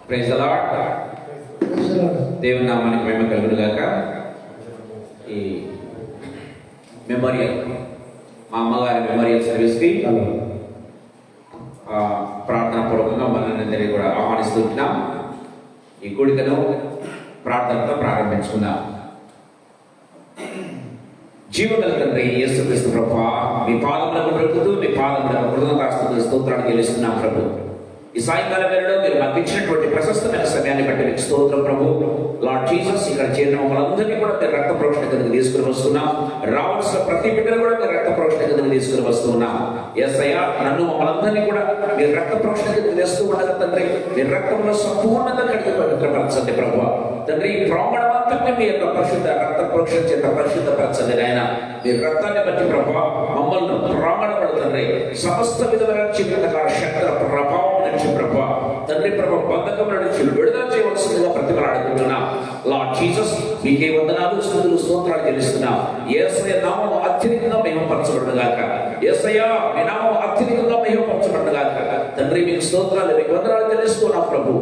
Praise the Lord. దేవుని నామానికి మహిమ కలుగును గాక. ఈ మెమోరియల్, మా అమ్మగారి మెమోరియల్ సర్వీస్కి ప్రార్థన పూర్వకంగా మనందరినీ కూడా ఆహ్వానిస్తున్నాం. ఈ కూడికను ప్రార్థనతో ప్రారంభించుకుందాం. జీవగల తండ్రి యేసుక్రీస్తు ప్రభువా, మీ పాదములకు బ్రతుకుతూ మీ పాదములకు కృతజ్ఞతాస్తుతులు స్తోత్రాలు చెల్లిస్తున్నాం ప్రభు. ఈ సాయంకాల వేళలో మీరు మాకు ఇచ్చినటువంటి ప్రశస్తమైన సమయాన్ని బట్టి మీకు స్తోత్రం ప్రభు. లార్డ్ జీసస్, ఇక్కడ చేరిన మమ్మల్ని కూడా మీరు రక్త ప్రోక్షణ కిందకి తీసుకుని వస్తున్నాం. రావాల్సిన ప్రతి బిడ్డను కూడా మీరు రక్త ప్రోక్షణ కిందకి తీసుకుని వస్తున్నాం. యేసయ్యా, నన్ను మమ్మల్ని కూడా మీరు రక్త ప్రోక్షణ కిందకి తెస్తూ ఉండగా తండ్రి, మీరు రక్తంలో సంపూర్ణంగా కడిగి పవిత్రపరచండి ప్రభు. తండ్రి, ఈ ప్రాంగణమంతా మీ యొక్క పరిశుద్ధ రక్త ప్రోక్షణ చేత పరిశుద్ధపరచండి నాయన. మీరు రక్తాన్ని బట్టి ప్రభు మమ్మల్ని ప్రాంగణపడుతుంది సమస్త విధమైన చీకటికార శక్తుల ప్రభావం నుంచి ప్రభు తండ్రి ప్రభు బంధకముల నుంచి విడుదల చేయవలసిందిగా ప్రతిమలాడుకుంటున్నాం. లార్డ్ జీసస్, మీకే వందనాలు స్తుతులు స్తోత్రాలు చెల్లిస్తున్నాం. యేసయ్య నామం అత్యధికంగా మహిమపరచబడుగాక. యేసయ్య, మీ నామం అత్యధికంగా మహిమపరచబడుగాక. తండ్రి, మీకు స్తోత్రాలు, మీకు వందనాలు చెల్లిస్తున్నాం ప్రభు.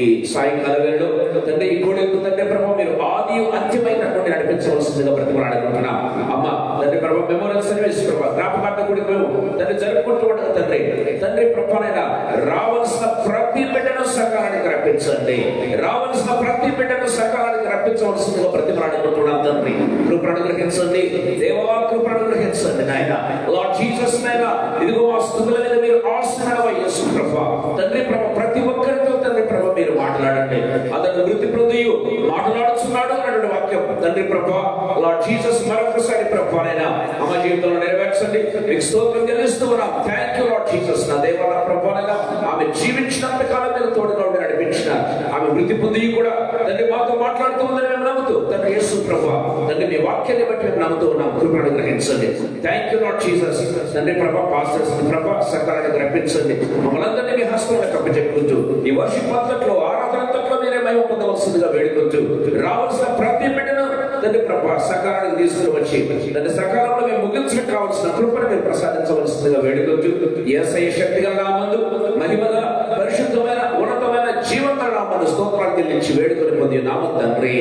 ఈ సాయంకాల వేళలో తండ్రి, ఈ కూడి తండ్రి ప్రభు మీరు ఆది అంత్యమైనటువంటి నడిపించవలసిందిగా ప్రతిమలాడుకుంటున్నాం. అమ్మ తండ్రి ప్రభు మెమోరియల్ సర్వీస్ ప్రభు జ్ఞాపకార్థ కూడి మేము తండ్రి జరుపుకుంటూ ఉండగా తండ్రి తండ్రి ప్రభునైనా రావాల్సిన ప్రతి బిడ్డను సకాలానికి రప్పించండి. రావాల్సిన ప్రతి బిడ్డను సకాలానికి రప్పించవలసిందిగా ప్రతిమలాడుకుంటున్నాం తండ్రి. కృపను అనుగ్రహించండి దేవా, కృపను అనుగ్రహించండి నాయన. లార్డ్ జీసస్ నాయనా, ఇదిగో మా స్తుతుల మీద మీరు ఆశీర్వాదం యేసు ప్రభువా. తండ్రి ప్రభు ప్రతి ఒక్కరితో తండ్రి ప్రభు మీరు మాట్లాడండి. అతను వృత్తి ప్రొద్దుయు మాట్లాడుతున్నాడు అన్నటువంటి వాక్యం తండ్రి ప్రభువా. లార్డ్ జీసస్ మరొకసారి ప్రభువైనా అమ్మ జీవితంలో నెరవేర్చండి. మీకు స్తోత్రం చెల్లిస్తూ ఉన్నాం. Thank you lord Jesus. నా దేవా, నా ప్రభువైనా ఆమె జీవించినంత కాలం మీద తోడుగా ఉండి నడిపించిన ఆమె వృత్తి పొంది కూడా తండ్రి మాతో మాట్లాడుతూ ఉందని మేము నమ్ముతూ తండ్రి యేసు ప్రభువా తండ్రి మీ వాక్యాన్ని బట్టి మేము నమ్ముతూ ఉన్నాం. కృపను అనుగ్రహించండి. Thank you lord Jesus. తండ్రి ప్రభా పాస్టర్స్ ప్రభా సకాలానికి రప్పించండి. మమ్మల్ని అందరినీ మీ హస్తాలకు అప్పచెప్పుకుంటూ ఈ వర్షిప్ అంతట్లో ఆరాధనంతట్లో మీరే మహిమ పొందవలసిందిగా వేడుకుంటూ రావాల్సిన ప్రతి బిడ్డను తండ్రి ప్రభా సకాలానికి తీసుకుని వచ్చి తండ్రి సకాలంలో మేము ముగించడం కావాల్సిన కృపను మీరు ప్రసాదించవలసిందిగా వేడుకుంటూ యేసయ్య శక్తిగా నామందు మహిమగల పరిశుద్ధమైన ఉన్నతమైన జీవంగల నామమున స్తోత్రాలు చెల్లించి వేడుకొని పొంది నామం తండ్రి.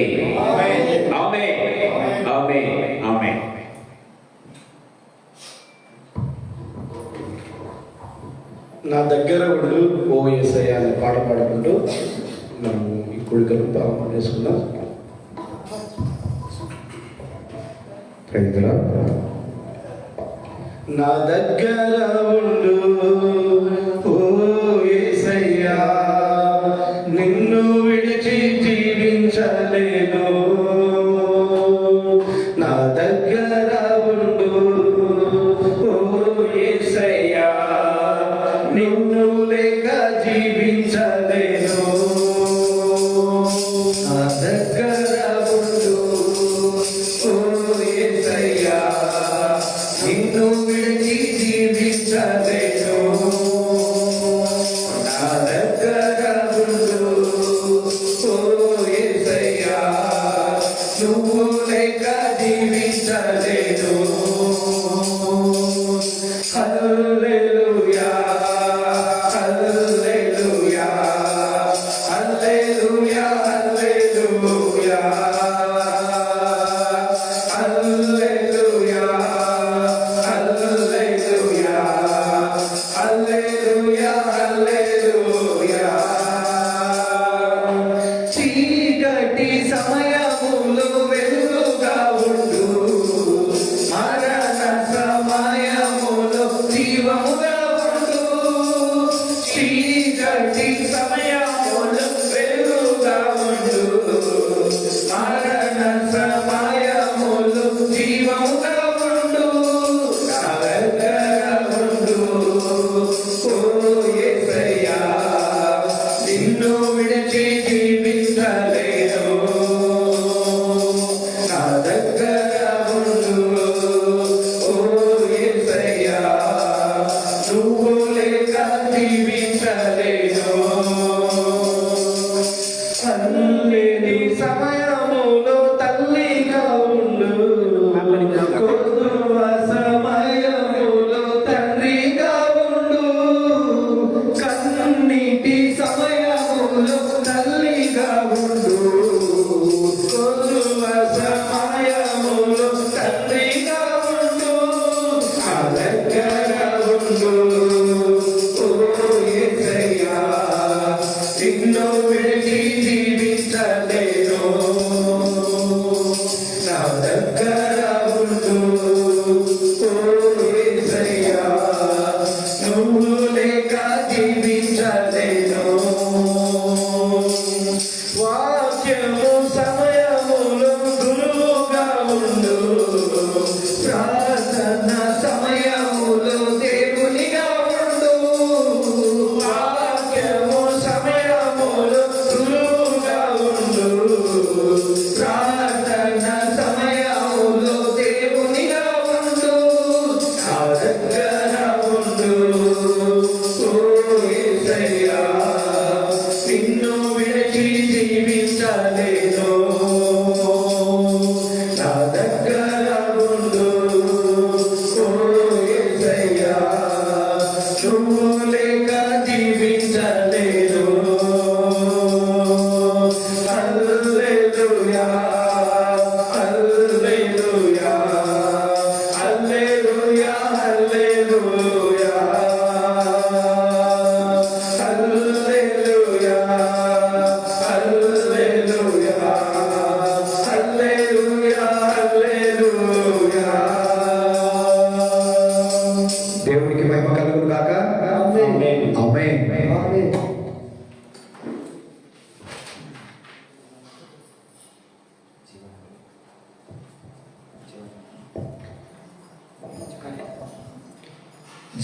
ఆమేన్, ఆమేన్, ఆమేన్. నా దగ్గర ఉండు ఓ యేసయ్య అనే పాట పాడుకుంటూ మనం ఈ కూడికను ప్రారంభం చేసుకుందాం. నా దగ్గర ఉండు ఓ యేసయ్య, నిన్ను విడిచి జీవించలేను. నా దగ్గర ఉండు ఓ యేసయ్య, నిన్ను లేక జీవించలేను. నా దగ్గర ఉండు ఓ యేసయ్య, నిన్ను విడిచి జీవించలేను. నా దగ్గర ఉండు ఓ యేసయ్య, నువ్వు లేక జీవించలేను. హల్లెలూయా, హల్లెలూయా, హల్లెలూయా, హల్లెలూయా, హల్లెలూయా, హల్లెలూయా, హల్లెలూయా, హల్లెలూయా. చీకటి సమయములో వెలుగుగా ఉండు, మరణ సమయములో జీవముగా ఉండు. చీకటి సమయములో వెలుగుగా ఉండు, మరణ సమయములో జీవముగా ఉండు. నా దగ్గర ఉండు ఓ యేసయ్య, నిన్ను విడిచి జీవించలేను. నా దగ్గర ఉండు ఓ యేసయ్య, నువ్వు లేక జీవించలేను. తల్లిని సమయములో తల్లిగా ఉండు, కొద్దువ సమయములో తండ్రిగా ఉండు. కన్నీటి సమయములో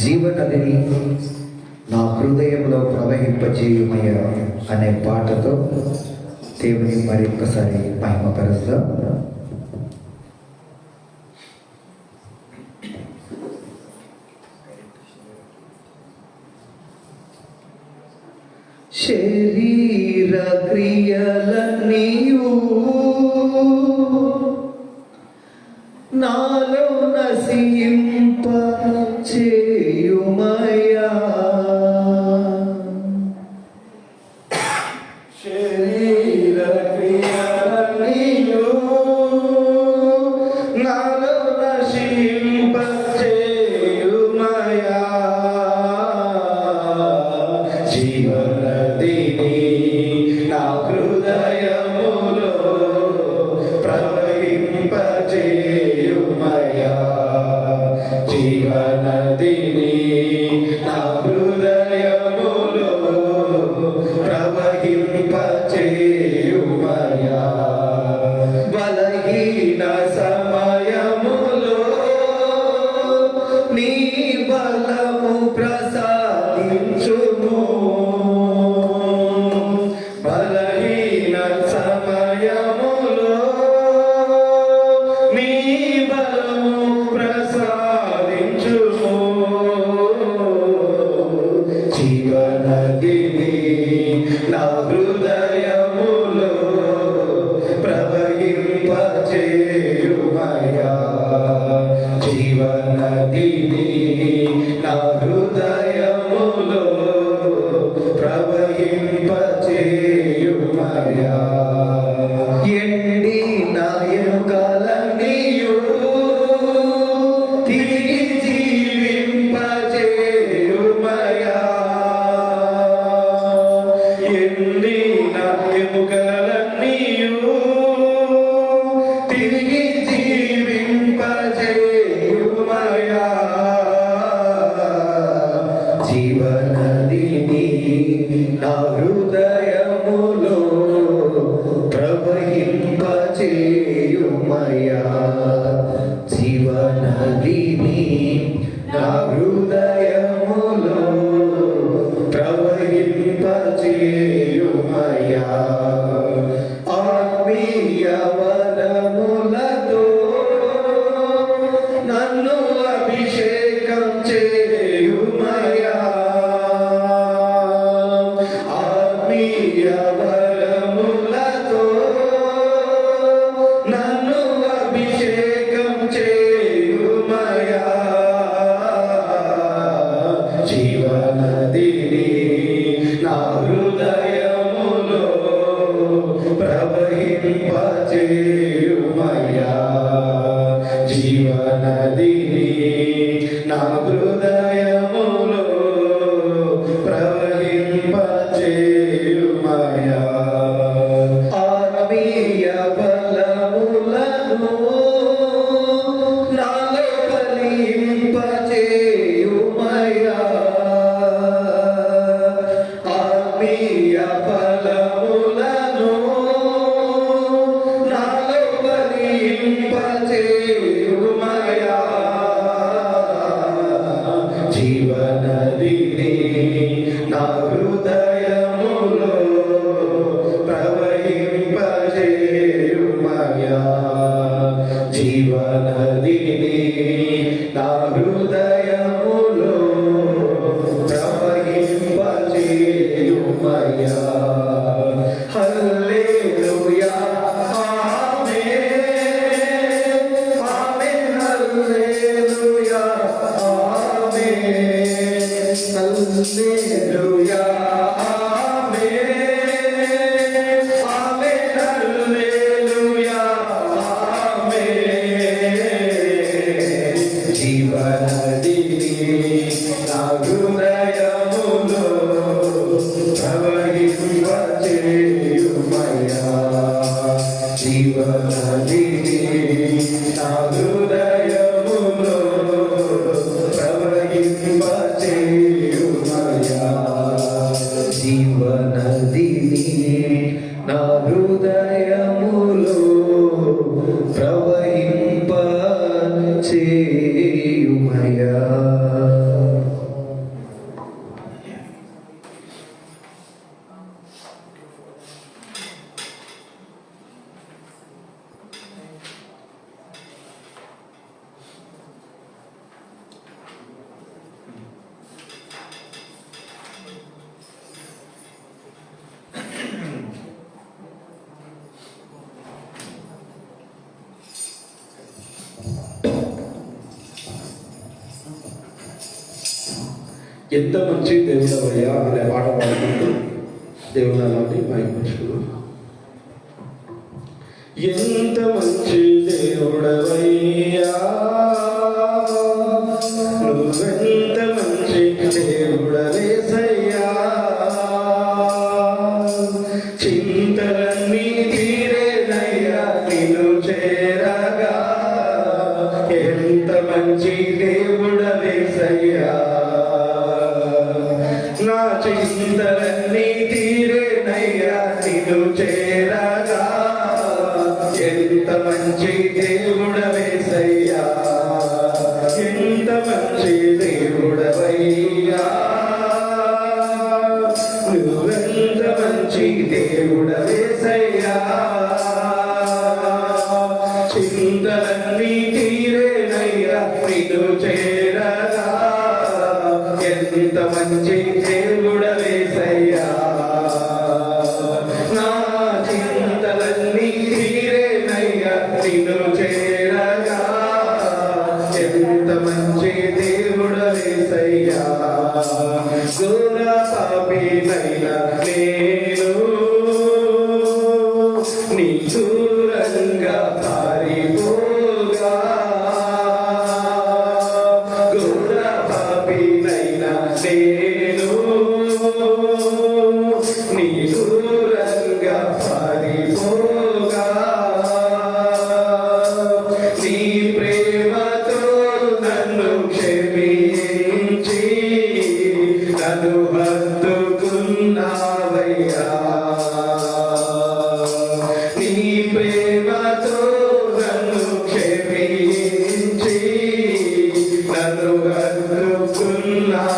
జీవనదిని నా హృదయంలో ప్రవహింపజేయుమయ్యా అనే పాటతో దేవుని మరి ఒక్కసారి మహిమపరుస్తాం. శరీర క్రియలన్నీయు నాలో నశింప చేయుమయ్యా. శరీర క్రియలన్నీయు నాలో నశింప చేయుమయ్యా. జీవనదిని నా హృదయములో ప్రవహింపజేయుమయ్యా. జీవనదిని నా హృదయములో ప్రవహింపజేయుమయ్యా. బలహీన సమయములో నీ బలము ప్రసాదించుము. బలహీన సమయములో నీ బలము ప్రసాదించుము. జీవనదిని నా హృదయములో ప్రవహింపజేయుమయ్యా. జీవనదిని నా హృదయములో ప్రవహింపజేయుమయ్యా. ఎండిన ఎముకలన్నీయు తిరిగి జీవింపజేయుమయ్యా. ఎండిన ఎముకలన్నీయు తిరిగి జీవింపజేయుమయ్యా. జీవనదిని నా హృదయములో ప్రవహింపజేయుమయ్యా. జీవనదిని నా హృదయములో ప్రవహింపజేయుమయ్యా. ఆత్మీయ వరములతో నన్ను అభిషేకం చేయుమయ్యా. ఆత్మీయ వరములతో నన్ను అభిషేకం చేయుమయ్యా. జీవనదిని నా హృదయములో ప్రవహింపజేయుమయ్యా. జీవనదిని నా హృదయములో ప్రవహింపజేయుమయ్యా. ఆత్మీయ బలములను నాలో ఫలింపజేయుమయ్యా. ఆత్మీయ బలములను నాలో ఫలింపజేయుమయ్యా. జీవనదిని నా హృదయములో ప్రవహింపజేయుమయ్యా. జీవనదిని నా హృదయములో ప్రవహింపజేయుమయ్యా. హల్లెలూయా ఆమేన్ ఆమేన్ హల్లెలూయా ఆమేన్ హల్లెలూయా ఆమేన్ ఆమేన్ హల్లెలూయా ఆమేన్. జీవనదిని నా హృదయములో ప్రవహింపజేయుమయ్యా. జీవనదిని నా హృదయములో ప్రవహింపజేయుమయ్యా. జీవనదిని నా హృదయములో ప్రవహింపజేయుమయ్యా. ఎంత మంచి దేవుడవయ్యా అనే పాట పాడుకుంటూ దేవుడు అలాంటి మైపరుచుకున్నాం. ఎంత మంచి దేవుడవయ్యా, నువ్వెంత మంచి దేవుడవేసయ్యా, చింతలన్నీ తీరేనయ్యా నిన్ను చేరగా, ఎంత మంచి దేవుడవేసయ్యా, నా చింతలన్నీ తీరేనయ్యా నిన్ను చేరగా, ఎంత మంచి దేవుడవేసయ్యా, ఎంత మంచి దేవుడవయ్యా, నువ్వెంత మంచి దేవుడవేసయ్యా, చింతలన్నీ తీరేనయ్యా నిన్ను చేరగా, ఎంత మంచి దేవుడవేసయ్యా, నా చింతలన్నీ తీరేనయ్యా నిన్ను చేరగా, ఎంత మంచి దేవుడవేసయ్యా, ఘోర పాపినైనా నేను నీ దూరంగా పారిపోగా, ఘోర పాపినైనా నేను నీ దూరంగా పారిపోగా, నీ ప్రేమతో నన్ను క్షమించి నన్ను హత్తుకున్నావయ్యా, నీ ప్రేమతో నన్ను క్షమించి నన్ను హత్తుకున్నావయ్యా,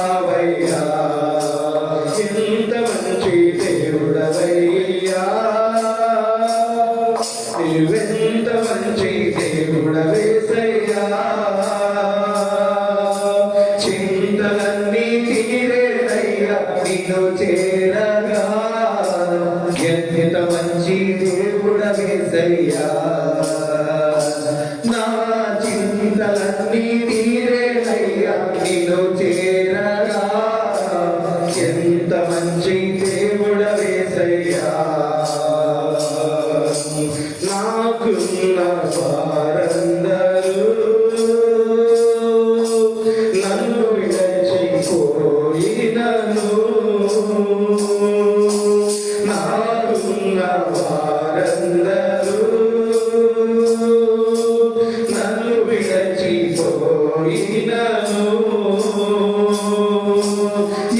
ఎంత మంచి దేవుడవయ్యా, నువ్వెంత మంచి దేవుడవేసయ్యా, చింతలన్నీ తీరేనయ్యా నిన్ను చేరగా, ఎంత మంచి దేవుడవేసయ్యా, నా చింతలన్నీ తీరేనయ్యా నిన్ను చేరగా, ఎంత మంచి దేవుడవేసయ్యా, నాకున్న వారందరూ నన్ను విడచిపోయినను, నాకున్న వారందరూ నన్ను విడచిపోయినను,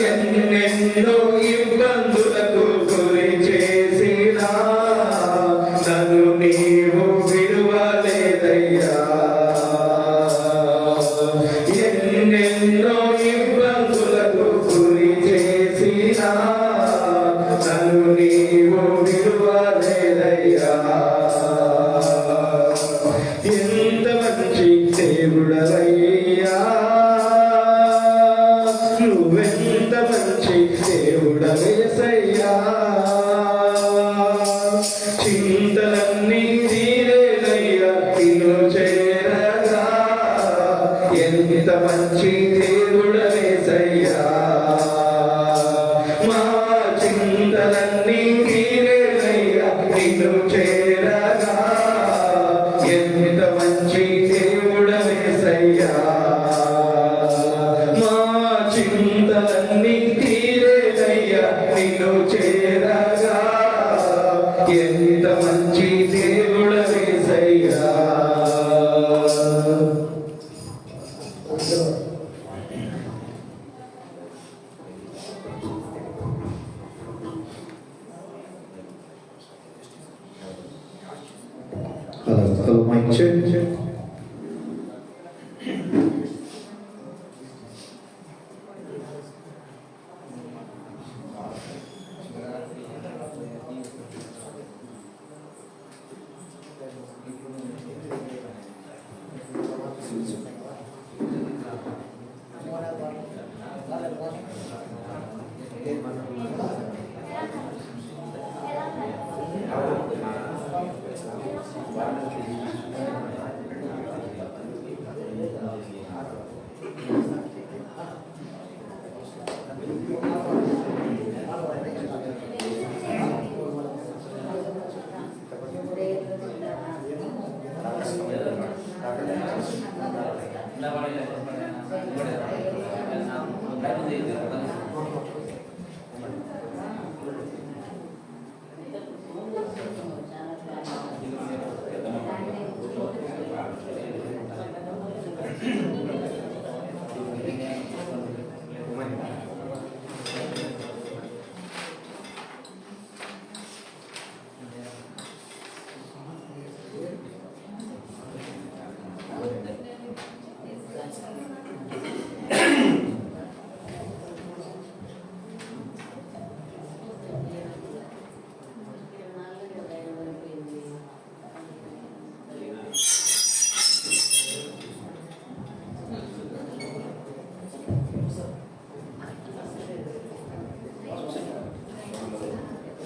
ఎన్నెన్నో ఇబ్బందులకు గురి చేసినా నన్ను నీవు విడువలేదయ్యా, ఎన్నెన్నో ఇబ్బందులకు గురి చేసినా నన్ను నీవు విడువలేదయ్యా, ఎంత మంచి దేవుడవయ్యా, నువ్వెంత మంచి దేవుడవేసయ్యా, చింతలన్నీ తీరేనయ్యా నిన్ను చేరగా, ఎంత మంచి దేవుడవేసయ్యా, మా చింతలన్నీ తీరేనయ్యా నిన్ను చేరగా, ఎంత మంచి దేవుడవేసయ్యా, మా చింతలన్నీ తీరేనయ్యా నిన్ను చేరగా, ఎంత మంచి దేవుడవేసయ్యా. Hello, mic check.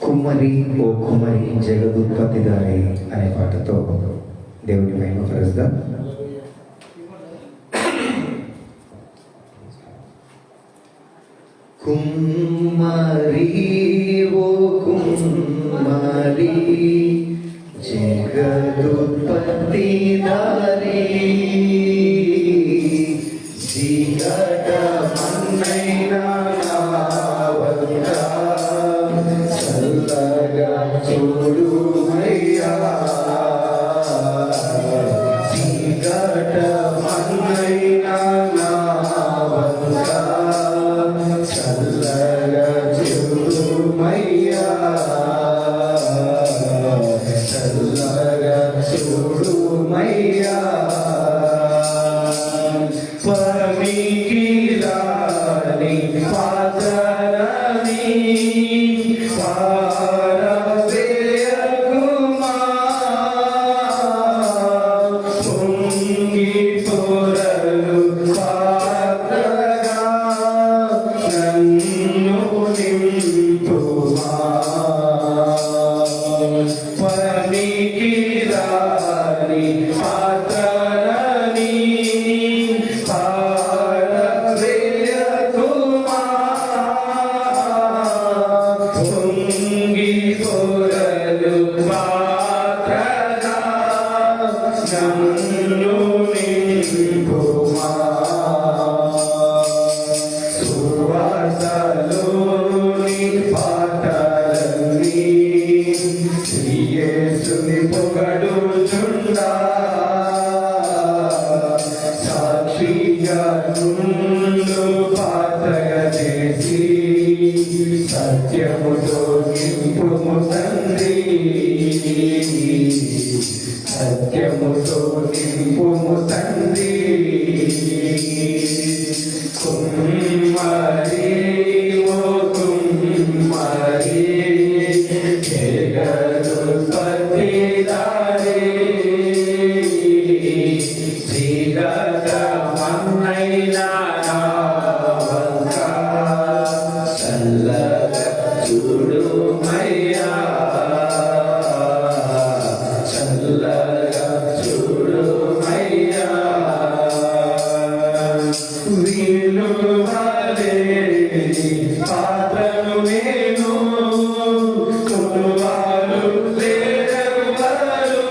కుమ్మరి ఓ కుమ్మరి జగదుత్పత్తిదారి అనే పాటతో దేవుని మహిమ పరుద్దాం. కుమ్మరి ఓ కుమ్మరి జగదుత్పత్తిదారి చీకట మన్నైన నావంగా చల్లగా చూడుమయ్యా. చీకట మన్నైన నావంగా చల్లగా చూడుమయ్యా. చల్లగా చూడుమయ్యా. పరమికిరాని పాత్రని పారవేయకుమా. పొంగి పొరలు పాత్రగా నన్ను నింపుమా. పరమికిరాని పాత్రని పారవేయకుమా. పొంగి పొరలు పాత్రగా నన్ను నింపుమా. సువార్తలోని పాటలన్నీ యేసుని పొగడుచుండా. సాక్షిగా నుండు పాత్రగా చేసి సత్యముతో నింపుము తండ్రి. సత్యముతో నింపుము తండ్రి. కుమ్మరి ఓ కుమ్మరి జగదుత్పత్తిదారి చీకట మన్నైన నావంగా చల్లగా చూడుమయ్యా. చల్లగా చూడుమయ్యా. విలువలేని పాత్రను నేను కొలువారు లేరెవ్వరు.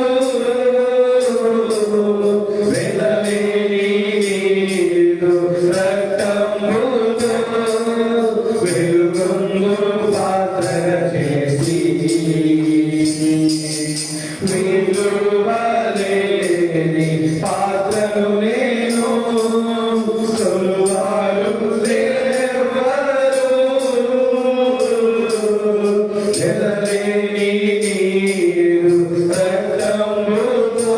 వెలలేని నీదు రక్తముతో వెలుగొందు పాత్రగా చేసి. విలువలేని పాత్రను నేను కొలువారు లేరెవ్వరు. వెలలేని నీదు రక్తముతో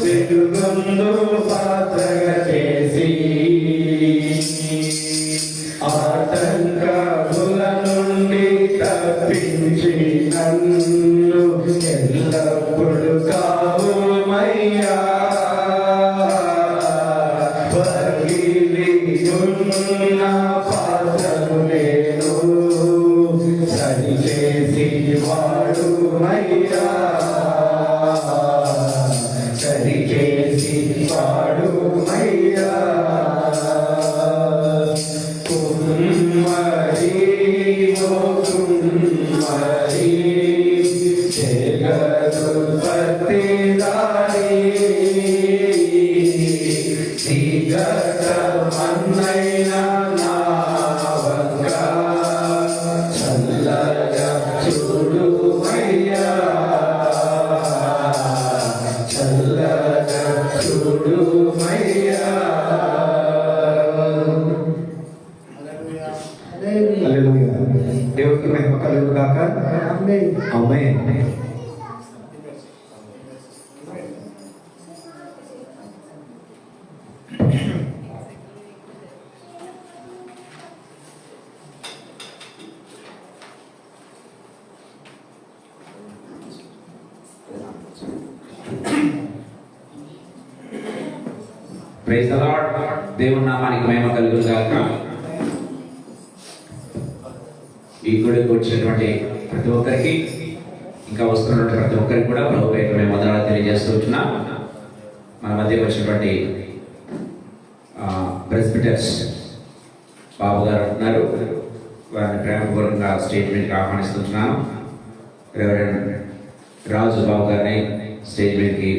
వెలుగొందు పాత్రగా చేసి. ఆటంకముల నుండి తప్పించి నన్ను ఎల్లప్పుడు కావుమయ్యా. పగిలి ఉన్న పాత్రను నేను సరిచేసి వాడుమయ్యా. సరిచేసి వాడుమయ్యా. కుమ్మరి ఓ కుమ్మరి జగదుత్పత్తిదారి చీకట మన్నైన నావంగా చల్లగా చూడుమయ్యా. చల్లగా చూడుమయ్యా. హల్లెలూయా. దేవునికి మహిమ కలుగును గాక. ఆమేన్. Praise the Lord. దేవుని నామానికి మహిమ కలుగును గాక. ఈ గుడికి వచ్చినటువంటి ప్రతి ఒక్కరికి, ఇంకా వస్తున్నటువంటి ప్రతి ఒక్కరికి కూడా ప్రభు పేరు మేము వందనాలు తెలియజేస్తూ ఉంటున్నాం. మన మధ్యకి వచ్చినటువంటి ప్రెస్బిటర్స్ బాబు గారు ఉన్నారు. వారిని ప్రేమపూర్వకంగా స్టేజ్ మీదకి ఆహ్వానిస్తున్నాను. రెవరెండ్ రాజు బాబు గారిని స్టేజ్ మీదకి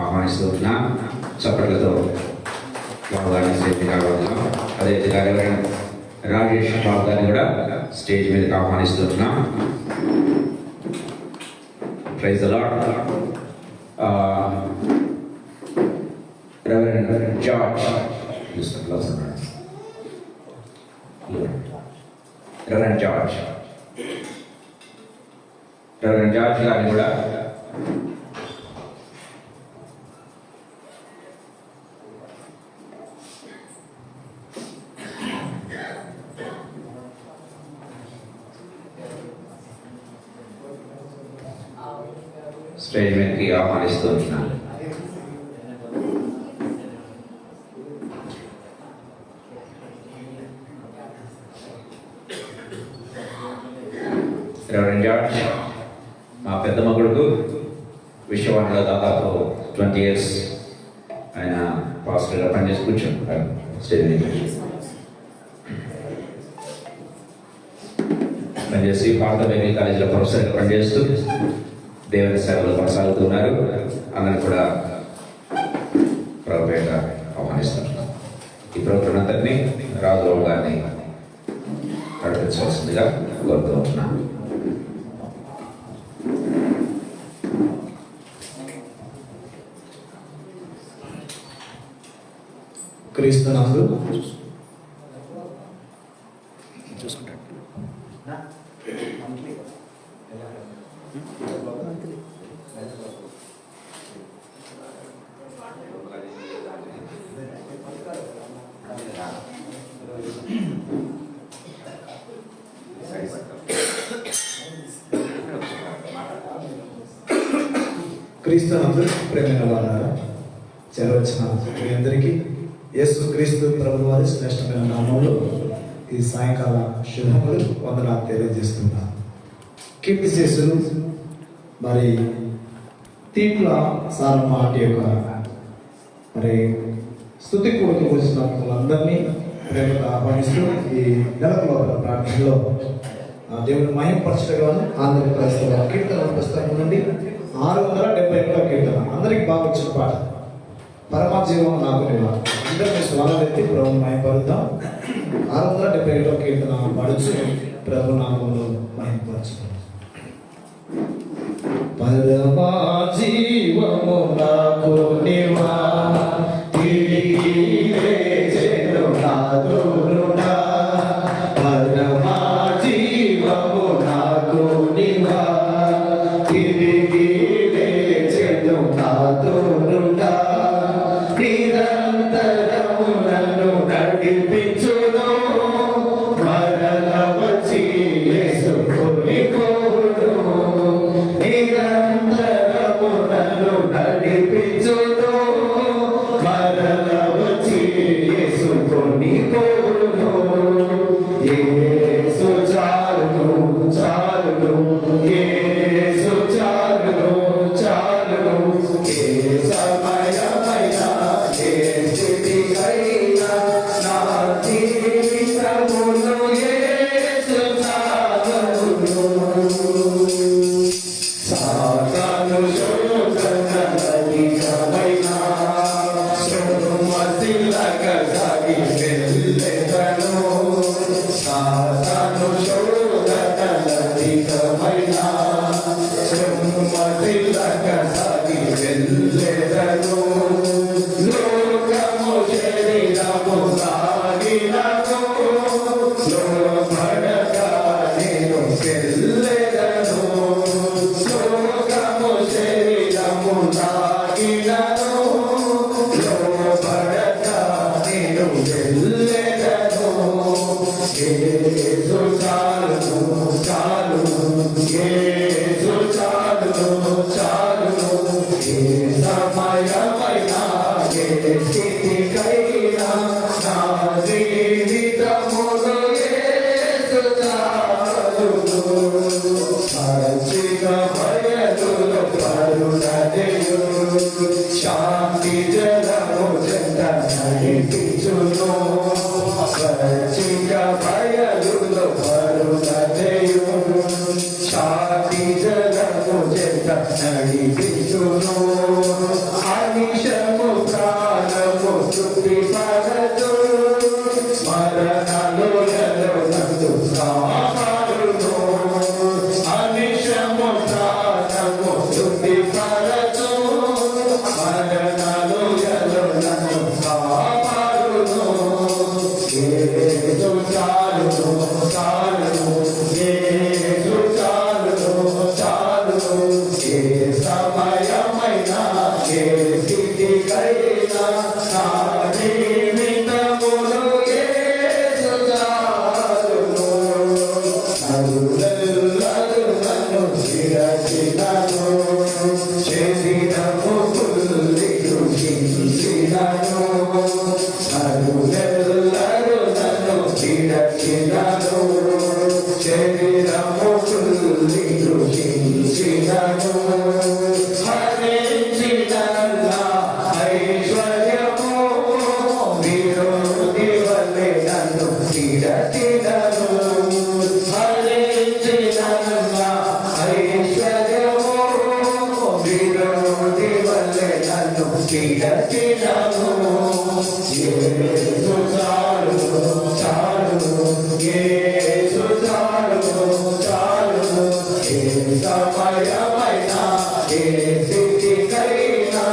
ఆహ్వానిస్తున్నాం. చప్పట్లతో బాబు గారిని స్టేజ్ మీదకి ఆహ్వానిస్తున్నాం. అదేవిధంగా రెవరెండ్ రాజేష్ బాబు గారిని కూడా స్టేజ్ మీదకి ఆహ్వానిస్తున్నాం. Praise the Lord. Reverend George Reverend George గారిని కూడా స్టేజ్ మీదకి ఆహ్వానిస్తూ ఉంటున్నాను. రెవరెండ్ జార్జ్ మా పెద్ద మగుడుకు విశ్వవాణిలో దాదాపు 20 years ఆయన పాస్టర్గా పనిచేసి కూర్చుంటారు. స్టేజ్ మీద పనిచేసి భారత బైబిల్ కాలేజీలో ప్రొఫెసర్గా పనిచేస్తూ దేవుని సేవలు కొనసాగుతున్నారు. అందరిని కూడా ప్రభుత్వంగా ఆహ్వానిస్తున్నారు. ఈ ప్రోగ్రాం అంతటినీ రాజుబాబు గారిని నడిపించవలసిందిగా కోరుతూ ఉంటున్నాను. క్రీస్తునందు క్రీస్తునందు ప్రేమైన వారారా, చేరవచ్చిన మీ అందరికీ యేసు క్రీస్తు ప్రభు వారి శ్రేష్టమైన నామంలో ఈ సాయంకాల శుభములు వందనాలు తెలియజేస్తున్నాను. కీర్తి చేసులు మరి తీర్పుల సారమ్మ యొక్క మరి స్తుతి కూడికి వచ్చిన వాళ్ళందరినీ ప్రేమగా ఆహ్వానిస్తూ ఈ నెలకు ప్రార్థనలో దేవుని మహిమపరచడం ఆంధ్ర క్రైస్తవ కీర్తన పుస్తకం నుండి 671 కీర్తన అందరికి బాగా వచ్చిన పాట. పరమజీవం నాకు నేను అందరినీ స్వాగతి ప్రభు మహిమపరుద్దాం. 671 కీర్తన పడుచు ప్రభు నామమును మహిమపరచుదాం. పరమజీవము నాకు నీవా తిరిగి లేచెను నాదునుడా. పరమజీవము నాకు నీవా తిరిగి లేచెను నాదునుడా. నిరంతరము నన్ను నడిపించును మరల వచ్చి యేసుని కోడు. నిరంతరము నన్ను నడిపించును మరల వచ్చి యేసుని కోడు. యేసు చాలును చాలును యేసు చాలును చాలును. ఏ సమయమైనా ఏ స్థితికైనా నా జీవితమును యేసు చాలును. సాతాను శోధనలధికమైనా శోధమశిలక సాగి వెళ్ళెదను. సాతాను శోధనలధికమైనా శోధమశిలక సాగి వెళ్ళెదను. లోకము శరీరము సాగినను లోపడగా నేను వెళ్ళెదను. లోకము శరీరము సాగినను లోపడగా నేను వెళ్ళెదను. యేసు చాలును చాలును యేసు చాలును చాలును. ఏ సమయమైనా ఏ స్థితికైనా నా జీవితములో యేసు చాలును. శాంతి జలము చెంత నడిపించును అనిశము ప్రాణము తృప్తి పరచు మరణలో నందు కాపాడును అనిశము ప్రాణము తృప్తి పరచు మరణలో నందు కాపాడును యేసు చాలును చాలును యేసు చాలును చాలును ఏ సమయమైనా ఏ స్థితికైనా నా జీవితములో యేసు చాలును నరులెల్లరూ నన్ను విరచినను శరీరము కుల్లి కృషించినను నరులెల్లరూ నన్ను విరచినను శరీరము కుల్లి కృషించినను హరించిన ఐశ్వర్యము విరోధి వల్లే నన్ను విరచినను హరించిన ఐశ్వర్యము విరోధి వల్లే నన్ను విరచినను యేసు చాలును చాలును యేసు చాలును చాలును ఏ సమయమైనా ఏ స్థితికైనా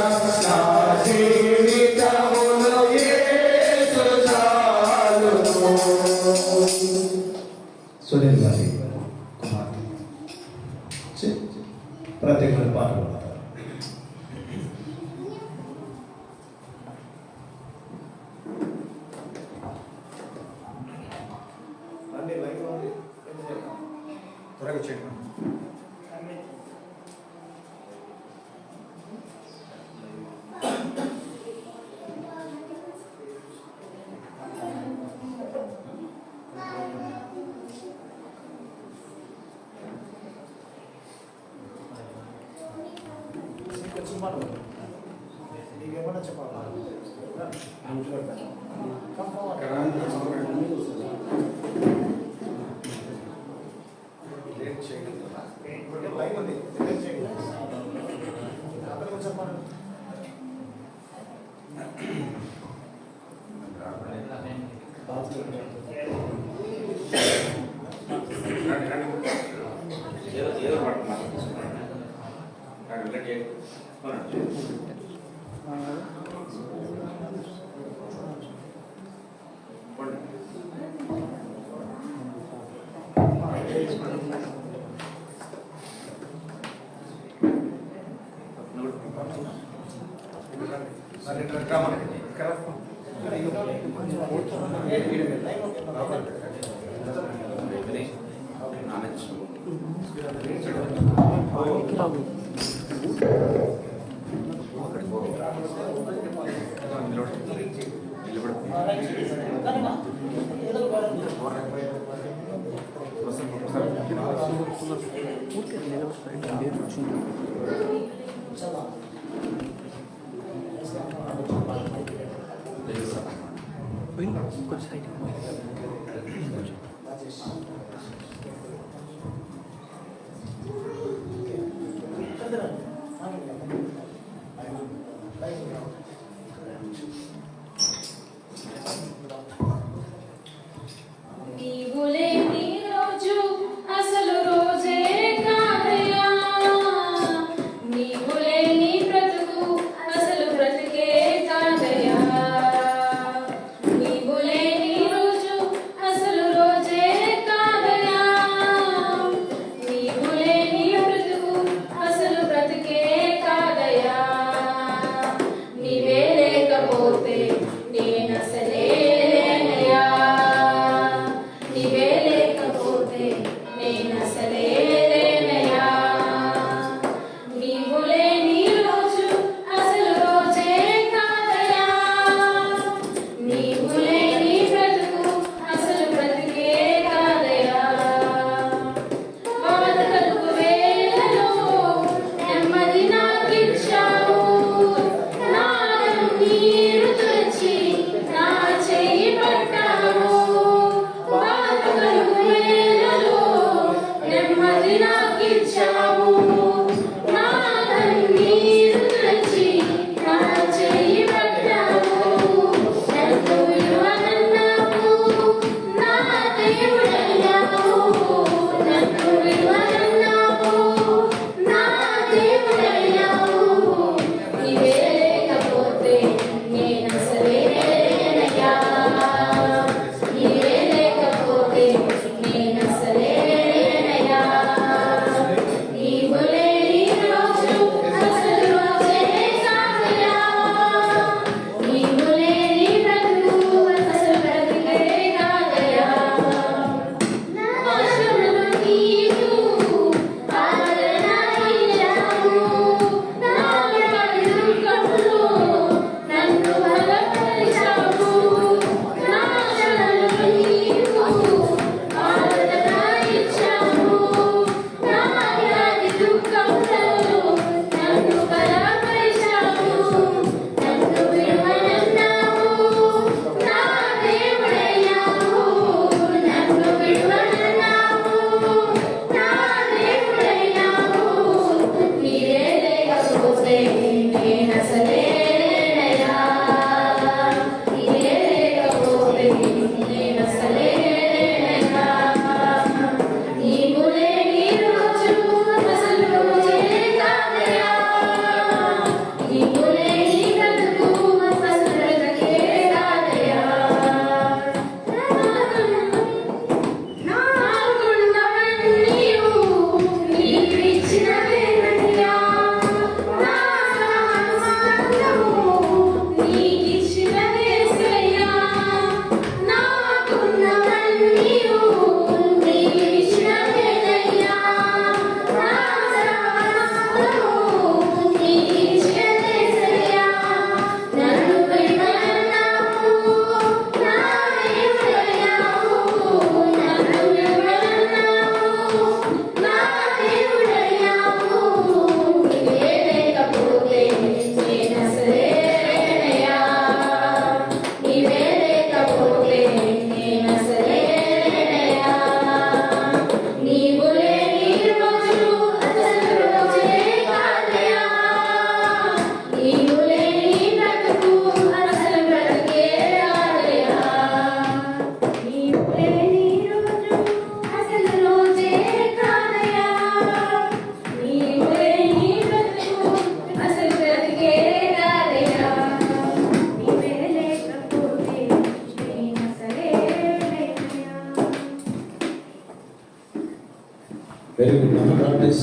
నా జీవితములో యేసు చాలును. సునీల్ గారి కుమార్తె ప్రత్యేకమైన పాట పాడతారు. త్వరగా వచ్చేయండి. నీకేమన్నా చెప్పాలా లేట్ చేయండి. లైవ్ ఉంది అతను చెప్పాలి రండి, రండి. ఏదో పడుతున్నారు రండి, రండి, రామని. ఇక్కడ నీవులేని రోజు అసలు రోజే కాదయ్యా, నీవులేని బ్రతుకు అసలు బ్రతికే కాదయ్యా, నీవులేని రోజు అసలు రోజే కాదయ్యా, నీవులేని బ్రతుకు అసలు బ్రతికే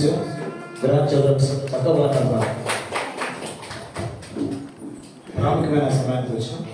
మిస్ యూ గ్రాండ్ చిల్డ్రన్స్ చక్కగా ప్రాముఖ్యమైన సమయానికి వచ్చాం.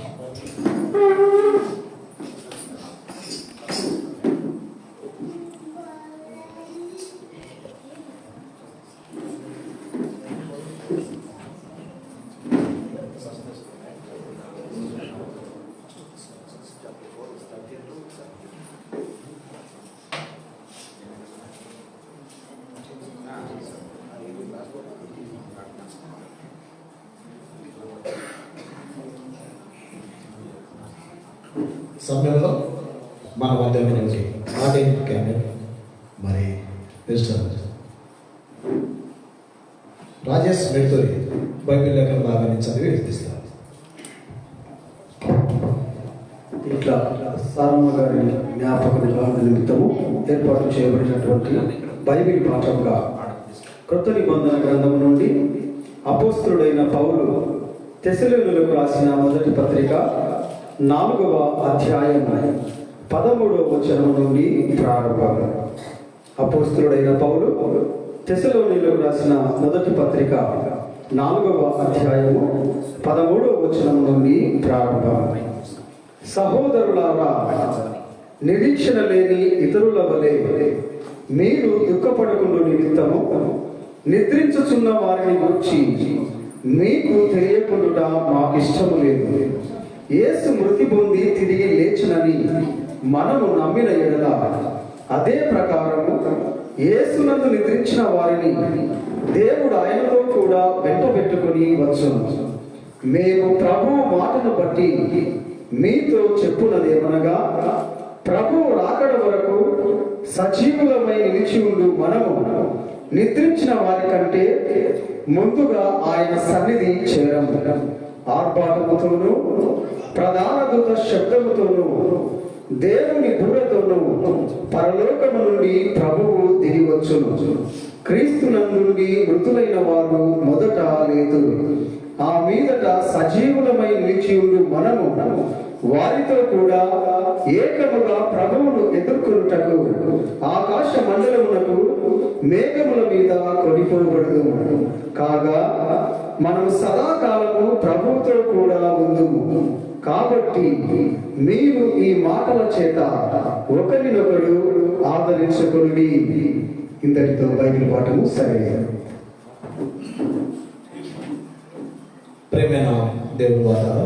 సమయంలో మన మధ్య ఉన్నటువంటి మార్టిన్ క్యామెల్ మరి మిస్టర్ రాజేష్ మెడ్తూరి బైబిల్ లేఖన భాగాన్ని చదివి వినిపిస్తారు. ఇట్లా సారమ్మ గారి జ్ఞాపకముగా నిమిత్తము ఏర్పాటు చేయబడినటువంటి బైబిల్ పాఠంగా క్రొత్త నిబంధన గ్రంథం నుండి అపోస్తలుడైన పౌలు తెస్సలోనియులకు రాసిన మొదటి పత్రిక 4వ అధ్యాయం 13వ వచనం నుండి ప్రారంభం. అపోస్తలుడైన పౌలు తెస్సలోనియులకు రాసిన మొదటి పత్రిక 4వ అధ్యాయము 13వ వచనం నుండి ప్రారంభం. సహోదరులారా, నిరీక్షణ లేని ఇతరుల వలె మీరు దుఃఖపడకుండా నిమిత్తము నిద్రించుచున్న వారిని గురించి మీకు తెలియకుండా మాకు ఇష్టము లేదు. యేసు మృతి పొంది తిరిగి లేచునని మనము నమ్మిన ఎడల అదే ప్రకారము యేసునందు నిద్రించిన వారిని దేవుడు ఆయనతో కూడా వెంటబెట్టుకుని వచ్చును. మేము ప్రభువు మాటను బట్టి మీతో చెప్పున్నదేమనగా, ప్రభువు రాకడ వరకు సజీవులమై నిలిచి ఉండు మనము నిద్రించిన వారి కంటే ముందుగా ఆయన సన్నిధి చేరము. ఆర్భాటముతోనూ ప్రధాన దూత శబ్దముతోనూ దేవుని బూరతోనూ పరలోకము నుండి ప్రభువు దిగి వచ్చును. క్రీస్తునందుండి మృతులైన వారు మొదట లేదు. ఆ మీదట సజీవులమై నిలిచి ఉండు మనము వారితో కూడా ఏకముగా ప్రభువును ఎదుర్కొనుటకు ఆకాశ మండలమునకు మేఘముల మీద కొనిపోబడదు. కాగా మనము సదాకాలము ప్రభువుతో కూడా ఉందుము. కాబట్టి మీరు ఈ మాటల చేత ఒకరినొకరు ఆదరించుకొనుడి. ఇంతటితో బైబిల్ పాఠము సరైనది. ప్రేమైన దేవుని వారు,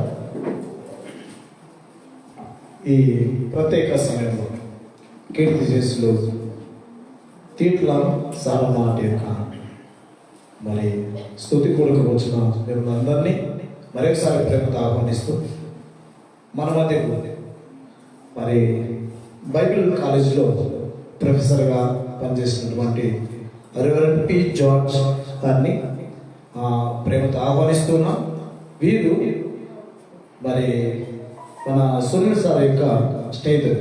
ఈ ప్రత్యేక సమయంలో కీర్తి చేసులు తీట్ల సారమాట యొక్క మరి స్తుతి కూడకు వచ్చిన మిమ్మల్ని అందరినీ మరొకసారి ప్రేమతో ఆహ్వానిస్తూ మన మధ్యకు మరి బైబిల్ కాలేజీలో ప్రొఫెసర్గా పనిచేసినటువంటి రెవరెండ్ పి. జార్జ్ గారిని ప్రేమతో ఆహ్వానిస్తున్నాం. వీరు మరి మన సునీల్ సార్ యొక్క స్నేహితుడు,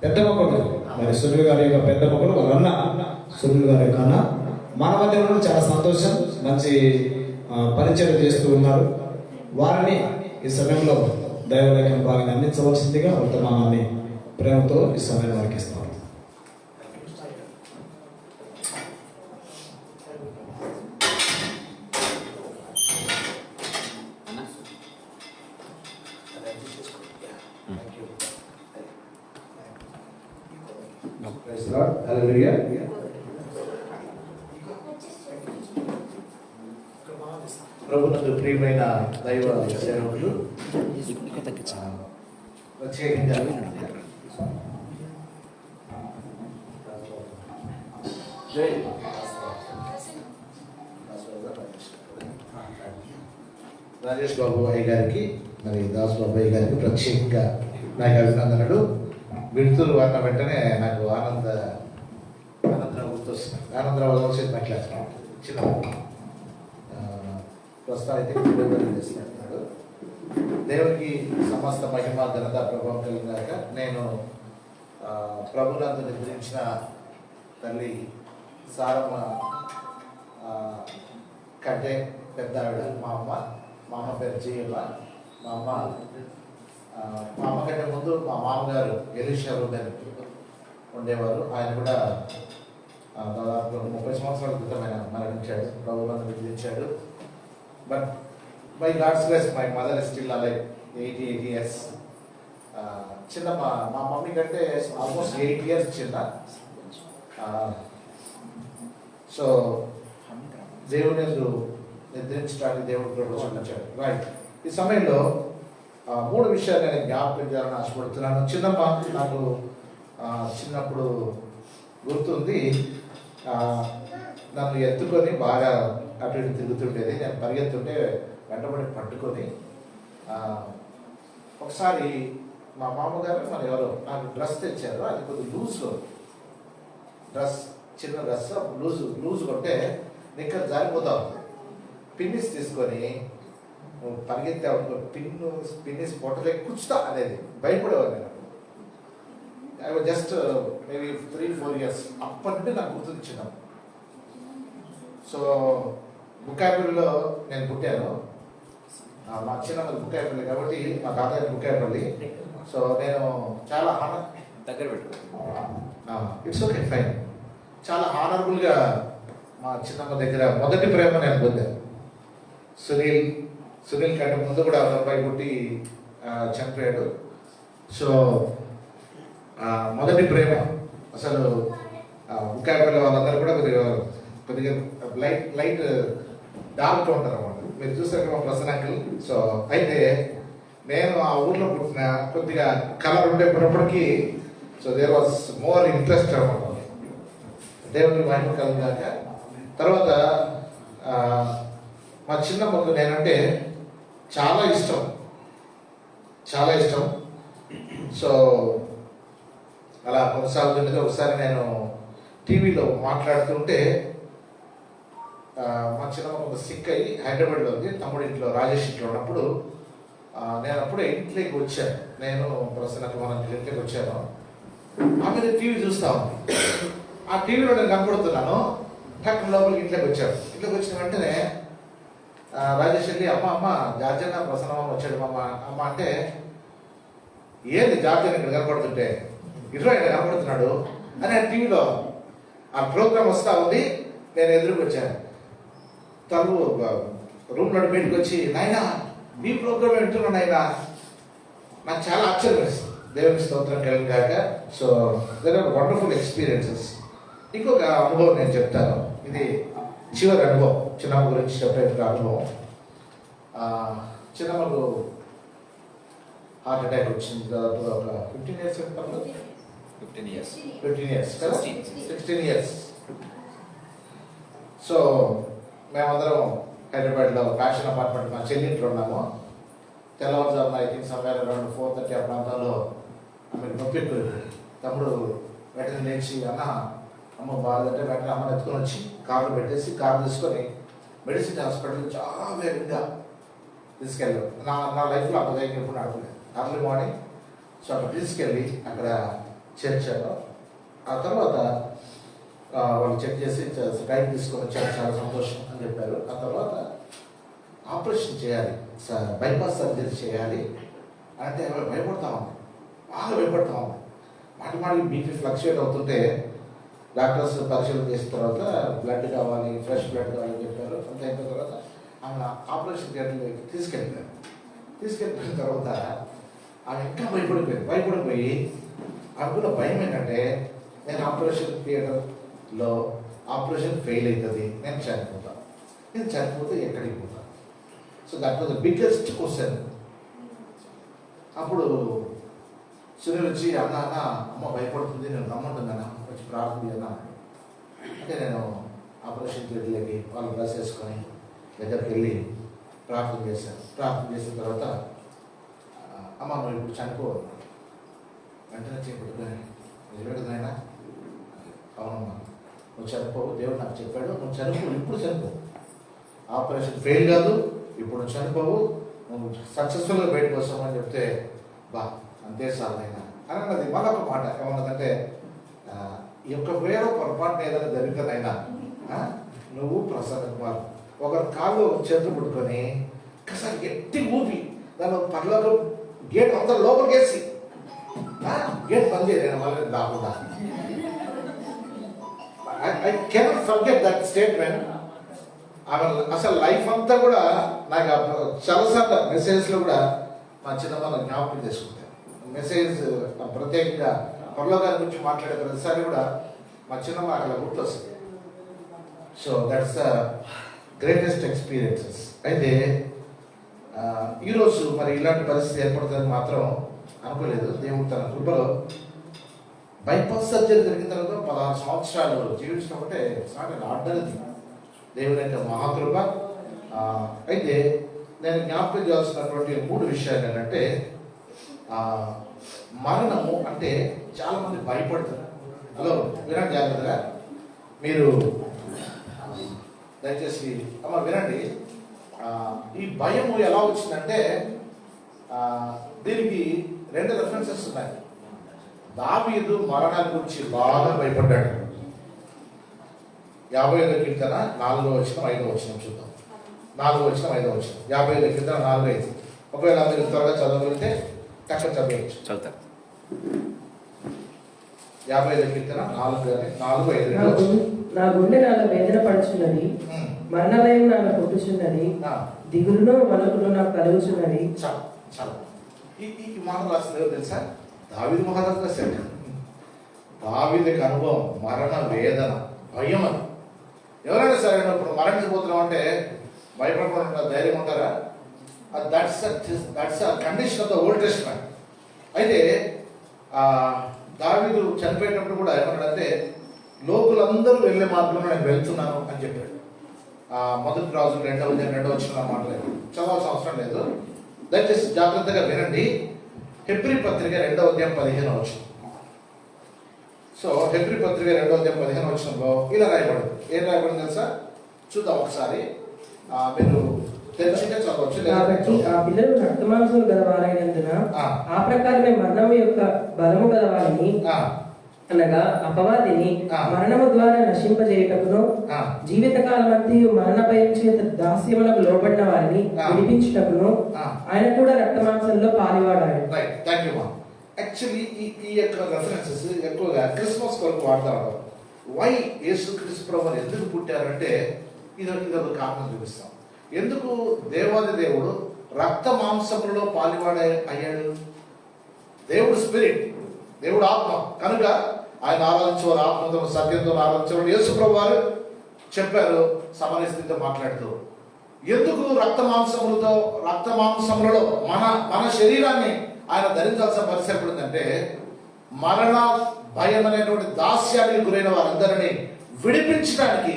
పెద్ద మొక్కడు మరి సునీల్ గారి యొక్క పెద్ద మొక్కడు వాళ్ళ అన్న సునీల్ గారి యొక్క అన్న. మన మధ్య ఉన్న చాలా సంతోషం, మంచి పరిచయం చేస్తూ ఉన్నారు. వారిని ఈ సమయంలో దైవలేఖన భాగాన్ని అందించవలసిందిగా వర్తమానాన్ని ప్రేమతో ఈ సమయం వారికి ఇస్తాం. హల్లెలూయా. ప్రభునందు ప్రియమైన దైవ సేవకులు, ప్రత్యేకంగా రాజేష్ బాబు అయ్య గారికి మరి దాస్ బాబు అయ్య గారికి ప్రత్యేకంగా నాకు అభినందనలు. విడుతులు అన్న వెంటనే నాకు ఆనందరావు గుర్తొస్తుంది. ఆనందరావు సినిమా క్లాస్ చిన్న ప్రస్తుతం అయితే చేస్తున్నాడు. దేవునికి సమస్త మహిమ ఘనత ప్రభావం కలిగినాక నేను ప్రభునందు నిద్రించిన తల్లి సారమ్మ కంటే పెద్ద ఆవిడ మా అమ్మ పేరు జీయమ్మ. మా అమ్మ కంటే ముందు మా మామగారు ఎలీషా గారు ఉండేవారు. ఆయన కూడా దాదాపు 30 సంవత్సరాల క్రితం ఆయన మరణించాడు, ప్రభువులను విధించాడు. But by God's grace my mother is still alive, 88 years. చిన్న మా మమ్మీ కంటే ఆల్మోస్ట్ 8 years చిన్న. సో దేవుని నిద్రించడానికి దేవుడు ప్రవేశించాడు. రైట్, ఈ సమయంలో 3 విషయాలు నేను జ్ఞాపకం చేయాలని ఆశపడుతున్నాను. చిన్నమ్మ నాకు చిన్నప్పుడు గుర్తుంది, నన్ను ఎత్తుకొని బాగా అటు ఇటు తిరుగుతుండేది. నేను పరిగెత్తుంటే వెంటబడి పట్టుకొని ఒకసారి మా మామగారు మరి ఎవరో నాకు డ్రెస్ తెచ్చారు. అది కొద్దిగా లూజ్లో డ్రెస్, చిన్న డ్రెస్ లూజ్ కొంటే నిక్కర్ జారిపోతావు. పిన్నిస్ తీసుకొని పరిగెత్తే పిన్నిస్ పొట్టలే కూర్చుతా అనేది భయపడేవారు. నేను I was just maybe 3-4 years. అప్పటి నుండి నాకు గుర్తుంచినాం. సో బుక్కాయపల్లిలో నేను పుట్టాను. మా చిన్న బుక్కాయపల్లి కాబట్టి మా తాతయ్య బుక్కాయపల్లి. సో నేను చాలా దగ్గర పెట్టు, ఇట్స్ ఓకే ఫైన్, చాలా హానరబుల్గా మా చిన్నమ్మ దగ్గర మొదటి ప్రేమ నేను పొందాను. సునీల్ కంటే ముందు కూడా అబ్బాయి పుట్టి చనిపోయాడు. సో మొదటి ప్రేమ అసలు బుక్కాయపల్లి వాళ్ళందరూ కూడా కొద్దిగా లైట్ డార్క్గా ఉంటారు అన్నమాట. మీరు చూసారు మా ప్రసన్న అంకుల్. సో అయితే నేను ఆ ఊర్లో పుట్టిన కొద్దిగా కలర్ ఉండేటప్పటికీ so there was more interest అన్నమాట. దేవుని మహిమ కలిగాక తర్వాత మా చిన్నమ్మకు నేనంటే చాలా ఇష్టం. సో అలా కొనసాగుతుండేది. ఒకసారి నేను టీవీలో మాట్లాడుతుంటే మా చిన్నమ్మ ఒక సిక్ అయ్యి హైదరాబాద్లో ఉంది, తమ్ముడు ఇంట్లో రాజేష్ ఇంట్లో ఉన్నప్పుడు నేను అప్పుడే ఇంట్లోకి వచ్చాను. నేను ప్రసన్నకు మన ఇంట్లోకి వచ్చాను. ఆమె టీవీ చూస్తా ఉంది. ఆ టీవీలో నేను కనపడుతున్నాను. టక్ లోపలికి ఇంట్లోకి వచ్చాను. ఇంట్లోకి వచ్చిన వెంటనే రాజేష్ వెళ్ళి అమ్మ జార్జన్న ప్రసన్నమ్మ వచ్చాడు అమ్మ అంటే, ఏంది జార్జన్ ఇక్కడ కనపడుతుంటే, ఇరవై ఇక్కడ కనపడుతున్నాడు అని ఆ టీవీలో ఆ ప్రోగ్రామ్ వస్తూ ఉంది. నేను ఎదురుకు వచ్చాను. తను రూమ్లో మీటికి వచ్చి, నాయనా మీ ప్రోగ్రామ్ వింటున్నా నాయనా. నాకు చాలా ఆశ్చర్యం వేస్తుంది. దేవుని స్తోత్రం కలిగాక. So there are wonderful experiences. ఇంకొక అనుభవం నేను చెప్తాను. ఇది చివరి అనుభవం, చిన్నమ్మ గురించి చెప్పేందుకు అనుభవం. చిన్నమ్మకు హార్ట్ అటాక్ వచ్చింది. దాదాపు ఒక 15 years చెప్తాను. 15 years 15 years కదా, 16 years. సో మేమందరం హైదరాబాద్లో ఫ్యాషన్ అపార్ట్మెంట్ మా చెల్లింట్లో ఉన్నాము. తెల్లవారుజామున ఐ థింక్ సమ్వేర్ అరౌండ్ 4:30 ఆ ప్రాంతాల్లో ఆమెకు నొప్పి ఎక్కువ. తమ్ముడు వెంటనే లేచి, అమ్మ బాగాలంటే వెంటనే అమ్మని ఎత్తుకొని వచ్చి కార్లో పెట్టేసి కారు తీసుకొని మెడిసిన్ హాస్పిటల్ చాలా వేగంగా తీసుకెళ్ళాడు. నా లైఫ్లో అంత వేగంగా ఎప్పుడు నడపలేదు. అర్లీ మార్నింగ్ సో అక్కడ తీసుకెళ్ళి అక్కడ చేర్చాను. ఆ తర్వాత వాళ్ళు చెక్ చేసి టైం తీసుకొని వచ్చారు, చాలా సంతోషం అని చెప్పారు. ఆ తర్వాత ఆపరేషన్ చేయాలి, బైపాస్ సర్జరీ చేయాలి అంటే భయపడతాము, బాగా భయపడతాము. మాటి బీపీ ఫ్లక్చుయేట్ అవుతుంటే డాక్టర్స్ పరీక్షలు చేసిన తర్వాత బ్లడ్ కావాలి, ఫ్రెష్ బ్లడ్ కావాలని చెప్పారు. అంత అయిపోయిన తర్వాత ఆమె ఆపరేషన్ థియేటర్లోకి తీసుకెళ్ళిపోయిన తర్వాత ఆమె ఇంకా భయపడిపోయి ఆమెకున్న భయం ఏంటంటే, నేను ఆపరేషన్ థియేటర్లో ఆపరేషన్ ఫెయిల్ అవుతుంది, నేను చనిపోతే ఎక్కడికి పోతాను. So that was the biggest question. అప్పుడు సునీల్ వచ్చి, అమ్మ భయపడుతుంది, నేను రమ్మంటుందన్నా, వచ్చి ప్రార్థన అన్నా అంటే నేను ఆపరేషన్ థియేటర్లోకి వాళ్ళు డ్రెస్ వేసుకొని దగ్గరికి వెళ్ళి ప్రార్థన చేశాను. ప్రార్థన చేసిన తర్వాత, అమ్మ నువ్వు ఇప్పుడు చనిపోవాలి. వెంటనే చేపట్టుకొని, నిజమేనా? అవునమ్మా, నువ్వు చనిపోవు, దేవుడు నాకు చెప్పాడు, నువ్వు చనిపోవు, ఇప్పుడు చనిపోవు. ఆపరేషన్ ఫెయిల్ కాదు, ఇప్పుడు నువ్వు చనిపోవు, నువ్వు సక్సెస్ఫుల్గా బయటకు వస్తావు అని చెప్తే, అంతే సార్ అయినా అని అన్నది. మరొక మాట ఏమన్నదంటే, ఈ యొక్క వేరే పొరపాటున ఏదైనా జరుగుతుందైనా నువ్వు ప్రసన్న కుమార్ ఒకరి కాళ్ళు చేతులు పట్టుకొని ఒకసారి గట్టి ఊపి దాని పర్లోకి గేట్ అంతా లోపలికి వేసి గేట్ పని చేయలేదు వాళ్ళని రాకుండా. I cannot forget that statement. ఆమె అసలు లైఫ్ అంతా కూడా నాకు చాలాసార్లు మెసేజ్లో కూడా మా చిన్నమ్మ జ్ఞాపకం చేసుకుంటాను. మెసేజ్ ప్రత్యేకంగా పరలోకాల గురించి మాట్లాడే ప్రతిసారి కూడా మా చిన్నమ్మ అక్కడ గుర్తొస్తుంది. So that's the greatest experiences. అయితే ఈరోజు మరి ఇలాంటి పరిస్థితి ఏర్పడుతుందని మాత్రం అనుకోలేదు. దేవుడు తన కృపలో బైపాస్ సర్జరీ జరిగిన తర్వాత 16 సంవత్సరాలు జీవించడం అంటే ఆర్డర్ది దేవుని యొక్క మహాకృప. అయితే నేను జ్ఞాపకం చేయాల్సినటువంటి 3 విషయాలు ఏంటంటే, మరణము అంటే చాలామంది భయపడతారు. హలో వినండి జాగ్రత్తగా, మీరు దయచేసి అమ్మ వినండి. ఈ భయము ఎలా వచ్చిందంటే దీనికి 2 రెఫరెన్సెస్ ఉన్నాయి. దావీదు మరణాల గురించి బాగా భయపడ్డాడు. 55 కీర్తన 4వ వచనం 5వ వచనం చూద్దాం. 4వ వచనం 5వ వచనం. 55 కీర్తన 4:5. ఒకవేళ మీరు త్వరగా చదవగలిగితే చక్కగా చదవచ్చు. చదువుతారు. 55 కీర్తన 4:5. నా గుండె నాలో వేదన పడుచున్నది, మరణ భయం నాలో పుట్టుచున్నది, దిగులును వణుకును నాకు కలుగుచున్నది. చాలా ఈ మాట రాసింది ఎవరు తెలుసా? దావీదు మహారాజు రాశాడు. దావీదుకి అనుభవం మరణ వేదన భయం అని. ఎవరైనా సరే ఇప్పుడు మరణించబోతున్నాం అంటే భయపడకుండా ధైర్యం ఉంటారా? That's condition of the old testament. అయితే దావీదు చనిపోయేటప్పుడు కూడా ఏమన్నాడంటే, లోకులందరూ వెళ్ళే మార్గంలో నేను వెళ్తున్నాను అని చెప్పాడు. 1 రాజులు 2వ వచనం మాట్లాడారు. చదవాల్సిన అవసరం లేదు, దయచేసి జాగ్రత్తగా వినండి. హెబ్రీ పత్రిక 2వ అధ్యాయం 15వ వచనం. సో హెబ్రీ పత్రిక 2వ అధ్యాయం 15వ వచనంలో ఇలా రాయబడింది. ఏం రాయబడింది తెలుసా? చూద్దాం ఒకసారి. మీరు తెలిసిందే చదవచ్చు. కాబట్టి ఆ పిల్లలు రక్తమాంసములు గలవారైనందున ఆ ప్రకారమే మరణము యొక్క బలము గలవారిని, అనగా అపవాదిని మరణము ద్వారా నశింపజేయుటకును, జీవితకాలమంతయు మరణ భయం చేత దాస్యములకు లోబడిన వారిని విడిపించుటకును ఆయన కూడా రక్తమాంసంలో పాలివాడాడు. యాక్చువల్లీ ఈ యొక్క రెఫరెన్సెస్ ఎక్కువగా క్రిస్మస్ కొరకు వాడతా ఉంటారు. వై యేసుక్రీస్తు ప్రభువు ఎందుకు పుట్టారంటే ఇదొక కారణం చూపిస్తాం. ఎందుకు దేవాది దేవుడు రక్త మాంసములలో పాలివాడ అయ్యాడు? దేవుడు స్పిరిట్, దేవుడు ఆత్మ కనుక ఆయన ఆరాధించేవారు ఆత్మతో సత్యంతో ఆరాధించేవారు. యేసు ప్రభు వారు చెప్పారు సమరయ స్థితితో మాట్లాడుతూ, ఎందుకు రక్త మాంసములలో మన శరీరాన్ని ఆయన ధరించాల్సిన పరిస్థితి ఎప్పుడుందంటే, మరణ భయం అనేటువంటి దాస్యానికి గురైన వారందరినీ విడిపించడానికి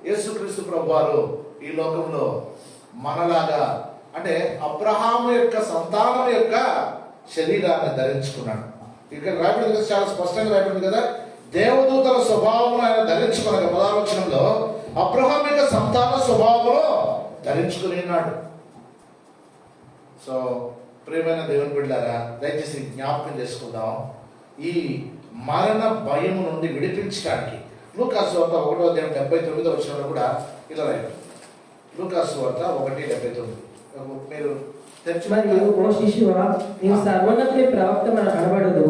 యేసుక్రీస్తు ప్రభు వారు ఈ లోకంలో మనలాగా, అంటే అబ్రహాము యొక్క సంతానం యొక్క శరీరాన్ని ధరించుకున్నాడు. ఇక్కడ రాయబడింది కదా, చాలా స్పష్టంగా రాయబడింది కదా, దేవదూతల స్వభావమును ఆయన ధరించుకున్నాడు. 16వ వచనంలో అబ్రహాం యొక్క సంతాన స్వభావమును ధరించుకుని ఉన్నాడు. సో ప్రియమైన దేవుని బిడ్డలారా, దయచేసి జ్ఞాపకం చేసుకుందాం. ఈ మరణ భయము నుండి విడిపించడానికి లూకాసు వార్త 1వ అధ్యాయం 79వ వచనంలో కూడా ఇలా రాయబడింది. లూకాసు వార్త 1:79. మీరు మరియు ఓ శిశువా, నీవు సర్వోన్నతుని ప్రవక్త అనబడదు,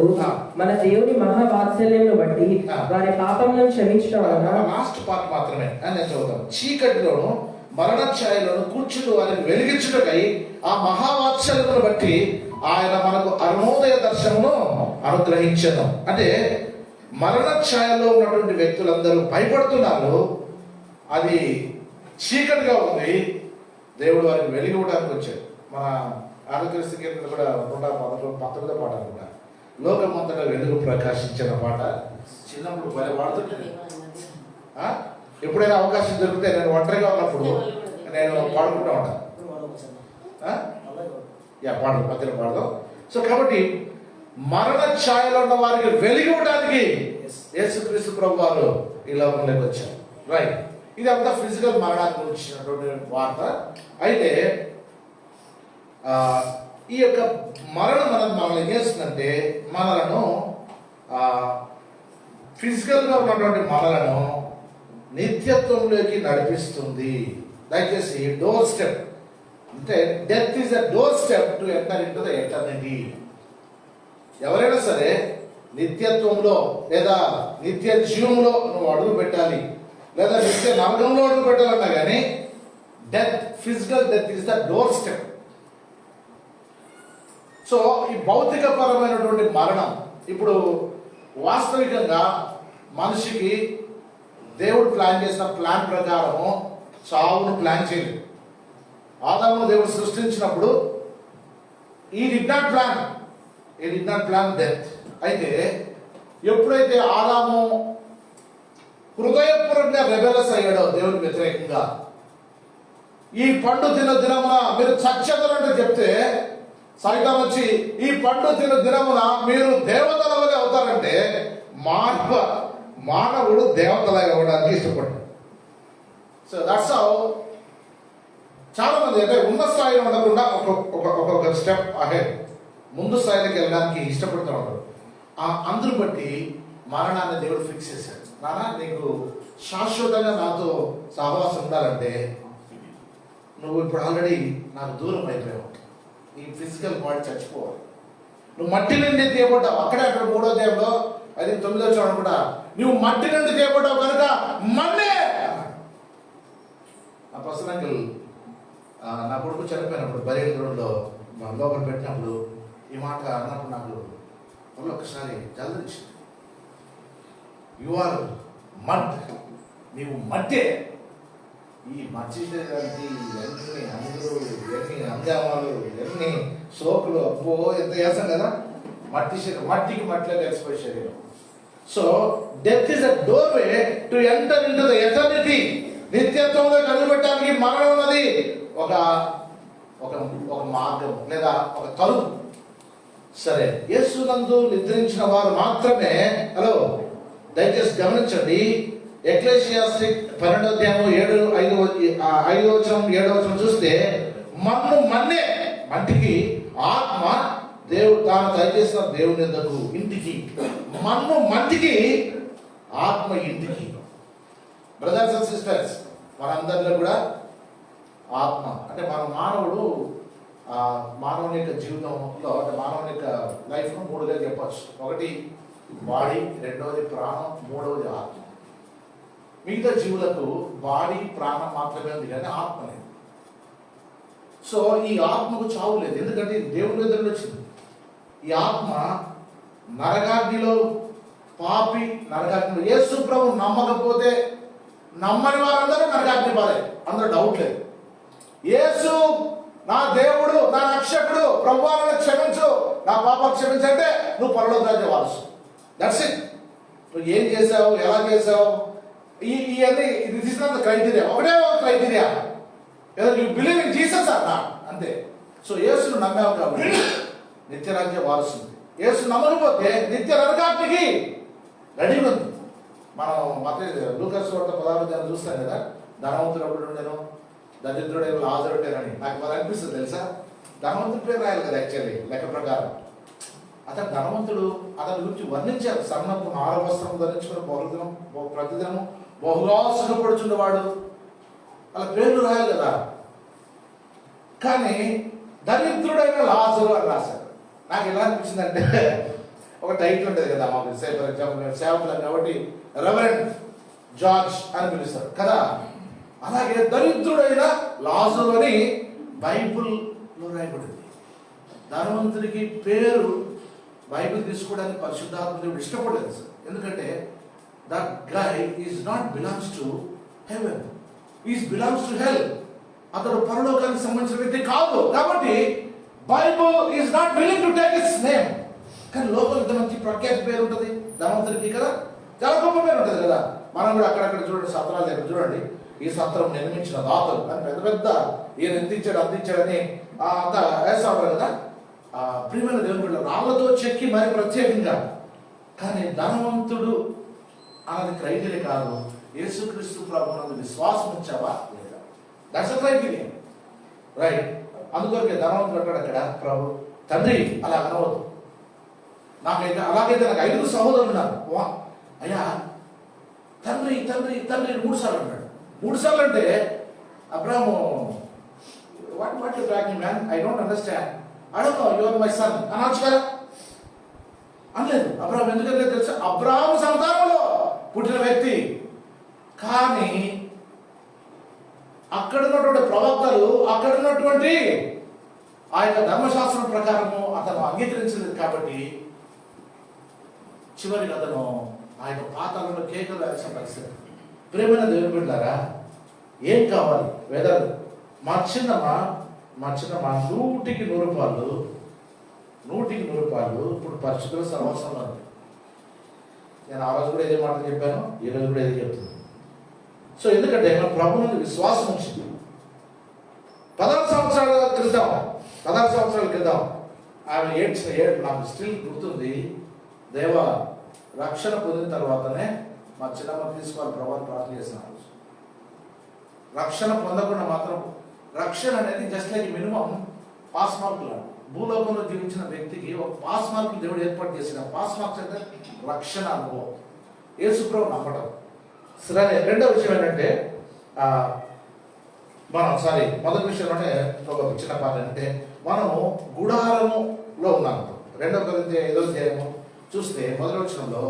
మన దేవుని మహావాత్సల్యమును బట్టి వారి పాపములను క్షమించడం వలన. లాస్ట్ పార్ట్ మాత్రమే అని చదువుతాం. చీకటిలోను మరణ ఛాయలను కూర్చుని వారిని వెలిగించుటకై ఆ మహావాత్సల్యమును బట్టి ఆయన మనకు అరుణోదయ దర్శనమును అనుగ్రహించను. అంటే మరణ ఛాయలో ఉన్నటువంటి వ్యక్తులందరూ భయపడుతున్నారు, అది చీకటిగా ఉంది, దేవుడు వారికి వెలిగివ్వడానికి వచ్చాడు. మన ఆరోగ్యశ్రీ కేంద్రం కూడా 119వ పాట అనుకుంటా, లోకమంతటా వెలుగు ప్రకాశించిన పాట చిన్నప్పుడు భలే పాడుతుంటుంది. ఎప్పుడైనా అవకాశం దొరికితే నేను ఒంటరిగా ఉన్నప్పుడు నేను పాడుకుంటూ ఉంటాను. పాడు మధ్యలో పాడదాం. సో కాబట్టి మరణ ఛాయలో ఉన్న వారికి వెలిగివ్వడానికి యేసుక్రీస్తు ప్రభు వారు ఈ లోకంలోకి వచ్చారు. రైట్, ఇది అంతా ఫిజికల్ మరణాన్ని గురించినటువంటి వార్త. అయితే ఈ యొక్క మరణం మనల్ని ఏం చేస్తుందంటే, మనలను ఫిజికల్గా ఉన్నటువంటి మనలను నిత్యత్వంలోకి నడిపిస్తుంది. దయచేసి డోర్ స్టెప్ అంటే death is a door step to enter into the eternity. ఎవరైనా సరే నిత్యత్వంలో లేదా నిత్య జీవంలో నువ్వు అడుగు పెట్టాలి, లేదా నిత్య నరకంలో అడుగు పెట్టాలన్నా కానీ death, physical death is the door step. So ఈ భౌతిక పరమైనటువంటి మరణం ఇప్పుడు వాస్తవికంగా మనిషికి దేవుడు ప్లాన్ చేసిన ప్లాన్ ప్రకారము చావును ప్లాన్ చేయలేదు. ఆదామును దేవుడు సృష్టించినప్పుడు ఈ డిడ్ నాట్ ప్లాన్ డెత్. అయితే ఎప్పుడైతే ఆదాము హృదయపూర్వకంగా రెబెలస్ అయ్యాడో దేవుడికి వ్యతిరేకంగా, ఈ పండు తిన్న దినమున మీరు చచ్చెదరంటే చెప్తే సైతం వచ్చి ఈ పండు తిన్న దినమున మీరు దేవతల వలె అవుతారంటే మానవుడు దేవతలాగా అవ్వడానికి ఇష్టపడ్డాడు. సో దట్స్ హౌ చాలా మంది అంటే ఉన్న స్థాయిలో ఉండకుండా ఒక్కొక్క స్టెప్ అహెడ్ ముందు స్థాయిలోకి వెళ్ళడానికి ఇష్టపడుతూ ఉంటారు. అందును బట్టి మరణాన్ని దేవుడు ఫిక్స్ చేశాడు. నానా నీకు శాశ్వతంగా నాతో సహవాసం ఉండాలంటే నువ్వు ఇప్పుడు ఆల్రెడీ నాకు దూరం అయిపోయావు, ఈ ఫిజికల్ బాడీ చచ్చిపోవాలి. నువ్వు మట్టి నుండి తీయబడ్డావు. అక్కడ 3వ అధ్యాయంలో 9వ వచనం కూడా నువ్వు మట్టి నుండి తీయబడ్డావు కనుక మన్నే. నా పర్సనల్ అంకుల్ నా కొడుకు చనిపోయినప్పుడు బరియల్ గ్రౌండ్లో లోపల పెట్టినప్పుడు ఈ మాట అన్నప్పుడు నాకు వాళ్ళు ఒకసారి జలదించింది. యు ఆర్ మడ్, నీవు మట్టే. ఈ మట్టి శరీరానికి ఎన్ని అందరూ ఎన్ని అంజామాలు ఎన్ని సోకులు అబ్బో ఎంత చేస్తాం కదా. మట్టి శరీరం, మట్టికి మట్టిలో కలిసిపోయే శరీరం. So death is a doorway to enter into the eternity. నిత్యత్వంలో కనిపెట్టడానికి మరణం ఉన్నది ఒక ఒక ఒక మార్గం లేదా ఒక తలుపు. సరే, యేసునందు నిద్రించిన వారు మాత్రమే, హలో దయచేసి గమనించండి, ఎక్లెసియాస్టిక్ 12వ అధ్యాయం 5వ వచనం 7వ వచనం చూస్తే మన్ను మన్నే, మట్టికి ఆత్మ దేవుడు తాను దయచేసిన దేవుని యొద్దకు ఇంటికి, మన్ను మట్టికి ఆత్మ ఇంటికి. బ్రదర్స్ అండ్ సిస్టర్స్, మనందరిలో కూడా ఆత్మ అంటే మన మానవుని యొక్క జీవితంలో అంటే మానవుని యొక్క లైఫ్ను 3గా చెప్పచ్చు. ఒకటి బాడీ, 2వది ప్రాణం, 3వది ఆత్మ. మిగతా జీవులకు బాడీ ప్రాణం మాత్రమే ఉంది కానీ ఆత్మ లేదు. సో ఈ ఆత్మకు చావు లేదు, ఎందుకంటే దేవుని మీద వచ్చింది. ఈ ఆత్మ నరకాగ్నిలో పాపి నరకాగ్నిలో, యేసు ప్రభు నమ్మకపోతే నమ్మని వారందరూ నరకాగ్ని పాలే, అందులో డౌట్ లేదు. యేసు నా దేవుడు, నా రక్షకుడు, ప్రభువా నన్ను క్షమించు, నా పాపాలు క్షమించంటే నువ్వు పరలోక రాజ్య వారసు. That's it. నువ్వు ఏం చేసావు, ఎలా చేసావు, ఇవన్నీ this is not the criteria. ఒకటే ఒక criteria, you believe in Jesus అన్నా, అంతే. సో యేసును నమ్మావు కాబట్టి నిత్యరాజ్య వారసు. యేసు నమ్మకపోతే నిత్య నరకాగ్నికి రెడీగా ఉంది. మనం లూకాసు వార్త 16వ అధ్యాయం చూస్తాం కదా, ధనవంతుడు ఒకడు ఉండేను, దరిద్రుడే లాజరుడేనని. నాకు మరి అనిపిస్తుంది తెలుసా, ధనవంతుడి పేరు రాయాలి కదా యాక్చువల్లీ లెక్క ప్రకారం. అతను ధనవంతుడు, అతని గురించి వర్ణించారు. సన్నపు నార వస్త్రం ధరించుకుని ప్రతిదినము బహుగా సుఖపడుచుండేవాడు, అలా పేర్లు రాయాలి కదా. కానీ దరిద్రుడైన లాజరు అని రాశారు. నాకు ఎలా అనిపించిందంటే, ఒక టైటిల్ ఉంటుంది కదా మాకు, ఫర్ ఎగ్జాంపుల్ మేము సేవకులం కాబట్టి రెవరెండ్ జార్జ్ అని పిలుస్తారు కదా. అలాగే దరిద్రుడైన లాజరు అని బైబిల్లో రాయబడింది. ధనవంతుడికి పేరు బైబిల్ తీసుకోవడానికి పరిశుద్ధాత్మ ఇష్టపడలేదు సార్. ఎందుకంటే that guy is not belongs to heaven, is belongs to hell. అతడు పరలోకానికి సంబంధించిన వ్యక్తి కాదు. కాబట్టి Bible is not willing to take his name. కానీ లోపల ఇంత మంచి ప్రఖ్యాతి పేరు ఉంటుంది ధనవంతుడికి కదా, చాలా గొప్ప పేరు ఉంటుంది కదా. మనం కూడా అక్కడక్కడ చూడండి, సత్రాల దగ్గర చూడండి, ఈ సత్రం నిర్మించిన దాతలు అని పెద్ద పెద్ద ఈయన ఎంతిచ్చాడు అందించాడని అంతా వేస్తా ఉంటారు కదా. ప్రియమైన దేవుని బిడ్డలు రాళ్లతో చెక్కి మరి ప్రత్యేకంగా. కానీ ధనవంతుడు అన్నది క్రైటీరియా కాదు. యేసుక్రీస్తు ప్రభువునందు విశ్వాసం ఉంచావా లేదా, దట్స్ ద క్రైటీరియా, రైట్. అందుకొరకే ధనవంతుడు అంటాడు అక్కడ, ప్రభు తండ్రి అలా అనవద్దు. నాకైతే అలాగైతే నాకు 5 సహోదరులు ఉన్నారు. అయ్యా తండ్రి తండ్రి తండ్రి 3 సార్లు అన్నాడు. 3 సార్లు అంటే అబ్రాము what you talking man, I don't understand, I don't know, you are my son అనొచ్చు కదా. అనలేదు. అబ్రాహాం ఎందుకంటే తెలుసా, అబ్రాహాము సంతానంలో పుట్టిన వ్యక్తి. కానీ అక్కడ ఉన్నటువంటి ప్రవక్తలు, అక్కడ ఉన్నటువంటి ఆ యొక్క ధర్మశాస్త్రం ప్రకారము అతను అంగీకరించలేదు కాబట్టి చివరికి అతను ఆ యొక్క పాతాళంలో కేకలు వేయాల్సిన పరిస్థితి. ప్రేమైన దేవుని బిడ్డలారా, ఏం కావాలి? వెదర్ మా చిన్నమ్మ 100కి 100 రూపాయలు, 100కి 100 రూపాయలు ఇప్పుడు పరిస్థితులు సర్వస్వంలో ఉంది. నేను ఆ రోజు కూడా ఇదే మాట చెప్పాను, ఈ రోజు కూడా ఇదే చెప్తున్నాను. సో ఎందుకంటే మన ప్రభు నుండి విశ్వాసం వచ్చింది. 16 సంవత్సరాల క్రితం ఆమె ఏడ్చిన ఏడు నాకు స్టిల్ గుర్తుంది. దేవ, రక్షణ పొందిన తర్వాతనే మా చిన్నమ్మ తీసుకోవాలి ప్రభావం ప్రార్థన చేస్తున్నాను. రక్షణ పొందకుండా మాత్రం, రక్షణ అనేది జస్ట్ లైక్ మినిమం పాస్ మార్కులు. భూలోకంలో జీవించిన వ్యక్తికి ఒక పాస్ మార్కులు దేవుడు ఏర్పాటు చేసిన పాస్ మార్క్స్ అంటే రక్షణ అనుభవం, యేసుప్రభు నమ్మటం. సరే, రెండో విషయం ఏంటంటే మొదటి విషయంలోనే ఒక చిన్న పాట అంటే మనము గుడారములో ఉన్నాము. 2 కొరింథీ 5వ అధ్యాయము చూస్తే మొదటి వచనంలో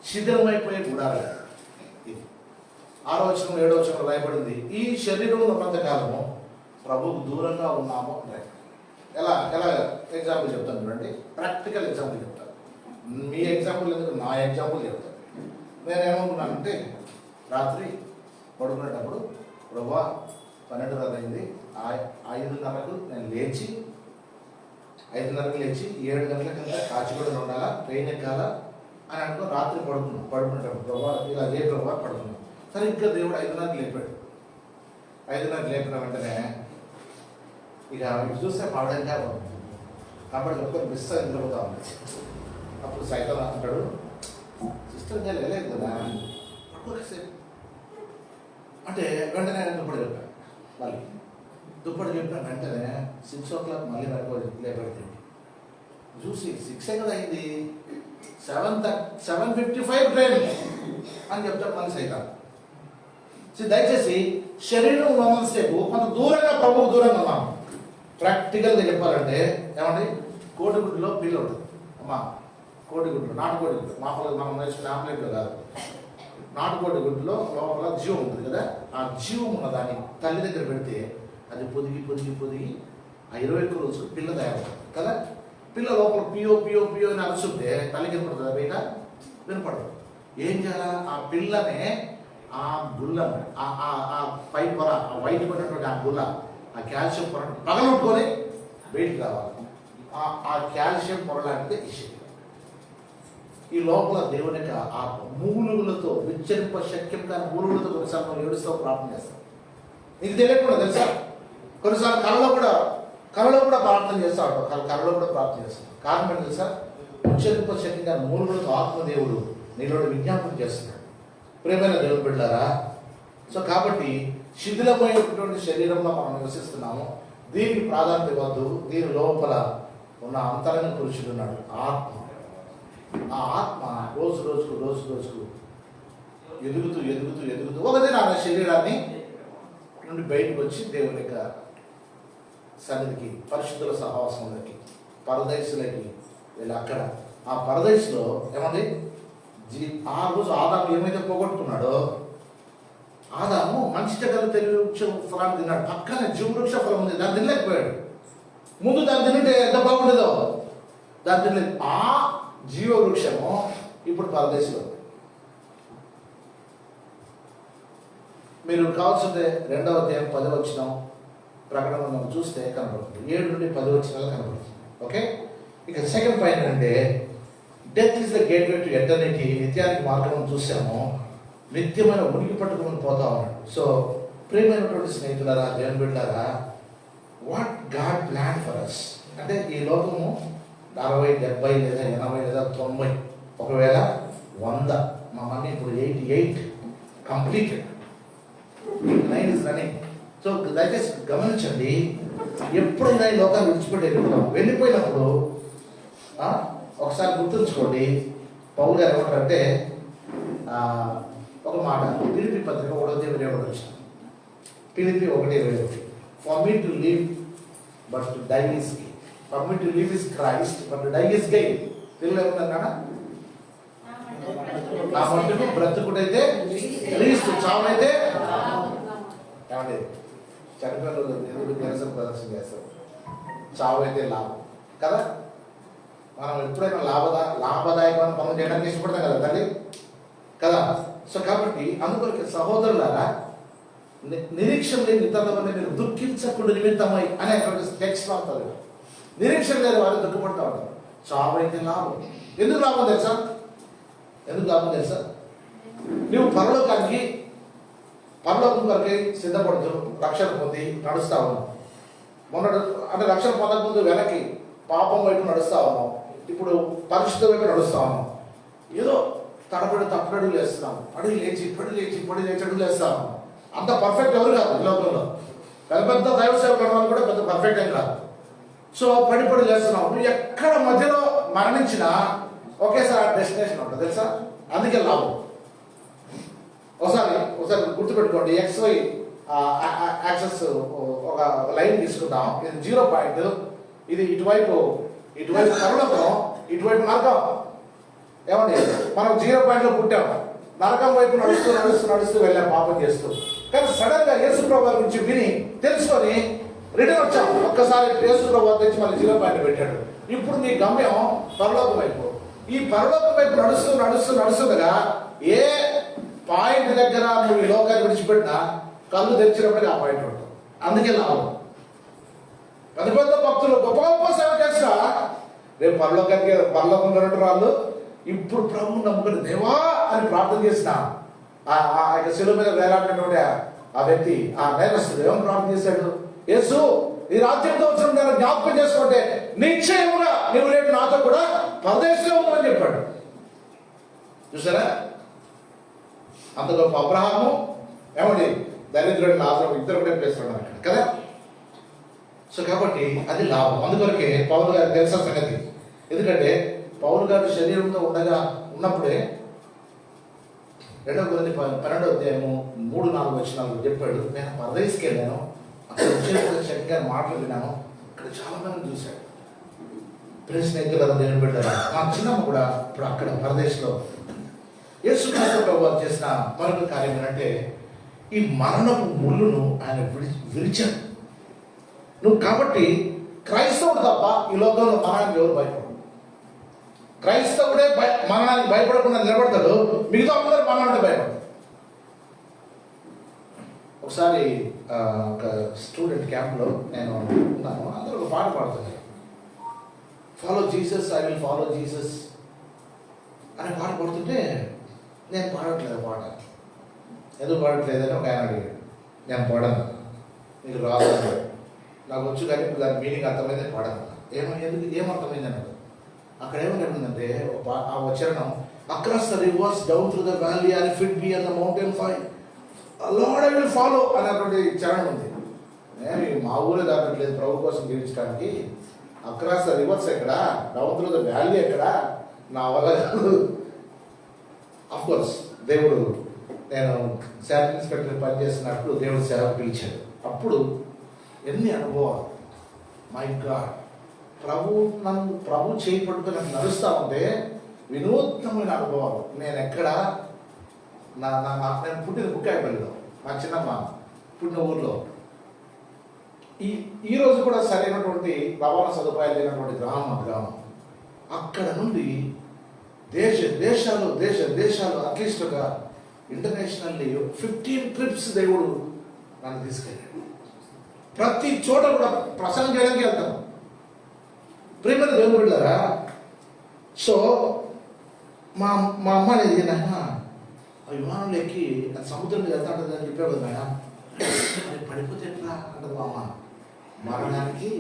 శిథిలమైపోయే గుడారం, 6వ వచనం 7వ వచనంలో రాయబడింది ఈ శరీరంలో ఉన్నంత కాలము ప్రభువుకు దూరంగా ఉన్నాము అంటే. ఎలా ఎగ్జాంపుల్ చెప్తాను చూడండి, ప్రాక్టికల్ ఎగ్జాంపుల్ చెప్తాను. మీ ఎగ్జాంపుల్ ఎందుకు, నా ఎగ్జాంపుల్ చెప్తాను. నేనేమనుకున్నానంటే రాత్రి పడుకునేటప్పుడు ప్రభువా 12:30 అయింది, 5:30కు నేను లేచి 5:30కు లేచి 7 గంటలకంతా కాచిగూడలో ఉండాలా, ట్రైన్ ఎక్కాలా అని అనుకో రాత్రి పడుకునేటప్పుడు ప్రభా ఇలా అదే ప్రభా పడుకున్నాను. సరే, ఇంకా దేవుడు 5:30కి లేపాడు. 5:30కి లేపిన వెంటనే ఇక చూస్తే పాడంగా అప్పటికప్పుడు మిస్ నిద్రపోతా ఉంది. అప్పుడు సైతం అంటాడు, సిస్టర్ లేదు కదా పడుకోసేపు అంటే వెంటనే దుప్పటి చెప్పాను. మళ్ళీ దుప్పటి చెప్పిన వెంటనే 6 o'clock మళ్ళీ లేపడి చూసి 6 కదా అయింది, 7:55 ట్రైన్ అని చెప్తాడు మళ్ళీ సైతం. దయచేసి శరీరం ఉన్నంతసేపు కొంత దూరంగా ప్రభువు దూరంగా ఉన్నాము. ప్రాక్టికల్గా చెప్పాలంటే ఏమండి, కోడిగుడ్డులో పిల్ల ఉంటుంది అమ్మా, కోడిగుడ్డు నాటుకోడిగుడ్డు, మామూలుగా మనం నేర్చుకునే ఆమ్లెట్లో కాదు, నాటుకోడి గుడ్డులో లోపల జీవం ఉంటుంది కదా, ఆ జీవం ఉన్న దాన్ని తల్లి దగ్గర పెడితే అది పొదిగి ఆ 21 రోజులు పిల్ల తయారవుతుంది కదా. పిల్ల లోపల పియో అని అరుస్తుంటే తల్లికి వినపడుతుంది, బయట వినపడదు. ఏం చేయాలా, ఆ పిల్లనే ఆ గుళ్ళను ఆ పై పొర, ఆ వైట్ పడినటువంటి ఆ గుళ్ళ, ఆ కాల్షియం పొర పగలొట్టుకొని బయటికి రావాలి. ఆ కాల్షియం పొర లాంటిదే ఈ శరీరం. ఈ లోపల దేవుని యొక్క ఆ మూలుగులతో విచ్చరింప శక్యం కాని మూలుగులతో కొన్నిసార్లు మనం ఏడుస్తూ ప్రార్థన చేస్తాం. నీకు తెలియకుండా తెలుసా, కొన్నిసార్లు కళలో కూడా ప్రార్థన చేస్తూ ఉంటాం, కళలో కూడా ప్రార్థన చేస్తాం. కారణం ఏంటి తెలుసా, విచ్చరింప శక్యం కాని మూలుగులతో ఆత్మదేవుడు నీలో విజ్ఞాపన చేస్తున్నాడు. ప్రేమైన దేవుని బిడ్డలారా, సో కాబట్టి శిథిలమైనటువంటి శరీరంలో మనం నివసిస్తున్నాము. దీనికి ప్రాధాన్యత ఇవ్వద్దు. దీని లోపల ఉన్న అంతరంగ పురుషుడు ఉన్నాడు, ఆత్మ. ఆ ఆత్మ రోజు రోజుకు ఎదుగుతూ ఒకదిన ఆ శరీరాన్ని నుండి బయటకు వచ్చి దేవుని యొక్క సన్నిధికి, పరిశుద్ధుల సహవాసంలోకి, పరదేశులకి వెళ్ళి అక్కడ ఆ పరదేశంలో ఏమంది ఆ రోజు ఆదాము ఏమైతే పోగొట్టుకున్నాడో, ఆదాము మంచి చెడ్డలు తెలివి వృక్ష ఫలాన్ని తిన్నాడు. పక్కనే జీవవృక్ష ఫలం ఉంది, దాన్ని తినలేకపోయాడు. ముందు దాన్ని తింటే ఎంత బాగుండేదో దాన్ని తినలేదు. ఆ జీవవృక్షము ఇప్పుడు పరదేశంలో. మీరు కావాల్సిందే 2వ అధ్యాయం 10వ వచనం ప్రకటన మనం చూస్తే కనబడుతుంది. 7 నుండి 10 వచనాలు కనబడుతుంది. ఓకే, ఇక సెకండ్ పాయింట్ అంటే death is the gateway to eternity. నిత్యానికి మార్గం చూసాము, నిత్యమైన ఉనికి పట్టుకుని పోతా ఉన్నాడు. సో ప్రియమైనటువంటి స్నేహితులారా, దేవుని బిడ్డలారా, what God plan for us అంటే ఈ లోకము 60, 70 లేదా 80 లేదా 90, ఒకవేళ 100, మా మనీ ఇప్పుడు 88 కంప్లీటెడ్, 9 ఇస్ రన్నింగ్. సో దయచేసి గమనించండి, ఎప్పుడైనా ఈ లోకాన్ని విడిచిపెట్టి వెళ్ళిపోయినప్పుడు ఒకసారి గుర్తుంచుకోండి. పౌలు గారు ఏమంటారంటే ఒక మాట, ఫిలిప్పీ పత్రిక 1వ అధ్యాయం 21 ఫిలిప్పీ 1:21, for me to live but to die is gain, for me to live is Christ but to die is gain. తెలుగులో ఏమన్నాడా? నా మట్టుకు బ్రతుకుడైతే క్రీస్తు, చావైతే ఏమండి చనిపోయిన రోజు ఎందుకు నిరసన ప్రదర్శన చేస్తాం? చావు అయితే లాభం కదా. మనం ఎప్పుడైనా లాభదాయకమైన పనులు చేయడానికి ఇష్టపడతాం కదా తల్లి కదా. సో కాబట్టి అందుకొరకు సహోదరులారా, నిరీక్షణ లేని ఇతరుల వల్ల మీరు దుఃఖించకుండా నిమిత్తమై అనేటువంటి టెక్స్ట్ వాడతారు. నిరీక్షణ లేని వారు దుఃఖపడతా ఉంటారు. చావు అయితే లాభం. ఎందుకు లాభం తెలుసా? నువ్వు పరలోకం కొరకై సిద్ధపడుతూ రక్షణ పొంది నడుస్తా ఉన్నావు. అంటే రక్షణ పొందకముందు వెనక్కి పాపం వైపు నడుస్తా ఉన్నావు, ఇప్పుడు పరిశుద్ధ వైపు నడుస్తా ఉన్నావు. ఏదో తప్పడు అడుగులు వేస్తున్నావు, పడి లేచి అడుగులు వేస్తావు. అంత పర్ఫెక్ట్ ఎవరు కాదు ఈ లోకంలో. పెద్ద దైవ సేవకులు కూడా పెద్ద పర్ఫెక్ట్ ఏం కాదు. సో పడి చేస్తున్నావు. నువ్వు ఎక్కడ మధ్యలో మరణించినా ఒకేసారి డెస్టినేషన్ ఉంటుంది తెలుసా. అందుకే లాభం. ఒకసారి గుర్తుపెట్టుకోండి, XY యాక్సెస్ ఒక లైన్ తీసుకుంటాం. ఇది 0 పాయింట్, ఇది ఇటువైపు పరలోకం, ఇటువైపు నరకం. ఏమండి, మనం 0 పాయింట్లో పుట్టాం, నరకం వైపు నడుస్తూ వెళ్ళాం పాపం చేస్తూ. కానీ సడన్ గా యేసు ప్రభువు గురించి విని తెలుసుకొని రిటర్న్ వచ్చాం. ఒక్కసారి యేసు ప్రభువు తెచ్చి మళ్ళీ 0 పాయింట్ పెట్టాడు. ఇప్పుడు నీ గమ్యం పరలోకం వైపు. ఈ పరలోకం వైపు నడుస్తుండగా ఏ పాయింట్ దగ్గర నువ్వు ఈ లోకాన్ని విడిచిపెట్టినా కళ్ళు తెరిచినప్పటికీ ఆ పాయింట్ ఉంటుంది. అందుకే లాభం. పెద్ద భక్తులు గొప్ప సేవ చేస్తా రేపు పరలోకంలో వాళ్ళు ఇప్పుడు ప్రభువు నమ్ముకుని దేవా అని ప్రార్థన చేసిన ఆ శిలువ మీద వేలాడినటువంటి ఆ వ్యక్తి, ఆ నేరస్తుడు ఏమని ప్రార్థన చేశాడు? యేసు, ఈ రాజ్యంతో వచ్చిన నేను జ్ఞాపకం చేసుకుంటే నిశ్చయముగా నువ్వు రేపు నాతో కూడా పరదేశంలో ఉందని చెప్పాడు. చూసారా? అంత గొప్ప అబ్రహాము, ఏమండి దరిద్రుడు లాజరు ఇద్దరు కూడా ప్లేస్ ఉన్నారు కదా. సో కాబట్టి అది లాభం. అందుకొరకే పౌలు గారు తెలిసిన సంగతి. ఎందుకంటే పౌలు గారు శరీరంతో ఉన్నప్పుడే 2 Corinthians 12వ అధ్యాయము 3-4 వచనాలు చెప్పాడు. నేను పరదేశికి వెళ్ళాను, అక్కడ వచ్చే చక్కగా మాటలు విన్నాను, అక్కడ చాలా మంది చూశాడు. ప్రెస్ స్నేహితులు నేను పెట్టారు. మా చిన్నమ్మ కూడా ఇప్పుడు అక్కడ పరదేశంలో యేసుక్రీస్తు ప్రభువు చేసిన మరొక కార్యం ఏంటంటే ఈ మరణపు ముళ్ళును ఆయన విరిచాడు. నువ్వు కాబట్టి క్రైస్తవుడు తప్ప ఈ లోకంలో మరణానికి ఎవరు భయపడరు. క్రైస్తవుడే మరణానికి భయపడకుండా నిలబడతాడు, మిగతా అందరూ మరణానికి భయపడతారు. ఒకసారి ఒక స్టూడెంట్ క్యాంప్లో నేను ఉన్నాను. అందరూ ఒక పాట పాడుతున్నారు. Follow Jesus, I will follow Jesus అనే పాట పాడుతుంటే నేను పాడట్లేదు పాట. ఎందుకు పాడట్లేదని ఒక ఆయన అడిగాడు. నేను పాడను, నీకు రాదు, నాకు వచ్చు కానీ ఇప్పుడు దాని మీనింగ్ అర్థమైందని పాడను. ఏమర్థమైంది అన్నాడు. అక్కడ ఏమనిందంటే ఆ వచనం, across the rivers down through the valley and fit be and the mountain five Lord I will follow అనేటువంటి చరణం ఉంది. నేను మా ఊరే దాటట్లేదు ప్రభు కోసం జీవించడానికి. అక్రాస్ ద రివర్స్ ఎక్కడ, డౌన్ త్రూ ద వ్యాలీ ఎక్కడ, నా వల్ల అఫ్కోర్స్ దేవుడు, నేను శానిటరీ ఇన్స్పెక్టర్ పనిచేస్తున్నప్పుడు దేవుడు సేవకు పిలిచాడు. అప్పుడు ఎన్ని అనుభవాలు, మై గాడ్. ప్రభు చేయి పట్టుకుని నన్ను నడుస్తూ ఉంటే వినూత్నమైన అనుభవాలు. నేను ఎక్కడ నేను పుట్టిన బుక్కాయపల్లిలో, మా చిన్నమ్మ పుట్టిన ఊర్లో. ఈ రోజు కూడా సరైనటువంటి రవాణా సదుపాయాలు లేనటువంటి గ్రామం. అక్కడ నుండి దేశాలు అట్లీస్ట్ ఒక ఇంటర్నేషనల్లీ 15 ట్రిప్స్ దేవుడు నన్ను తీసుకెళ్ళాడు. ప్రతి చోట కూడా ప్రసంగం చేయడానికి వెళ్తాను. ప్రేమను దేవుడు వెళ్ళారా. సో మా అమ్మ అనేది నాయన విమానంలో ఎక్కి సముద్రం మీద వెళ్తా ఉంటుంది అని చెప్పాడు కదా, పడిపోతే ఎట్లా అంటది మా అమ్మ. మరణానికి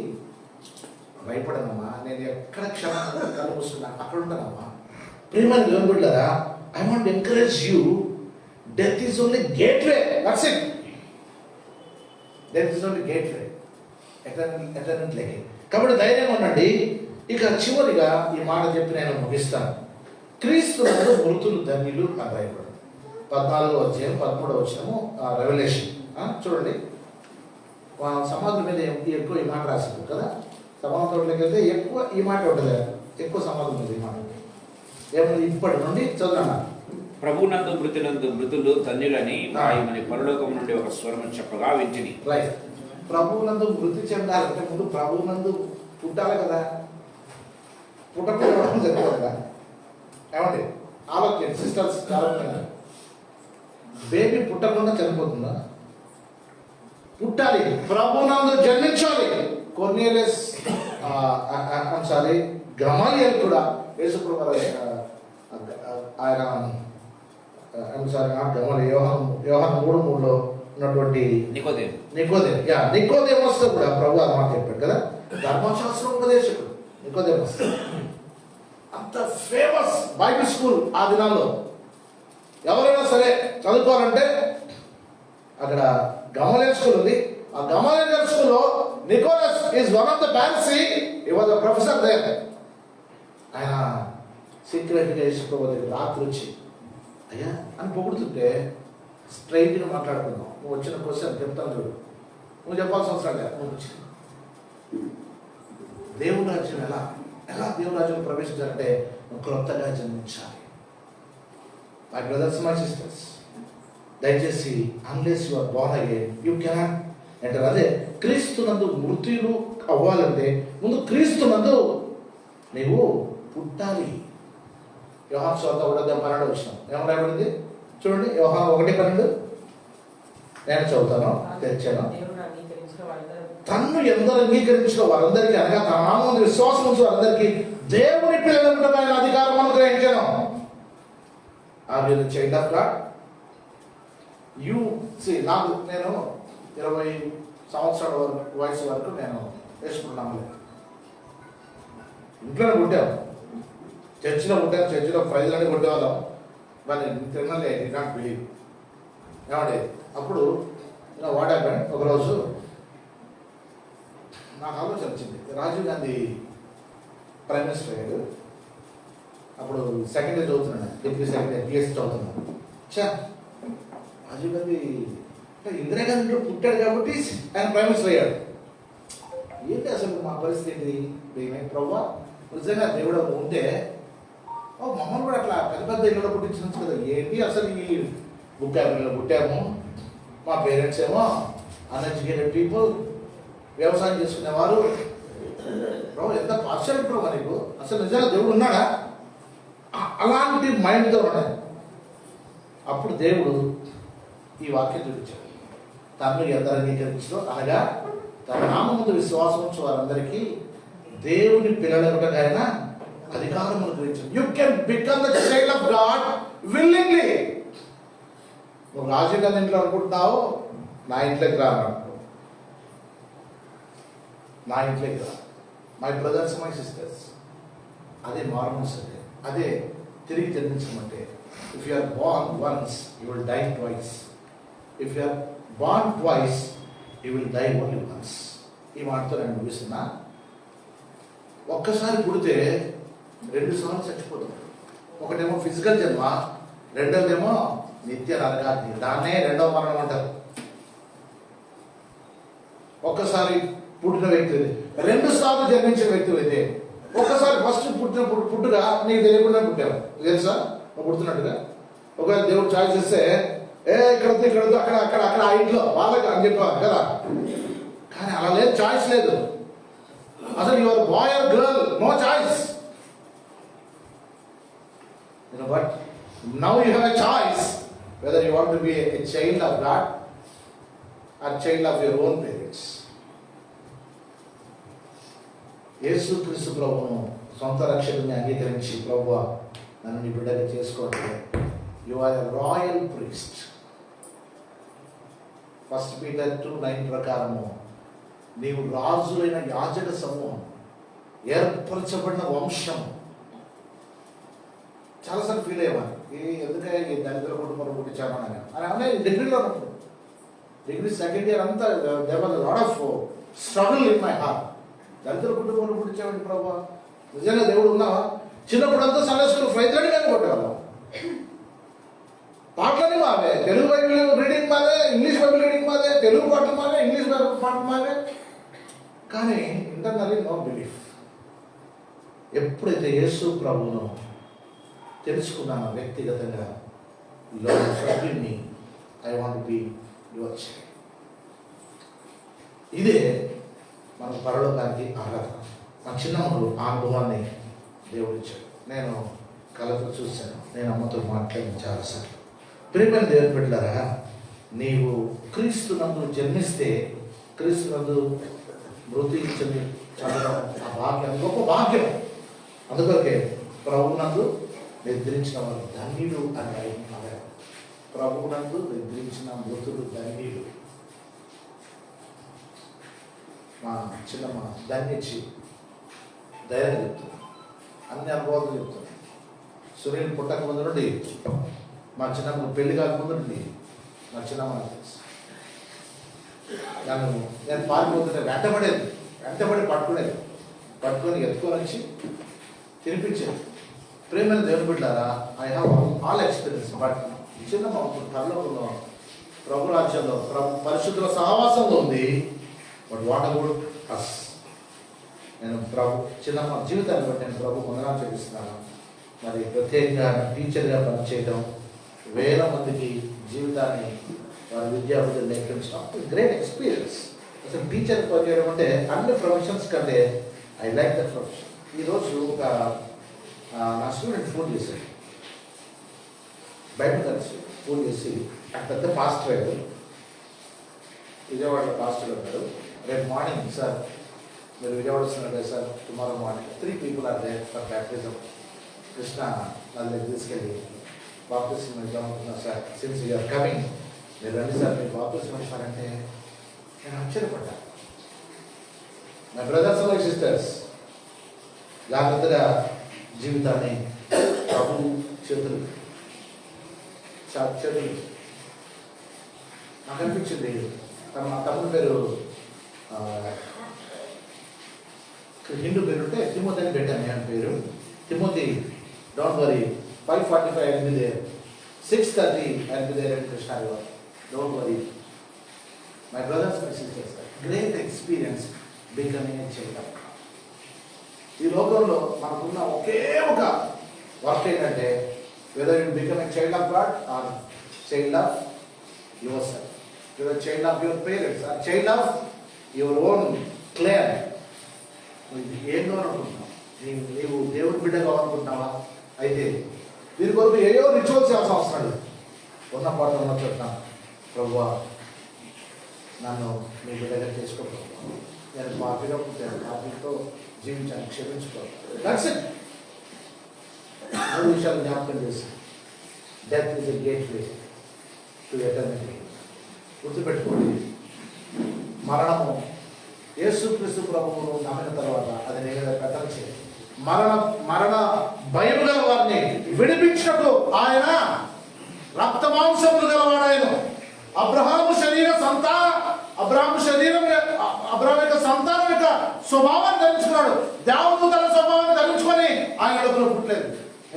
భయపడనమ్మా, నేను ఎక్కడ క్షణం కళ్ళు మూసుకున్నా అక్కడ ఉంటానమ్మా. ప్రేమను దేవుడు వెళ్ళారా. I want encourage you, death is only gateway, that's it. Death is only gateway, ఎటర్నెట్లోకి. కాబట్టి ధైర్యంగా ఉండండి. ఇక చివరిగా ఈ మాట చెప్పి నేను ముగిస్తాను. క్రీస్తునందు మృతులు ధన్యులు అని రాయబడింది. 14వ అధ్యాయం 13వ వచనము రెవల్యూషన్. చూడండి, సమాధుల మీద ఎక్కువ ఈ మాట రాసింది కదా. సమాధులకి వెళ్తే ఎక్కువ ఈ మాట ఉంటుంది. ఎక్కువ సమాధానం ఉంది మాట ఏమన్నా ఇప్పటి నుండి చదువున్నా. ప్రభునందు మృతులు ధన్యులని ఆయమని పరలోకం నుండి ఒక స్వరము చెప్పగా వింటిని. రైట్. ప్రభువునందు మృతి చెందాలంటే ముందు ప్రభువునందు పుట్టాలి కదా, పుట్టకపోవడం జరిగింది కదా. ఏమండి ఆలోచన సిస్టర్స్ ఆలోచన, బేబీ పుట్టకుండా చనిపోతుందా? పుట్టాలి, ప్రభువునందు జన్మించాలి. కొర్నేలియస్ సారీ గమలీయేలు కూడా యేసుప్రభు ఆయన యోహాను 3:3లో ఉన్నటువంటి నికోదేమస్ కూడా ప్రభు ఆ మాట చెప్పాడు కదా. ధర్మశాస్త్రం ఉపదేశకుడు నికోదేమస్, అంత ఫేమస్ బైబిల్ స్కూల్ ఆ దినాల్లో. ఎవరైనా సరే చదువుకోవాలంటే అక్కడ గమలీయేల్ స్కూల్ ఉంది. ఆ గమలీయేల్ స్కూల్లో Nicholas is one of the fancy, he was a professor there. ఆయన సీక్రెట్గా యేసుప్రభు దగ్గర రాత్రి వచ్చి అయ్యా అని పొగుడుతుంటే స్ట్రైట్గా మాట్లాడుకున్నాం. నువ్వు వచ్చిన క్వశ్చన్ చెప్తాను చూడు, నువ్వు చెప్పాల్సిన అవసరం లేదు. నువ్వు వచ్చి దేవుడి రాజ్యం ఎలా దేవుడి రాజ్యం ప్రవేశించాలంటే నువ్వు క్రొత్తగా జన్మించాలి. మై బ్రదర్స్ మై సిస్టర్స్, దయచేసి unless you are born again you cannot enter. అదే క్రీస్తునందు మృతులు అవ్వాలంటే ముందు క్రీస్తునందు నీవు పుట్టాలి. యోహాను సువార్త 1:12 వచ్చినాం. ఏమో రాయబడింది చూడండి, యోహాను 1:12. నేను చదువుతాను, తెచ్చాను. తన్ను ఎందరు అంగీకరించిన వారందరికీ అనగా తన నామమున విశ్వాసం ఉంచు వారందరికీ దేవుని పిల్లలకు ఆయన అధికారం అనుగ్రహించాను. Are you the child of God? You see, నాకు నేను 20 సంవత్సరాల వయసు వరకు నేను వేసుకున్నాను. ఇంట్లోనే పుట్టాను, చర్చిలో పుట్టాను, చర్చిలో ప్రైజ్లన్నీ కొట్టేవాళ్ళం. కానీ Tirumala I did not believe. ఏమండి అప్పుడు వాట్ హ్యాపెండ్, ఒకరోజు నాకు ఆలోచన వచ్చింది. రాజీవ్ గాంధీ ప్రైమ్ మినిస్టర్ అయ్యాడు. అప్పుడు సెకండ్ ఇయర్ చదువుతున్నాను, డిగ్రీ సెకండ్ ఇయర్ పిఎస్సీ చదువుతున్నాను. రాజీవ్ గాంధీ ఇందిరాగాంధీ పుట్టాడు కాబట్టి ఆయన ప్రైమ్ మినిస్టర్ అయ్యాడు. ఏంటి అసలు మా పరిస్థితి ఏంటి? ప్రభా నిజంగా దేవుడు ఉంటే మమ్మల్ని కూడా అట్లా పెద్ద ఇళ్ళలో పుట్టించవచ్చు కదా. ఏంటి అసలు ఈ బుక్ యాభైలో పుట్టాము, మా పేరెంట్స్ ఏమో అన్ఎడ్యుకేటెడ్ పీపుల్, వ్యవసాయం చేసుకునేవారు. ప్రభు ఎంత పార్షల్ ప్రభు నీకు, అసలు నిజంగా దేవుడు ఉన్నాడా? అలాంటి మైండ్తో ఉన్నాయి. అప్పుడు దేవుడు ఈ వాక్యం చూపించాడు. తను ఎందరు అంగీకరించో అనగా తన నామముందు విశ్వాసం ఉంచు వారందరికీ దేవుని పిల్లలకు ఆయన అధికారం అనుగ్రహించాడు. You can become the child of God willingly. నువ్వు రాజు గారి ఇంట్లో అనుకుంటున్నావు, నా ఇంట్లోకి రా, నా ఇంట్లోకి రా. మై బ్రదర్స్ మై సిస్టర్స్, అదే మార్మల్స్ అంటే, అదే తిరిగి జన్మించమంటే. If you are born once you will die twice. If you are born twice you will die only once. ఈ మాటతో నేను ముగిస్తున్నా. ఒక్కసారి పుడితే 2 సార్లు చచ్చిపోతాం. ఒకటేమో ఫిజికల్ జన్మ, రెండోదేమో నిత్య నరకాగ్ని. దాన్నే రెండవ మరణం అంటారు. ఒక్కసారి పుట్టిన వ్యక్తి 2 సార్లు జన్మించిన వ్యక్తి అయితే, ఒక్కసారి ఫస్ట్ పుట్టుగా నీకు తెలియకుండా పుట్టావు, తెలుసా నువ్వు పుడుతున్నట్టుగా. ఒకవేళ దేవుడు చాయిస్ ఇస్తే ఇక్కడ అక్కడ ఆ ఇంట్లో వాళ్ళకి అని చెప్పారు కదా. కానీ అలా లేదు, చాయిస్ లేదు. అసలు your boy or girl, no choice. But now you have a choice whether you want to be a child of God or child of your own parents. యేసు క్రీస్తు ప్రభువును సొంత రక్షకుని అంగీకరించి, ప్రభువా నన్ను నీ బిడ్డగా చేసుకోండి. You are a royal priest. 1 Peter 2:9 ప్రకారము నీవు రాజులైన యాజక సమూహం, ఏర్పరచబడిన వంశం. చాలాసార్లు ఫీల్ అయ్యేవాడు, ఎందుకంటే ఈ దళితుల కుటుంబంలో పుట్టించామని. అలానే డిగ్రీలో ఉన్నప్పుడు, డిగ్రీ సెకండ్ ఇయర్ అంతా there was lot of struggle in my heart. దళితుల కుటుంబంలో పుట్టించామండి ప్రభా, నిజంగా దేవుడు ఉన్నావా? చిన్నప్పుడు అంతా సండే స్కూల్ ఫ్రైజ్లని కానీ కొట్టేవాళ్ళం. పాటలని మావే, తెలుగు బైబిల్ రీడింగ్ మాదే, ఇంగ్లీష్ బైబిల్ రీడింగ్ మాదే, తెలుగు పాటలు మావే, ఇంగ్లీష్ పాటలు మావే. కానీ ఇంటర్నల్లీ నో బిలీఫ్. ఎప్పుడైతే యేసు ప్రభువును తెలుసుకున్నానో వ్యక్తిగతంగా, Lord, forgive me, I want to be your child. ఇదే మన పరలోకానికి ఆరాధన. మా చిన్నప్పుడు ఆ అనుభవాన్ని దేవుడు ఇచ్చాడు. నేను కళతో చూశాను, నేను అమ్మతో మాట్లాడిన చాలాసార్లు. ప్రియమైన దేవుని బిడ్డలారా, నీవు క్రీస్తునందు జన్మిస్తే, క్రీస్తునందు మృతి చదవడం ఆ భాగ్యం గొప్ప భాగ్యం. అందుకొరకే ప్రభువునందు నిద్రించిన వారు ధన్యుడు అని అన్నారు. ప్రభువునందు నిద్రించిన మృతులు ధన్యుడు. మా చిన్నమ్మ ధన్యచ్చి ధైర్యం చెప్తుంది, అన్ని అనుభవాలు చెప్తుంది. సూర్యుని పుట్టక ముందు నుండి, మా చిన్నమ్మ పెళ్లి కాకముందు నుండి మా చిన్నమ్మ తెలుసు. నేను పారిపోతుంటే వెంటబడి పట్టుకొని ఎత్తుకొని వచ్చి తినిపించేది. ప్రేమైన దేవుని బిడ్డారా, I have all experience. But చిన్నమ్మ పరలోకంలో ప్రభు రాజ్యంలో పరిశుద్ధుల సహవాసంలో ఉంది. But what about us? నేను ప్రభు చిన్నమ్మ జీవితాన్ని బట్టి నేను ప్రభు వందనాలు చెల్లిస్తున్నాను. మరి ప్రత్యేకంగా టీచర్గా పనిచేయడం, వేల మందికి జీవితాన్ని వారి విద్యార్థులు నేర్పించడం గ్రేట్ ఎక్స్పీరియన్స్. అసలు టీచర్ పనిచేయడం అంటే అన్ని ప్రొఫెషన్స్ కంటే ఐ లైక్ ద ప్రొఫెషన్. ఈరోజు ఒక నా స్టూడెంట్ ఫోన్ చేశాడు, బయట కలిసి ఫోన్ చేసి, పెద్ద పాస్టర్ అయ్యారు, విజయవాడలో పాస్టర్ ఉంటారు. రేపు మార్నింగ్ సార్ మీరు విజయవాడ వస్తున్నారు కదా sir, tomorrow morning 3 people are there for baptism. Krishna వాళ్ళ దగ్గర తీసుకెళ్ళి బాప్టిజం ఇద్దాం అనుకున్నా సార్. సిన్స్ యూఆర్ కమింగ్, మీరు రండి సార్, మీరు బాప్టిజం ఇస్తారంటే నేను ఆశ్చర్యపడ్డా. మై బ్రదర్స్ అండ్ సిస్టర్స్, జాగ్రత్తగా జీవితాన్ని ప్రభు చేతులు నాకు అనిపించింది. మా తమ్ముడు పేరు హిందూ పేరు ఉంటే తిమోతి అని పెట్టాను నేను పేరు. Timothy, don't worry, 5:45 I'll be there, 6:30 I'll be there at Krishna River, don't worry. My brothers and sisters, great experience becoming a child of God. ఈ లోకంలో మనకున్న ఒకే ఒక వర్క్ ఏంటంటే, whether you become a child of God or child of yourself, whether child of your parents or child of your own clan. ఏం కావాలనుకుంటున్నావు? నీవు దేవుడి బిడ్డ కావాలనుకుంటున్నావా? అయితే వీరి కొరకు ఏయో రిచువల్స్ చేయాల్సిన అవసరం లేదు. ఉన్న పాట ఉన్న చోట, ప్రభువా నన్ను మీ బిడ్డగా చేసుకోకపో, నేను పాపిగా పుట్టాను, పాపితో జీవించాను, క్షమించుకో. That's it. 3 విషయాలు జ్ఞాపకం చేసి, death is a gate way to eternity. గుర్తుపెట్టుకోండి, మరణము యేసుక్రీస్తు ప్రభువును నమ్మిన తర్వాత అది నీ మీద పెట్టచ్చు. మరణ భయం గల వారిని విడిపించినప్పుడు ఆయన రక్త మాంసములు గలవాడాయను. అబ్రహాము యొక్క సంతానం యొక్క స్వభావాన్ని ధరించుకున్నాడు. దేవదూతల స్వభావాన్ని ధరించుకొని ఆయన అడుగులో పుట్టలేదు.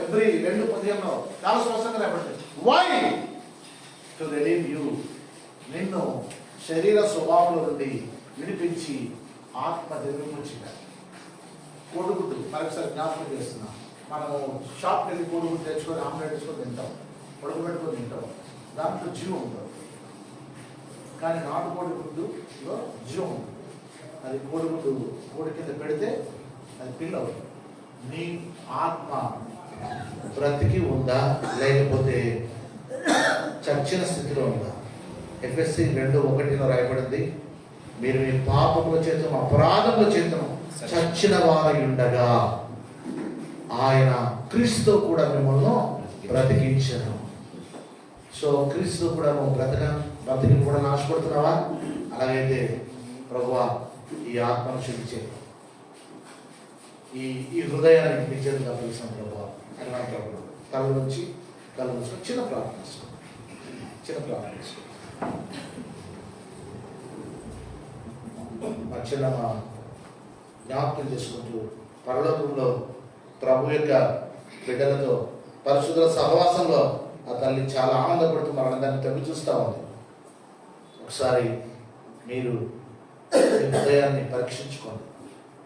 ఎవ్రీ 2:15 చాలా స్పష్టంగా రేపట్లేదు. వై? టు రిలీవ్ యూ, నిన్ను శరీర స్వభావంలో నుండి విడిపించి ఆత్మ దివ్యముచ్చింది. కోడిగుడ్డు మరొకసారి జ్ఞాపకం చేస్తున్నాం. మనము షాప్కి వెళ్ళి కోడిగుడ్డు తెచ్చుకొని ఆమ్లెట్ వేసుకొని తింటాం, ఉడకబెట్టుకొని తింటాం, దాంట్లో జీవం ఉంటుంది. కానీ నాటు కోడిగుడ్డులో జీవం ఉంటుంది. అది కోడిగుడ్డు కోడి కింద పెడితే అది పిల్ల అవుతుంది. నీ ఆత్మ బ్రతికి ఉందా లేకపోతే చచ్చిన స్థితిలో ఉందా? ఎఫ్ఎస్సి 2:1 రాయబడింది, మీరు మీ పాపముల చేతను అపరాధముల చేతను చచ్చిన వారై ఉండగా ఆయన క్రీస్తు కూడా మిమ్మల్ని బ్రతికించను. సో క్రీస్తు కూడా నువ్వు బ్రతికి కూడా నాశపడుతున్నావా? అలాగైతే ప్రభువా ఈ ఆత్మను శుద్ధి, ఈ హృదయాన్ని నిజంగా పిలిచిన ప్రభువా అని నా ప్రభు కళ్ళు నుంచి చిన్న ప్రార్థన మా చిన్నమ్మ జ్ఞాపకం చేసుకుంటూ పరలోకంలో ప్రభు యొక్క బిడ్డలతో పరిశుద్ధుల సహవాసంలో ఆ తల్లి చాలా ఆనందపడుతూ మనందరినీ తగ్గి చూస్తూ ఉంది. ఒకసారి మీరు హృదయాన్ని పరీక్షించుకోండి.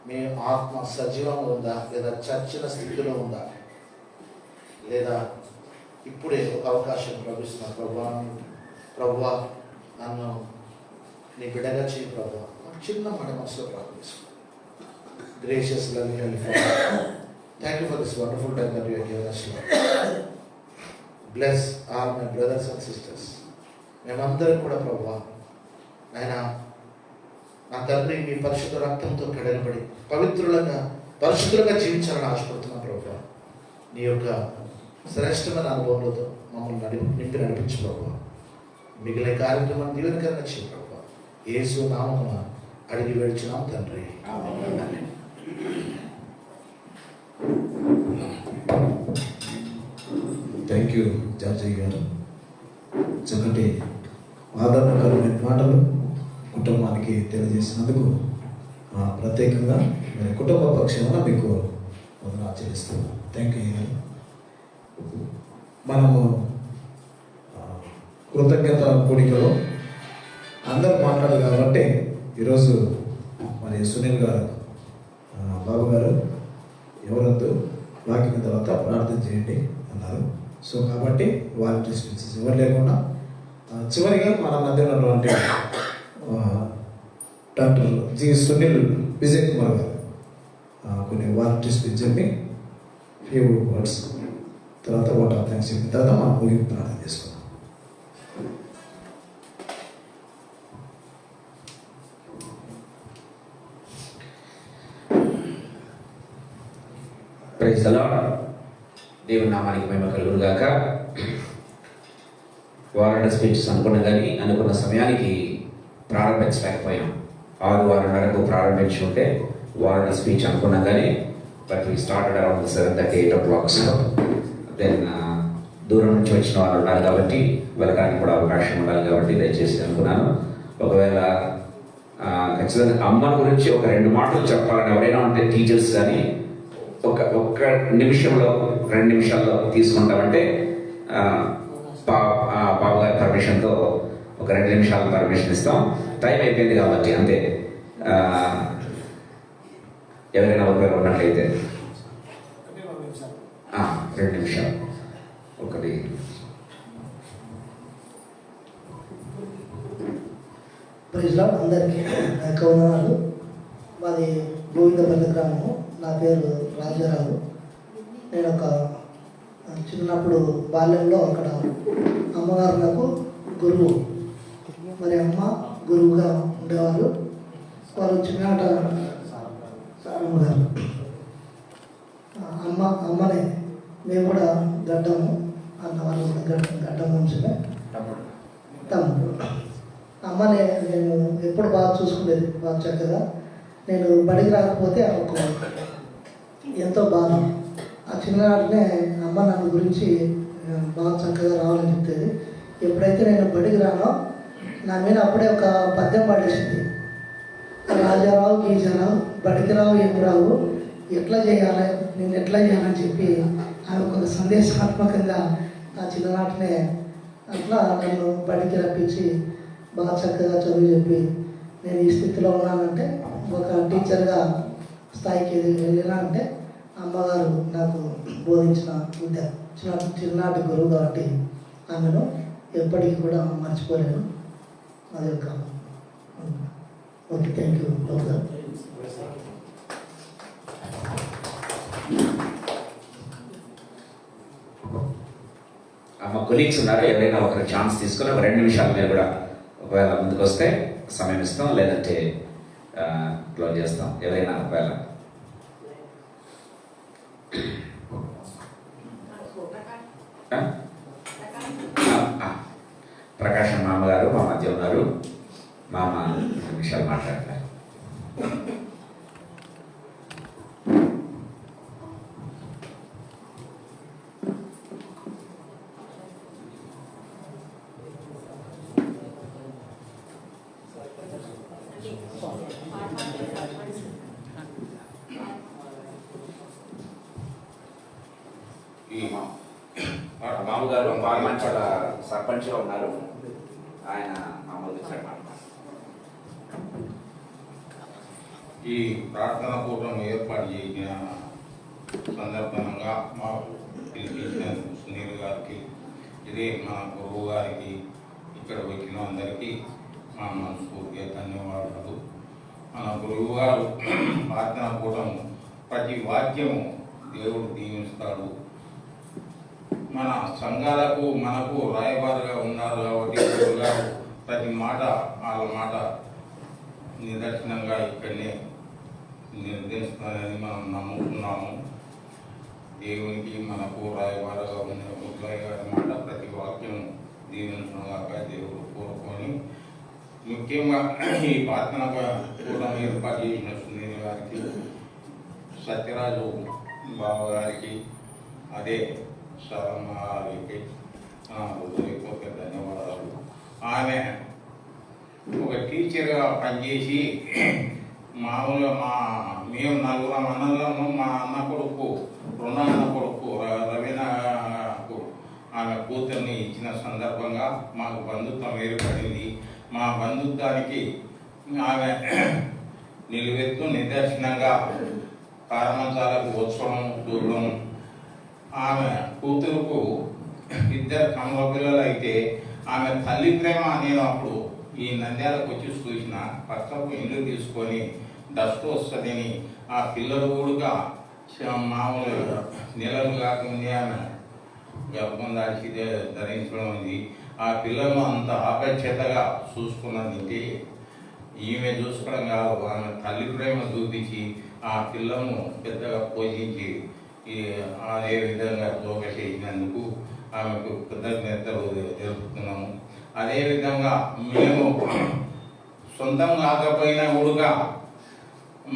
మీ ఆత్మ సజీవంగా ఉందా, లేదా చచ్చిన స్థితిలో ఉందా, లేదా ఇప్పుడే ఒక అవకాశం లభిస్తున్నా ప్రభువా నన్ను నీ బిడ్డగా చేయి ప్రభువా. చిన్న మాట మనసులో ప్రార్థిస్తాను. Gracious loving Heavenly Father, thank you for this wonderful time that you have given us, Lord. Bless all my brothers and sisters. మేమందరం కూడా ప్రభువా ఆయన నా తండ్రి మీ పరిశుద్ధ రక్తంతో కడగబడి పరిశుద్ధులుగా జీవించాలని ఆశపడుతున్నాం ప్రభువా. నీ యొక్క శ్రేష్టమైన అనుభవంలో మమ్మల్ని నింపి నడిపించు ప్రభువా. మిగిలిన కార్యక్రమాన్ని దీవెనకరంగా చేయ ప్రభువా. యేసు నామమున అడిగి వేడుచున్నాం తండ్రి. థ్యాంక్ యూ జార్జయ్య గారు. చక్కటి ఆదరణకరమైన మాటలు కుటుంబానికి తెలియజేసినందుకు ప్రత్యేకంగా మరి కుటుంబ పక్షాన మీకు వందనాలు ఆచరిస్తున్నాను. థ్యాంక్ యూ గారు. మనము కృతజ్ఞత కూడికలో అందరూ మాట్లాడారు కాబట్టి ఈరోజు మరి సునీల్ గారు, బాబు గారు ఎవరొద్దు వాక్యం తర్వాత ప్రార్థన చేయండి అన్నారు. సో కాబట్టి వాలంటీర్ స్పీచెస్ ఎవరు లేకుండా చివరిగా మన మధ్య ఉన్నటువంటి డాక్టర్ జి సునీల్ విజయ్ కుమార్ గారు కొన్ని వాలంటీర్ స్పీచ్ చెప్పి ఫ్యూ వర్డ్స్ తర్వాత ఓట్ ఆఫ్ థ్యాంక్స్ చెప్పిన తర్వాత మనం ముగింపు ప్రార్థన చేసుకుందాం. Praise the Lord. దేవుని నామానికి మహిమ కలుగును గాక. వారంటీ స్పీచెస్ అనుకున్నాం కానీ అనుకున్న సమయానికి ప్రారంభించలేకపోయాం. 6:30 ప్రారంభించి ఉంటే వారంటీ స్పీచ్ అనుకున్నాం కానీ but we started around 7:30, 8 o'clock. Then దూరం నుంచి వచ్చిన వాళ్ళు ఉన్నారు కాబట్టి వెళ్ళడానికి కూడా అవకాశం ఉండాలి కాబట్టి దయచేసి అనుకున్నాను. ఒకవేళ ఖచ్చితంగా అమ్మ గురించి ఒక 2 మాటలు చెప్పాలని ఎవరైనా ఉంటే టీచర్స్ కానీ ఒక్క నిమిషంలో 2 నిమిషాల్లో తీసుకుంటామంటే బాబు గారి పర్మిషన్తో ఒక 2 నిమిషాల పర్మిషన్ ఇస్తాం. టైం అయిపోయింది కాబట్టి అంతే. ఎవరైనా ఒకవేళ ఉన్నట్లయితే 2 నిమిషాలు. ఒకటి ప్రైజ్ లార్డ్. అందరికీ వందనాలు. మాది గోవిందపల్లి గ్రామము. నా పేరు రాజారావు. నేను ఒక చిన్నప్పుడు బాల్యంలో అక్కడ అమ్మగారు నాకు గురువు. మరి అమ్మ గురువుగా ఉండేవారు. వారు చిన్నట అమ్మగారు అమ్మనే మేము కూడా గడ్డము అన్నవాళ్ళు కూడా గడ్డం ఉంచునే తమ్ముడు. అమ్మనే నేను ఎప్పుడు బాగా చూసుకునేది, బాగా చక్కగా. నేను బడికి రాకపోతే ఒక ఎంతో బాధ. ఆ చిన్ననాటినే అమ్మ నన్ను గురించి బాగా చక్కగా రావాలని చెప్తేది. ఎప్పుడైతే నేను బడికి రానో నా మీద అప్పుడే ఒక పద్యం పడేసింది. రాజారావు గీజారావు బడికి రావు ఏం రావు, ఎట్లా చేయాలి నేను ఎట్లా చేయాలని చెప్పి ఆమె కొంత సందేశాత్మకంగా ఆ చిన్ననాటినే అట్లా నన్ను బడికి రప్పించి బాగా చక్కగా చదువు చెప్పి నేను ఈ స్థితిలో ఉన్నానంటే, ఒక టీచర్గా స్థాయికి వెళ్ళినా అంటే అమ్మగారు నాకు బోధించిన విద్య చిన్ననాటి గురువు కాబట్టి ఆమెను ఎప్పటికీ కూడా మర్చిపోలేను. అది ఒక ఓకే. థ్యాంక్ యూ బాబు గారు. మా కొలీగ్స్ ఉన్నారు, ఎవరైనా ఒకరు ఛాన్స్ తీసుకుని ఒక 2 నిమిషాలు మీరు కూడా ఒకవేళ ముందుకు వస్తే సమయం ఇస్తాం, లేదంటే క్లోజ్ చేస్తాం. ఎవరైనా ఒకవేళ ప్రకాశం మామగారు మా మధ్య ఉన్నారు. మామ 2 నిమిషాలు మాట్లాడతారు. మామగారు పార్లమెంట్ సర్పంచ్గా ఉన్నారు. ఆయన మామూలుగా మాట్లాడారు. ఈ ప్రార్థన కూటం ఏర్పాటు చేసిన సందర్భంగా మాకు పిలిపించిన సునీల్ గారికి, ఇదే మా గురువు గారికి, ఇక్కడ వచ్చిన అందరికీ మా మనస్ఫూర్తిగా ధన్యవాదాలు. మన గురువు గారు ప్రార్థన కూటం ప్రతి వాక్యము దేవుడు దీవిస్తాడు. మన సంఘాలకు మనకు రాయబారుగా ఉన్నారు కాబట్టి గురువు గారు ప్రతి మాట వాళ్ళ మాట నిదర్శనంగా ఇక్కడనే నిర్దేశిస్తానని మనం నమ్ముతున్నాము. దేవునికి మనకు రాయబారుగా ఉన్న ఉద్యోగ గారి మాట ప్రతి వాక్యం దీవించగా దేవుడు కోరుకొని, ముఖ్యంగా ఈ ప్రార్థన కూడా ఏర్పాటు చేసిన సునీల్ గారికి, సత్యరాజు బాబు గారికి, అదే సరమ్మ గారికి హృదయపూర్వక ధన్యవాదాలు. ఆమె ఒక టీచర్గా పనిచేసి మామూలుగా మేము నలుగురం అన్నలను, మా అన్న కొడుకు, రెండో అన్న కొడుకు రవీనాకు ఆమె కూతుర్ని ఇచ్చిన సందర్భంగా మాకు బంధుత్వం ఏర్పడింది. మా బంధుత్వానికి ఆమె నిలువెత్తు నిదర్శనంగా కారమంచాలకు వచ్చడం చూడడం. ఆమె కూతురుకు ఇద్దరు కమల పిల్లలు అయితే ఆమె తల్లి ప్రేమ నేను అప్పుడు ఈ నంద్యాలకు వచ్చి చూసిన, పక్కకు ఇల్లు తీసుకొని డస్ట్ వస్తుందని ఆ పిల్లలు కూడా మామూలు నెలలు కాకముందే ఆమె గర్భం దాచి ధరించడం ఉంది. ఆ పిల్లలను అంత ఆపేక్షతగా చూసుకున్నది ఈమె చూసుకోవడం కాదు, ఆమె తల్లి ప్రేమ చూపించి ఆ పిల్లను పెద్దగా పోషించి అదే విధంగా దోక చేసినందుకు ఆమెకు కృతజ్ఞతలు జరుపుతున్నాము. అదేవిధంగా మేము సొంతం కాకపోయినా కూడా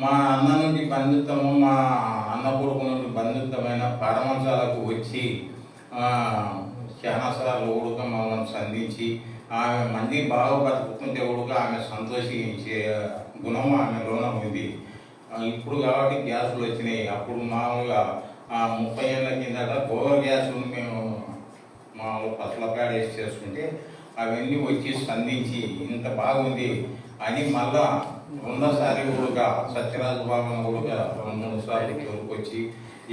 మా అన్న నుండి బంధుత్వము, మా అన్న కొడుకు నుండి బంధుత్వమైన పరమంశాలకు వచ్చి చాలాసార్లు ఉడక మమ్మల్ని సంధించి ఆమె మంది బాగా బతుకుతుంటే ఉడక ఆమె సంతోషించే గుణం ఆమెలోనే ఉంది. ఇప్పుడు కాబట్టి గ్యాసులు వచ్చినాయి. అప్పుడు మామూలుగా 30 ఏళ్ళ కిందట గోవర్ గ్యాసులు మేము మామూలు పసలకాడ వేసి చేసుకుంటే అవన్నీ వచ్చి స్పందించి ఇంత బాగుంది అని మళ్ళా రెండోసారి ఉడక సత్యరాజు బాబు ఉడక 2-3 సార్లు వచ్చి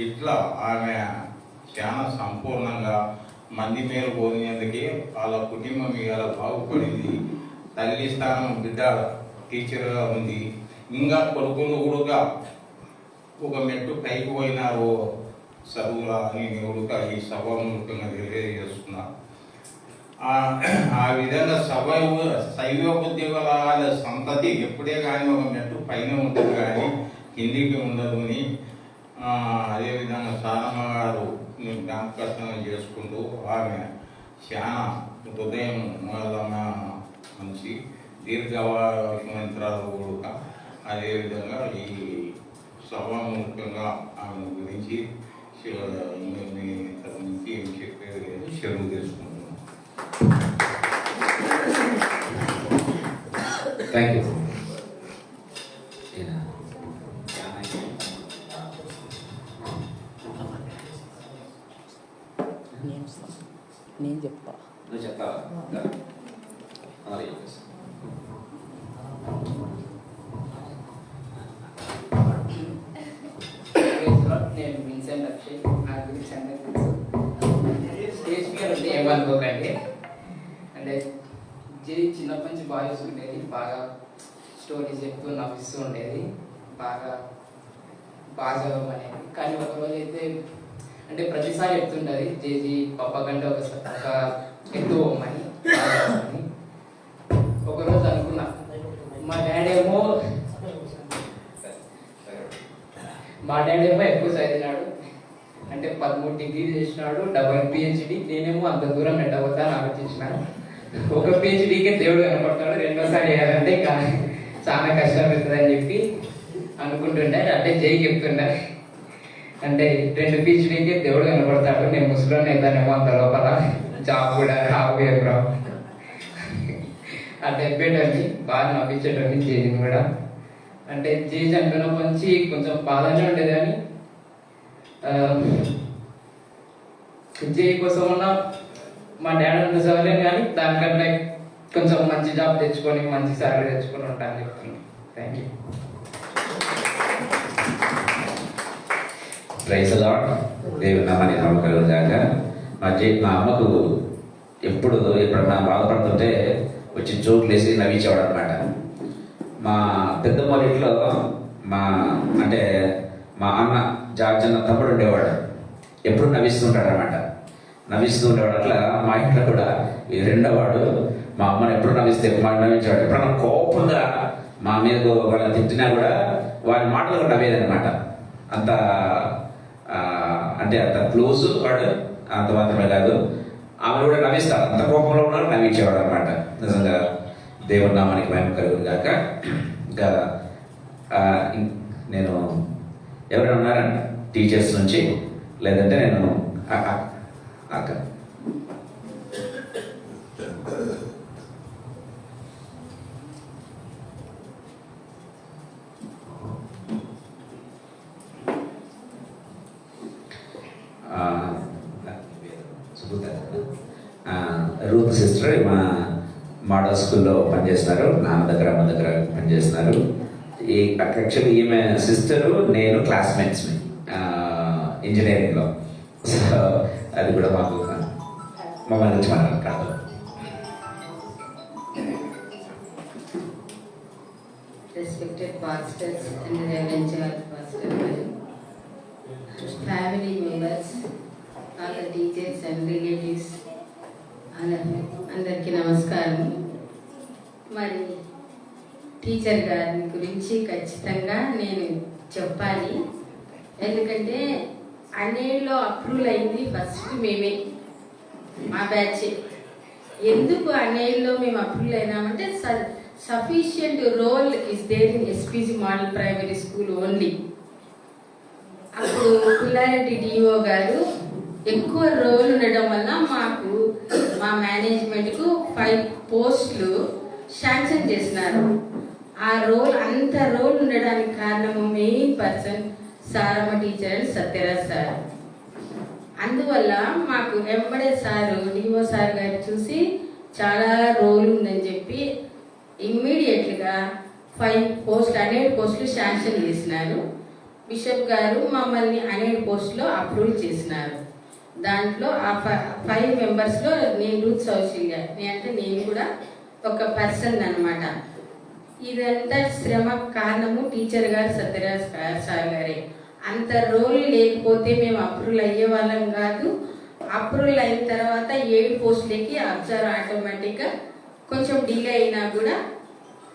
ఇట్లా ఆమె చాలా సంపూర్ణంగా మంది మేలు పోయినందుకే వాళ్ళ కుటుంబం ఇవాళ బాగుపడింది. తల్లి స్థానం బిడ్డ టీచర్గా ఉంది. ఇంకా కొడుకులు కూడా ఒక మెట్టు పైకి పోయినారు చదువులా అని ఉడక ఈ సభాముఖంగా తెలియజేస్తున్నా. ఆ విధంగా శైవ బుద్ధి వాళ్ళ సంతతి ఎప్పుడే కానీ ఒక మెట్టు పైన ఉంటుంది కానీ కిందికి ఉండదు అని అదేవిధంగా సారమ్మ గారు జ్ఞాపకం చేసుకుంటూ ఆమె చాలా హృదయం వల్ల మంచి దీర్ఘమంత్రాలు కూడా అదేవిధంగా ఈ సభాముఖంగా ఆమె గురించి నుంచి ఏం చెప్పేది లేదు, సెలవు తీసుకుంటున్నాను. Thank you. నేను చెప్తా. నువ్వు చెప్తావా? నేను విన్సెంట్ అక్షయ్, నా గురించి అందరికీ తెలుసు. స్టేజ్ ఫియర్ ఉంది ఏమనుకోకండి. అంటే చిన్నప్పటి నుంచి బాగా చూసుకుండేది, బాగా స్టోరీస్ చెప్తూ నవ్విస్తూ ఉండేది, బాగా చదవమనేది. కానీ ఒకరోజు అయితే అంటే ప్రతిసారి చెప్తుండేది జేజీ పప్ప కంటే ఒక ఎత్తు పోమని. ఒకరోజు అనుకున్నా, మా డాడీ ఏమో ఎక్కువ చదివినాడు, అంటే 13 డిగ్రీలు చేసినాడు, డబుల్ పిహెచ్డి. నేనేమో అంత దూరం ఎట్టబోతాను ఆలోచించిన. ఒక పిహెచ్డీకే దేవుడు కనపడతాడు, రెండోసారి వేయాలంటే ఇంకా చాలా కష్టం అవుతుందని చెప్పి అనుకుంటుండే. అంటే జై చెప్తుండే, అంటే 2 పిహెచ్డీకే దేవుడు కనపడతాడు, నేను ముసలోనే అవుతానేమో అంత లోపల, జాబ్ కూడా రాబోయే బ్రో అంటే చెప్పేటోని బాగా నవ్వించేటోని జేజీని కూడా. అంటే జేజీ అంటున్నప్పటి నుంచి కొంచెం బాధనే ఉండేది, కానీ జేజీ కోసం ఉన్న మా డాడీ అంత చదవలేను, కానీ దానికంటే కొంచెం మంచి జాబ్ తెచ్చుకొని మంచి శాలరీ తెచ్చుకొని ఉంటాను చెప్తున్నాను. Thank you. Praise Lord. దేవుని నామానికి మహిమ కలుగును గాక. మా అమ్మకు ఎప్పుడన్నా బాధపడుతుంటే వచ్చి జోకులు వేసి నవ్వించేవాడు అనమాట. మా పెద్దమ్మ ఇంట్లో మా అన్న జార్జ్ అన్న తమ్ముడు ఉండేవాడు, ఎప్పుడు నవ్విస్తుంటాడు అనమాట. నవ్విస్తూ ఉండేవాడు. అట్లా మా ఇంట్లో కూడా ఈ రెండోవాడు మా అమ్మని ఎప్పుడు నవ్వించేవాడు. ఎప్పుడన్నా కోపంగా మా మీద వాళ్ళని తిట్టినా కూడా వాడి మాటలు నవ్వేదనమాట. అంత అంత క్లోజ్ వాడు. అంత మాత్రమే కాదు, ఆమె కూడా నవ్విస్తారు. అంత కోపంలో ఉన్నారు, నవ్వించేవాడు అనమాట. నిజంగా దేవుని నామానికి మహిమ కలుగును గాక. ఇంకా నేను ఎవరైనా ఉన్నారండి టీచర్స్ నుంచి? లేదంటే నేను అక్క రూత్ సిస్టర్ మా మోడల్ స్కూల్లో పనిచేస్తున్నారు. నాన్న దగ్గర అమ్మ దగ్గర పనిచేస్తున్నారు. యాక్చువల్లీ ఈమె సిస్టరు నేను క్లాస్మేట్స్ ఇంజనీరింగ్లో. సో అది కూడా మాకు మమ్మల్ని గురించి మాట్లాడతారు. Respected pastors and Reverend Church Pastor, family members, all the teachers and relatives, అందరికీ నమస్కారం. మరి టీచర్ గారి గురించి ఖచ్చితంగా నేను చెప్పాలి. ఎందుకంటే అన్నేళ్ళలో అప్రూవల్ అయింది ఫస్ట్ మేమే, మా బ్యాచ్. ఎందుకు అన్నేళ్ళలో మేము approval అయినామంటే sufficient role is there in SPG Model Primary School only. అప్పుడు పుల్లారెడ్డి డిఓ గారు ఎక్కువ రోల్ ఉండడం వల్ల మా మేనేజ్మెంట్కు 5 పోస్టులు శాంక్షన్ చేసినారు. అంత రోల్ ఉండడానికి కారణము main person Saramma teacher and Sathyaraj sir. అందువల్ల మాకు వెంబడే సారు డిఓ సార్ గారు చూసి చాలా రోల్ ఉందని చెప్పి ఇమ్మీడియట్గా 5 పోస్టులు అనేక పోస్టులు శాంక్షన్ చేసినారు. బిషప్ గారు మమ్మల్ని అనేక పోస్టులో అప్రూవ్ చేసినారు. దాంట్లో ఆ 5 మెంబర్స్లో నేను రూత్ సౌశల్య, నేను కూడా ఒక పర్సన్ అనమాట. ఇదంతా శ్రమ కారణము టీచర్ గారు సత్యరాజ్ సార్ గారే. అంత రోల్ లేకపోతే మేము అప్రూవల్ అయ్యే వాళ్ళం కాదు. అప్రూవల్ అయిన తర్వాత 7 పోస్టులకి అబ్జర్వ్ ఆటోమేటిక్గా కొంచెం డిలే అయినా కూడా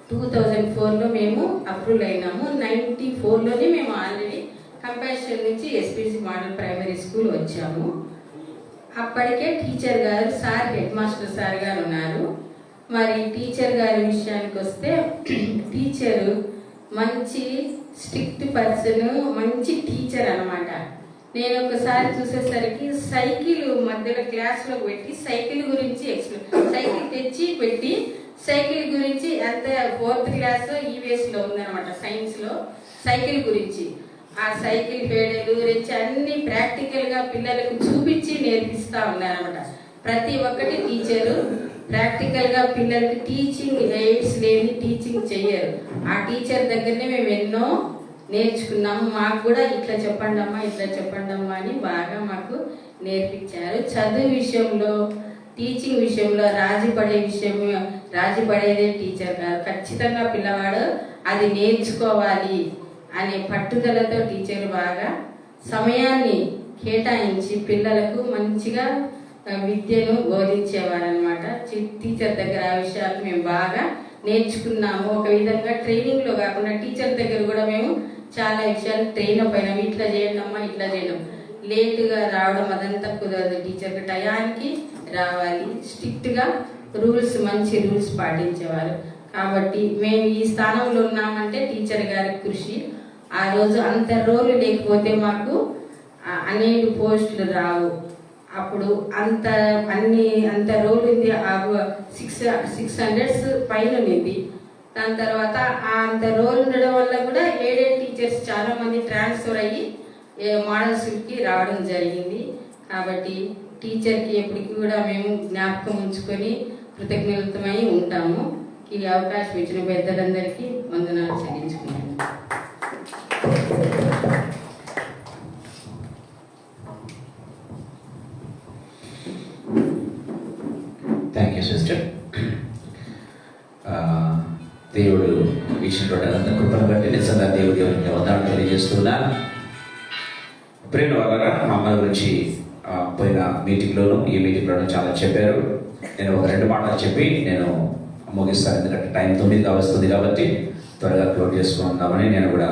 2004లో మేము అప్రూవల్ అయినాము. 94లోనే మేము ఆల్రెడీ కంపాషన్ నుంచి ఎస్పీసీ మోడల్ ప్రైమరీ స్కూల్ వచ్చాము. అప్పటికే టీచర్ గారు హెడ్ మాస్టర్ సార్ గారు ఉన్నారు. మరి టీచర్ గారి విషయానికి వస్తే టీచరు మంచి స్ట్రిక్ట్ పర్సన్, మంచి టీచర్ అనమాట. నేను ఒకసారి చూసేసరికి సైకిల్ మధ్యలో క్లాస్లో పెట్టి సైకిల్ గురించి సైకిల్ తెచ్చి పెట్టి సైకిల్ గురించి అంత 4th క్లాస్ ఈవీఎస్లో ఉందన్నమాట, సైన్స్లో సైకిల్ గురించి. ఆ సైకిల్ పేడలు గురించి అన్ని ప్రాక్టికల్గా పిల్లలకు చూపించి నేర్పిస్తూ ఉన్నారన్నమాట. ప్రతి ఒక్కటి టీచరు ప్రాక్టికల్గా పిల్లలకి టీచింగ్ ఎయిడ్స్ లేని టీచింగ్ చెయ్యరు. ఆ టీచర్ దగ్గరనే మేము ఎన్నో నేర్చుకున్నాము. మాకు కూడా ఇట్లా చెప్పండి అమ్మా, ఇట్లా చెప్పండి అమ్మా అని బాగా మాకు నేర్పించారు. చదువు విషయంలో, టీచింగ్ విషయంలో రాజీ పడేదే టీచర్ గారు. ఖచ్చితంగా పిల్లవాడు అది నేర్చుకోవాలి అనే పట్టుదలతో టీచర్ బాగా సమయాన్ని కేటాయించి పిల్లలకు మంచిగా విద్యను బోధించేవారనమాట. టీచర్ దగ్గర ఆ విషయాలు మేము బాగా నేర్చుకున్నాము. ఒక విధంగా ట్రైనింగ్లో కాకుండా టీచర్ దగ్గర కూడా మేము చాలా విషయాలు ట్రైన్ అప్ అయినాము. ఇట్లా చేయండి అమ్మా, ఇట్లా చేయడం, లేటుగా రావడం అదంతా కుదరదు. టీచర్కి టయానికి రావాలి, స్ట్రిక్ట్గా మంచి రూల్స్ పాటించేవారు. కాబట్టి మేము ఈ స్థానంలో ఉన్నామంటే టీచర్ గారి కృషి. ఆ రోజు అంత రోలు లేకపోతే మాకు అనేక పోస్టులు రావు. అప్పుడు అంత రోల్ ఉంది. 600 పైన ఉంది. దాని తర్వాత అంత రోల్ ఉండడం వల్ల కూడా ఎయిడెడ్ టీచర్స్ చాలా మంది ట్రాన్స్ఫర్ అయ్యి మోడల్ స్కూల్కి రావడం జరిగింది. కాబట్టి టీచర్కి ఎప్పటికీ కూడా మేము జ్ఞాపకం ఉంచుకొని కృతజ్ఞతమై ఉంటాము. ఈ అవకాశం ఇచ్చిన పెద్దలందరికీ వందనాలు చెల్లించుకున్నాను. దేవుడు ఇచ్చినటువంటి అనంత కృపను బట్టి నిజంగా దేవుడికి వందనాలు తెలియజేస్తున్నాను. ప్రేమ వల్ల మా అమ్మ గురించి పోయిన మీటింగ్లోనూ ఈ మీటింగ్లోనూ చాలా చెప్పారు. నేను ఒక 2 మాటలు చెప్పి నేను ముగిస్తాను, ఎందుకంటే టైం 9 వస్తుంది కాబట్టి త్వరగా క్లోజ్ చేసుకుందామని నేను కూడా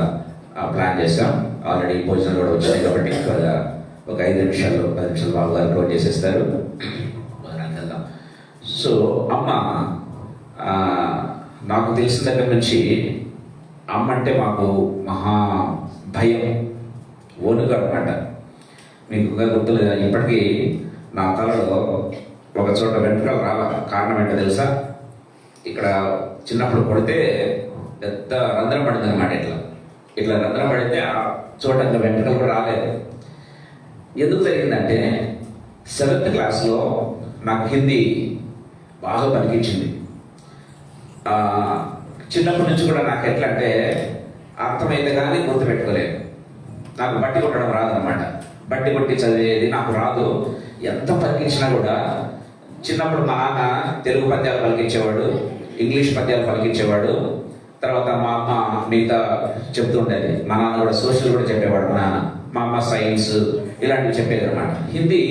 ప్లాన్ చేశాం. ఆల్రెడీ భోజనాలు కూడా వచ్చినాయి కాబట్టి త్వరగా ఒక 5 నిమిషాలు 10 నిమిషాలు బాబు గారు క్లోజ్ చేసేస్తారు. వెళ్దాం. సో అమ్మ నాకు తెలిసిన దగ్గర నుంచి అమ్మ అంటే మాకు మహా భయం, వణుకు అనమాట. మీకు గుర్తులేదు, ఇప్పటికీ నా తలలో ఒక చోట వెంట్రుకలు రాల. కారణం ఏంటో తెలుసా? ఇక్కడ చిన్నప్పుడు కొడితే పెద్ద రంధ్రం పడింది అనమాట. ఇట్లా రంధ్రం పడితే ఆ చోట వెంట్రుకలు కూడా రాలేదు. ఎందుకు జరిగిందంటే 7th క్లాస్లో నాకు హిందీ బాగా పలికించింది. చిన్నప్పటి నుంచి కూడా నాకు ఎట్లా అంటే అర్థమైతే కానీ గుర్తుపెట్టుకోలేదు. నాకు బట్టి కొట్టడం రాదనమాట. బట్టి కొట్టి చదివేది నాకు రాదు. ఎంత పలికించినా కూడా చిన్నప్పుడు మా నాన్న తెలుగు పద్యాలు పలికించేవాడు, ఇంగ్లీష్ పద్యాలు పలికించేవాడు. తర్వాత మా అమ్మ మిగతా చెప్తూ ఉండేది. మా నాన్న కూడా సోషల్ కూడా చెప్పేవాడు. మా అమ్మ సైన్స్ ఇలాంటివి చెప్పేది అనమాట. హిందీ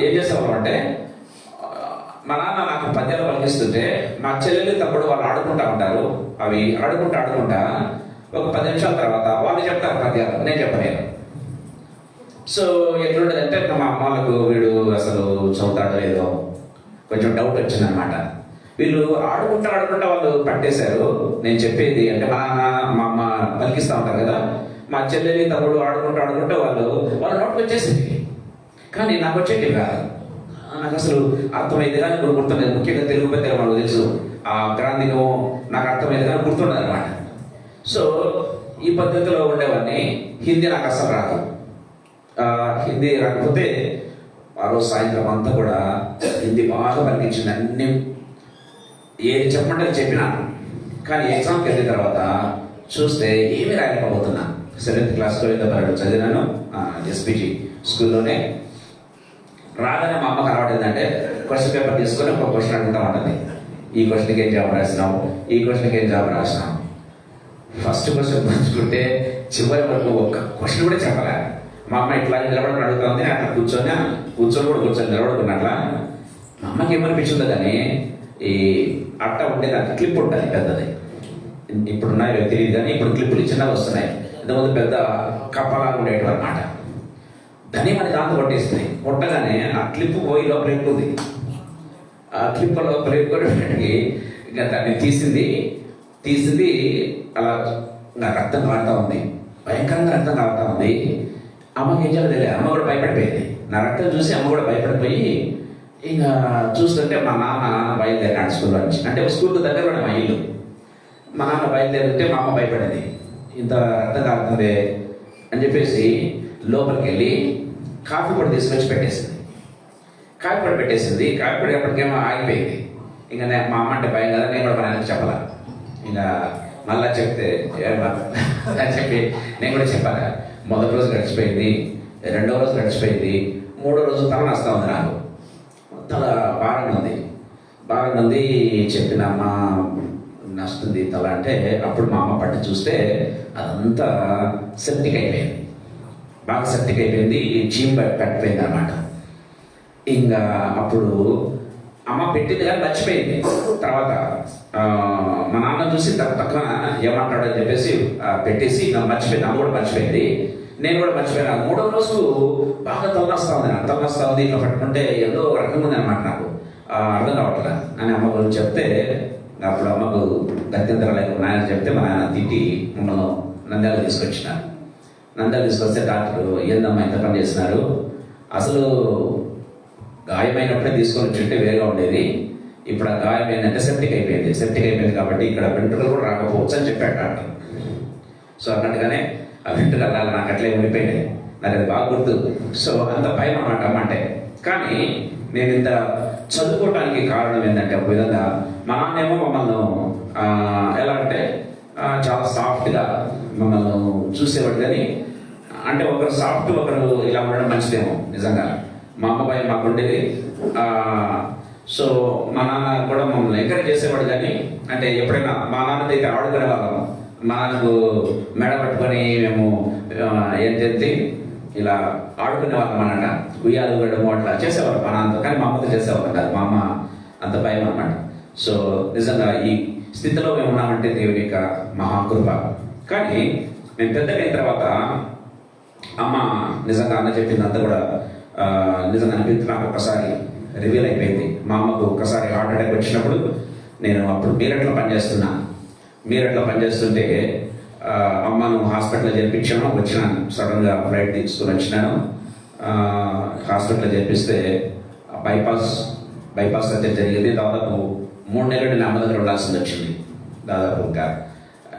ఏం చేసేవాళ్ళం అంటే మా నాన్న నాకు పద్యాలు పలికిస్తుంటే మా చెల్లెలు తమ్ముడు వాళ్ళు ఆడుకుంటా ఉంటారు. అవి ఆడుకుంటా ఒక 10 నిమిషాల తర్వాత వాళ్ళు చెప్తారు పద్యాలు, నేను చెప్పలేను. సో ఎట్లుండదంటే మా అమ్మలకు వీడు అసలు చదువుతాడో లేదో కొంచెం డౌట్ వచ్చిందనమాట. వీళ్ళు ఆడుకుంటా వాళ్ళు పట్టేశారు నేను చెప్పేది. అంటే మా నాన్న మా అమ్మ పలికిస్తూ ఉంటారు కదా, మా చెల్లెలి తమ్ముడు ఆడుకుంటా వాళ్ళు నోటికి వచ్చేసింది. కానీ నాకు వచ్చేది కాదు. నాకు అసలు అర్థమైంది కానీ గుర్తుండదు. ముఖ్యంగా తెలుగు పెద్దలు మనకు తెలుసు, ఆ గ్రాంధికము నాకు అర్థమైంది కానీ గుర్తుండదు అనమాట. సో ఈ పద్ధతిలో ఉండేవాడిని. హిందీ నాకు అసలు రాదు. హిందీ రాకపోతే ఆ రోజు సాయంత్రం అంతా కూడా హిందీ బాగా పలికించింది. అన్ని ఏది చెప్పమంటే చెప్పినాను. కానీ ఎగ్జామ్కి వెళ్ళిన తర్వాత చూస్తే ఏమీ రాయలేకపోతున్నా. 7th క్లాస్లో చదివినాను ఎస్పీజీ స్కూల్లోనే. రాగానే మా అమ్మకి అలవాటు ఏంటంటే క్వశ్చన్ పేపర్ తీసుకొని ఒక క్వశ్చన్ అడుగుతూ ఉంటుంది. ఈ క్వశ్చన్కి ఏం జవాబు రాసినావు, ఈ క్వశ్చన్కి ఏం జవాబు రాసినావు. ఫస్ట్ క్వశ్చన్ పంచుకుంటే చివరి వరకు ఒక్క క్వశ్చన్ కూడా చెప్పలే. మా అమ్మ ఇట్లా నిలబడమని అడుగుతుంది. అట్లా కూర్చొని నిలబడుకున్నట్లా. మా అమ్మకి ఏమనిపించిందో కానీ ఈ అట్ట ఉండేది, అట్లా క్లిప్ ఉంటుంది పెద్దది. ఇప్పుడున్నాయో తెలియదు కానీ ఇప్పుడు క్లిప్పులు చిన్నగా వస్తున్నాయి. ఇంతకుముందు పెద్ద కప్పలాగా ఉండేవి అనమాట. దాన్ని మన దాంతో కొట్టేస్తుంది. కొట్టగానే ఆ క్లిప్ పోయి లోపల ఎక్కుంది. ఆ క్లిప్ లోపల ఎక్కువడానికి ఇంకా దాన్ని తీసింది అలా నా రక్తం కారుతూ ఉంది. భయంకరంగా రక్తం కారుతూ ఉంది. అమ్మకి ఏం చేయలేదు. అమ్మ కూడా భయపడిపోయింది. నా రక్తం చూసి అమ్మ కూడా భయపడిపోయి ఇంకా చూస్తుంటే మా నాన్న బయలుదేరాడు స్కూల్లో నుంచి. అంటే స్కూల్కి దగ్గరలోనే మా ఇల్లు. మా నాన్న బయలుదేరితే మా అమ్మ భయపడింది. ఇంత రక్తం కారుతుంది అని చెప్పేసి లోపలికి వెళ్ళి కాఫీ పొడి తీసుకొచ్చి పెట్టేసింది. కాఫీ పొడి ఎప్పటికేమో ఆగిపోయింది. ఇంకా మా అమ్మ అంటే భయం కదా, నేను కూడా మా నాన్నకి చెప్పాల. ఇంకా మళ్ళా చెప్తే అని చెప్పి నేను కూడా చెప్పాలి. మొదటి రోజు గడిచిపోయింది, 2వ రోజు గడిచిపోయింది, 3వ రోజు తల నస్తా ఉంది. నాకు తల భారంగా ఉంది. చెప్పిన అమ్మ నస్తుంది తల అంటే అప్పుడు మా అమ్మ పట్టి చూస్తే అదంతా సెప్టిక్ అయిపోయింది. బాగా సెప్టిక్ అయిపోయింది. చీమ్ కట్టిపోయింది అనమాట. ఇంకా అప్పుడు అమ్మ పెట్టింది కానీ మర్చిపోయింది. తర్వాత మా నాన్న చూసి పక్కన ఏమంటాడు అని చెప్పేసి పెట్టేసి ఇంకా మర్చిపోయింది. అమ్మ కూడా మర్చిపోయింది, నేను కూడా మర్చిపోయాను. 3వ రోజు బాగా తలనొస్తా ఉంది. ఇట్లా పట్టుకుంటే ఏదో రకంగా ఉంది అనమాట. నాకు అర్థం కావట్లే అని అమ్మ గురించి చెప్తే అప్పుడు అమ్మకు గత్యంతరం లేకుండా నాయన చెప్తే మా నాన్న తిట్టి నన్ను నంద్యాల తీసుకొచ్చినారు. నంద్యాల తీసుకొస్తే డాక్టర్ ఏందమ్మా ఇంత పని చేసినారు, అసలు గాయమైనప్పుడే తీసుకొని వచ్చింటే వేరుగా ఉండేది. ఇప్పుడు ఆ గాయం ఏంటంటే సెప్టిక్ అయిపోయింది కాబట్టి ఇక్కడ వెంట్రుకలు కూడా రాకపోవచ్చు అని చెప్పాడు డాక్టర్. సో అన్నట్టుగానే ఆ వెంట్రుకలు నాకు అట్లే ఉండిపోయినాయి. నాకు అది బాగా గుర్తు. సో అంత భయం అన్నమాట అమ్మ అంటే. కానీ నేను ఇంత చదువుకోవటానికి కారణం ఏంటంటే ఒక విధంగా మా నాన్నేమో మమ్మల్ని ఎలా అంటే చాలా సాఫ్ట్గా మమ్మల్ని చూసేవాడు. కానీ అంటే ఒకరు సాఫ్ట్ ఒకరు ఇలా ఉండడం మంచిదేమో నిజంగా. మా అమ్మ భయం మాకు ఉండేది. సో మా నాన్న కూడా మమ్మల్ని ఎంకరేజ్ చేసేవాడు. కానీ అంటే ఎప్పుడైనా మా నాన్నతో అయితే ఆడుకునే వాళ్ళం. మా నాన్నకు మెడ పట్టుకొని మేము ఏంటంటే ఇలా ఆడుకునే వాళ్ళం అన్నమాట. ఉయ్యాలు వేయడము అట్లా చేసేవాళ్ళం మా నాన్నతో. కానీ మా అమ్మతో చేసేవాళ్ళం కాదు. మా అమ్మ అంత భయం అన్నమాట. సో నిజంగా ఈ స్థితిలో మేము ఉన్నామంటే దేవుని యొక్క మహాకృప. కానీ మేము పెద్దగా అయిన తర్వాత అమ్మ నిజంగా అన్న చెప్పిందంతా కూడా నిజంగా అనిపించి నాకు ఒకసారి రివీల్ అయిపోయింది. మా అమ్మకు ఒకసారి హార్ట్ అటాక్ వచ్చినప్పుడు నేను అప్పుడు మీరట్లో పనిచేస్తుంటే అమ్మను హాస్పిటల్లో చేర్పించాను. వచ్చినాను, సడన్గా ఫ్లైట్ తీసుకుని వచ్చినాను. హాస్పిటల్లో చేర్పిస్తే బైపాస్ అయితే జరిగింది. దాదాపు 3 నెలలు నేను అమ్మ దగ్గర ఉండాల్సింది వచ్చింది. దాదాపు ఇంకా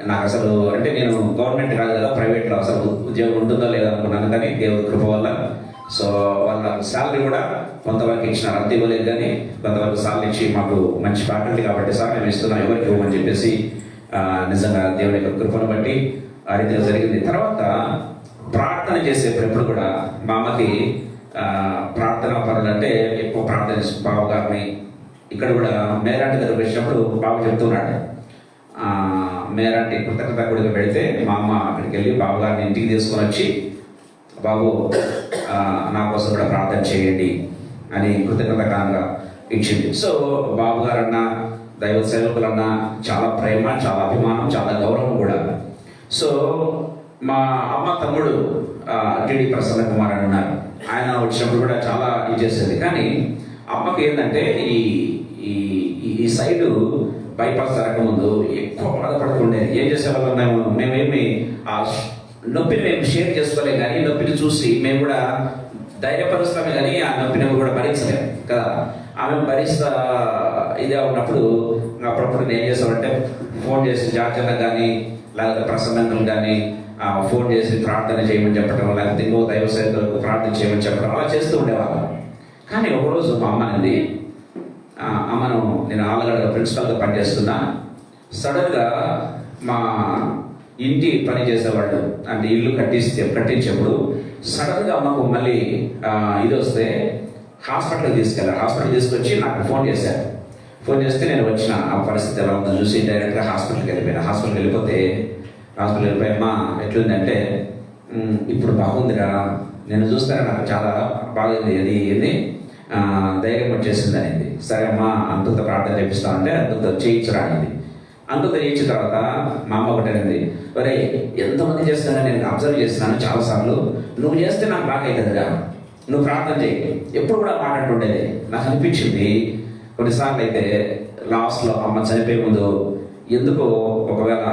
నాకు అసలు అంటే నేను గవర్నమెంట్ కాదు కదా, ప్రైవేట్లో అసలు ఉద్యోగం ఉంటుందో లేదో అనుకున్నాను. కానీ దేవుడి కృప వల్ల సో వాళ్ళ శాలరీ కూడా కొంతవరకు ఇచ్చినారు. అంత ఇవ్వలేదు కానీ కొంతవరకు శాలరీ ఇచ్చి మాకు మంచి ఫ్యాకల్టీ కాబట్టి సార్ మేము ఇస్తున్నాం, ఎవరికి ఇవ్వమని చెప్పేసి నిజంగా దేవుని యొక్క కృపను బట్టి ఆ రీతిగా జరిగింది. తర్వాత ప్రార్థన చేసేప్పుడు ఎప్పుడు కూడా మా అమ్మకి ప్రార్థన పనులు అంటే ఎక్కువ ప్రార్థన బాబు గారిని ఇక్కడ కూడా మేరాంటి దగ్గర వచ్చినప్పుడు బాబు చెప్తున్నాడు. మేరాంటి కృతజ్ఞత గుడికి పెడితే మా అమ్మ అక్కడికి వెళ్ళి బాబు గారిని ఇంటికి తీసుకొని వచ్చి బాబు నా కోసం కూడా ప్రార్థన చేయండి అని కృతజ్ఞతగా ఇచ్చింది. సో బాబు గారన్నా దైవ సేవకులన్నా చాలా ప్రేమ, చాలా అభిమానం, చాలా గౌరవం కూడా. సో మా అమ్మ తమ్ముడు టిడి ప్రసన్న కుమార్ అని ఉన్నారు. ఆయన వచ్చినప్పుడు కూడా చాలా ఇది చేసేది. కానీ అమ్మకి ఏంటంటే ఈ సైడు బైపాస్ జరగకముందు ఎక్కువ బాధపడుతుండేది. ఏం చేసేవాళ్ళం మేమేమి ఆ నొప్పిని మేము షేర్ చేసుకోలేం, కానీ నొప్పిని చూసి మేము కూడా ధైర్యపరుస్తామే, కానీ ఆ నొప్పిని కూడా భరించలేము కదా. ఆమె భరిస్తా ఇదే ఉన్నప్పుడు అప్పుడప్పుడు నేను ఏం చేసామంటే ఫోన్ చేసి జార్జన్న కానీ లేకపోతే ప్రసన్నంకులు కానీ ఫోన్ చేసి ప్రార్థన చేయమని చెప్పడం, లేకపోతే ఇంకో దైవ సేవకులకు ప్రార్థన చేయమని చెప్పడం అలా చేస్తూ ఉండేవాళ్ళం. కానీ ఒకరోజు మా అమ్మనింది, అమ్మను నేను ఆలగడ్డ ప్రిన్సిపల్గా పనిచేస్తున్నా, సడన్గా మా ఇంటి పని చేసేవాళ్ళు అంటే ఇల్లు కట్టించేప్పుడు సడన్గా అమ్మకు మళ్ళీ ఇది వస్తే హాస్పిటల్కి తీసుకెళ్ళారు. హాస్పిటల్ తీసుకొచ్చి నాకు ఫోన్ చేశారు. ఫోన్ చేస్తే నేను వచ్చిన ఆ పరిస్థితి ఎలా ఉందో చూసి డైరెక్ట్గా హాస్పిటల్కి వెళ్ళిపోయాను. హాస్పిటల్కి వెళ్ళిపోయి అమ్మ ఎట్లుందంటే ఇప్పుడు బాగుందిరా, నేను చూస్తాను నాకు చాలా బాగుంది, అది ఏంది ధైర్యం వచ్చేసింది అనేది. సరే అమ్మ అంతుత ప్రార్థన చేపిస్తామంటే అంతుత చేయించరా అనేది. అంతుత చేయించిన తర్వాత మా అమ్మ ఒకటి అనేది, ఒరే ఎంతమంది చేస్తున్నా నేను అబ్జర్వ్ చేస్తున్నాను చాలాసార్లు, నువ్వు చేస్తే నాకు బాగా అవుతుందిరా, నువ్వు ప్రార్థన చేయి, ఎప్పుడు కూడా మాట్లాడుతుండేది. నాకు అనిపించింది కొన్నిసార్లు అయితే లాస్ట్లో అమ్మ చనిపోయే ముందు ఎందుకో ఒకవేళ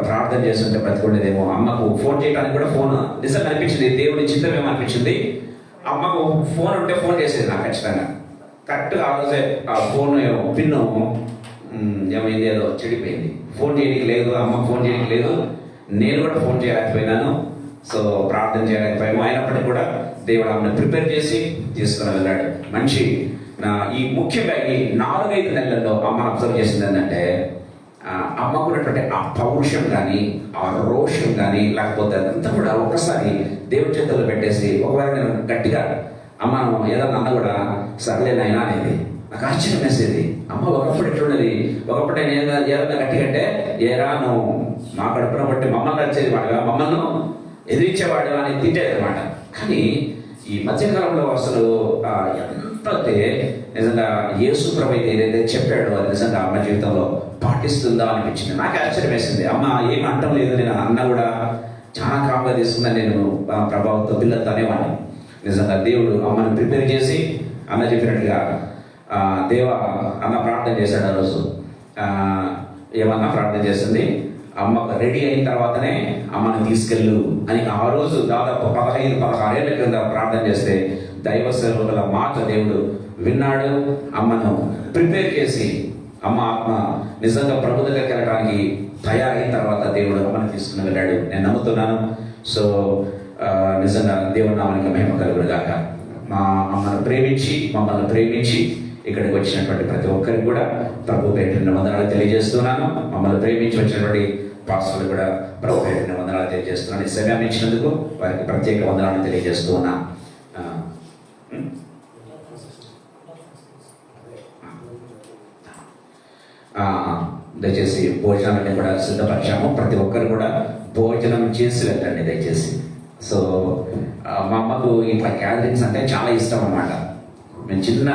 ప్రార్థన చేస్తుంటే బ్రతికుండేదేమో. అమ్మకు ఫోన్ చేయడానికి కూడా ఫోన్ నిజంగా అనిపించింది, దేవుడి చిత్తం ఏమనిపించింది, అమ్మకు ఫోన్ ఉంటే ఫోన్ చేసేది నాకు ఖచ్చితంగా. కరెక్ట్గా ఆ రోజే ఆ ఫోన్ పిన్ను ఏమైంది, ఏదో చెడిపోయింది, ఫోన్ చేయడానికి లేదు, అమ్మకు ఫోన్ చేయడానికి లేదు, నేను కూడా ఫోన్ చేయలేకపోయినాను. సో ప్రార్థన చేయలేకపోయాము. అయినప్పటికీ కూడా దేవుడు ఆమెను ప్రిపేర్ చేసి తీసుకుని వెళ్ళాడు. మంచి ఈ ముఖ్యంగా ఈ 4-5 నెలల్లో అమ్మను అబ్జర్వ్ చేసింది ఏంటంటే అమ్మకు ఉన్నటువంటి ఆ పౌరుషం కానీ ఆ రోషం కానీ లేకపోతే అదంతా కూడా ఒక్కసారి దేవుడి చేతుల్లో పెట్టేసి ఒకవేళ నేను గట్టిగా అమ్మను ఏదన్నా అన్న కూడా సర్లేనైనా అనేది నాకు ఆశ్చర్యం వేసేది. అమ్మ ఒకప్పుడు ఎట్లున్నది, ఒకప్పుడు నేను ఏదన్నా గట్టిగా అంటే ఏరా నువ్వు మా కడుపున బట్టి మమ్మల్ని నచ్చేది వాడుగా, మమ్మల్ని ఎదిరించేవాడు అని తిట్టేది అనమాట. కానీ ఈ మధ్యకాలంలో అసలు ఎంత నిజంగా యేసు ప్రభు ఏదైతే చెప్పాడో అది నిజంగా అమ్మ జీవితంలో పాటిస్తుందా అనిపించింది. నాకు ఆశ్చర్యం వేసింది. అమ్మ ఏం అంటం లేదు, నేను అన్న కూడా చాలా కామ్గా తీసుకున్నా, నేను ప్రభావంతో పిల్లలతో అనేవాడిని. నిజంగా దేవుడు అమ్మను ప్రిపేర్ చేసి అన్న చెప్పినట్టుగా అన్న ప్రార్థన చేశాడు. ఆ రోజు ఏమన్నా ప్రార్థన చేసింది, అమ్మ రెడీ అయిన తర్వాతనే అమ్మను తీసుకెళ్ళు అని. ఆ రోజు దాదాపు 15-16 ఏళ్ల క్రింద ప్రార్థన చేస్తే దైవ సేవకుల మాట దేవుడు విన్నాడు. అమ్మను ప్రిపేర్ చేసి అమ్మ ఆత్మ నిజంగా ప్రభు దగ్గరికి వెళ్ళడానికి తయారైన తర్వాత దేవుడు అమ్మను తీసుకుని వెళ్ళాడు. నేను నమ్ముతున్నాను. సో నిజంగా దేవుడి నామానికి మహిమ కలుగును గాక. మా అమ్మను ప్రేమించి మమ్మల్ని ప్రేమించి ఇక్కడికి వచ్చినటువంటి ప్రతి ఒక్కరికి కూడా ప్రభు పేరిట వందనాలు తెలియజేస్తున్నాను. మమ్మల్ని ప్రేమించి వచ్చినటువంటి పాస్టర్లు కూడా ప్రభు పేరిట వందనాలు తెలియజేస్తున్నాను. ఈ సమయాన్ని ఇచ్చినందుకు వారికి ప్రత్యేక వందనాలు తెలియజేస్తూ ఉన్నాను. దయచేసి భోజనాలన్నీ కూడా సిద్ధపరిచాము. ప్రతి ఒక్కరు కూడా భోజనం చేసి వెళ్ళండి దయచేసి. సో మా అమ్మకు ఇట్లా గ్యాదరింగ్స్ అంటే చాలా ఇష్టం అన్నమాట. మేము చిన్న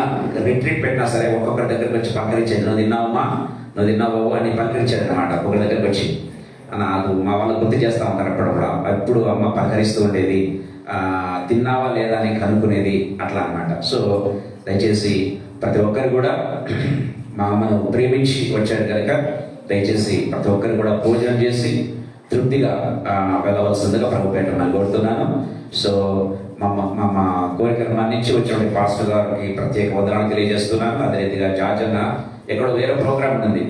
రిట్రీట్ పెట్టినా సరే ఒక్కొక్కరి దగ్గరికి వచ్చి పలకరించేది. నువ్వు తిన్నావమ్మా, నువ్వు తిన్నావు అని పలకరించేది అనమాట. ఒకరి దగ్గరికి వచ్చి నాకు మా వాళ్ళు గుర్తు చేస్తూ ఉంటారు అప్పుడప్పుడు. ఎప్పుడు అమ్మ పలకరిస్తూ ఉండేది, తిన్నావా లేదా అని కనుక్కునేది అట్లా అనమాట. సో దయచేసి ప్రతి ఒక్కరు కూడా మా అమ్మను ప్రేమించి వచ్చారు కనుక దయచేసి ప్రతి ఒక్కరు కూడా భోజనం చేసి తృప్తిగా వెళ్ళవలసిందిగా ప్రభుపేట కోరుతున్నాను. సో మా కోరికను మన్నించి వచ్చిన పాస్టర్ గారికి ప్రత్యేక వందనాలు తెలియజేస్తున్నాను. అదే రీతిగా జార్జన్న ఎక్కడో వేరే ప్రోగ్రామ్ ఉంది,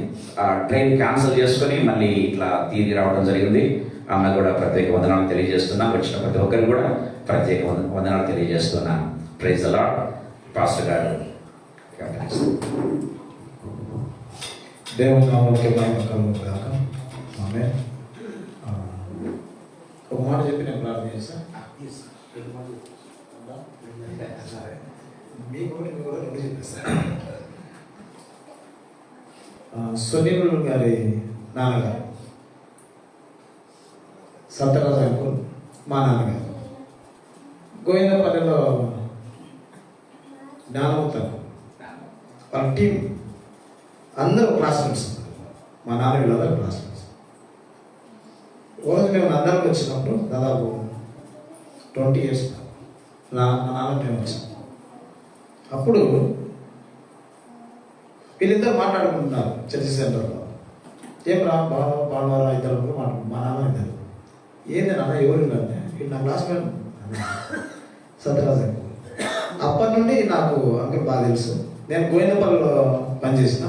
ట్రైన్ క్యాన్సిల్ చేసుకుని మళ్ళీ ఇట్లా తిరిగి రావడం జరిగింది. ఆమె కూడా ప్రత్యేక వందనాలు తెలియజేస్తున్నాను. వచ్చిన ప్రతి ఒక్కరు కూడా ప్రత్యేక వందనాలు తెలియజేస్తున్నాను. Praise the lord. పాస్టర్ గారు దేవుని నామమునకు మహిమ కలుగును గాక. ఆమేన్. ఒక మాట చెప్పి నేను ప్రార్థన చేస్తాను. సునీల్ గారి నాన్నగారు సత్యరాజు అంకుల్ మా నాన్నగారు గోవిందపల్లిలో జ్ఞానవంతులు వాళ్ళ టీం అందరూ క్లాస్మేట్స్. మా నాన్న వీళ్ళందరూ క్లాస్మేట్స్. రోజు మేము అందరికి వచ్చినప్పుడు దాదాపు 20 years మా నాన్న మేము వచ్చాం. అప్పుడు వీళ్ళిద్దరు మాట్లాడుకుంటున్నారు చర్చి సెంటర్లో. ఏం రా బాగున్నారా ఇద్దరు మా నాన్న ఇద్దరు. ఏంది నాన్న ఎవరు అంటే వీళ్ళు నా క్లాస్మేట్ సత్యరాజు. అప్పటి నుండి నాకు అంకుల్ బాగా తెలుసు. నేను గోవిందపల్లిలో పనిచేసిన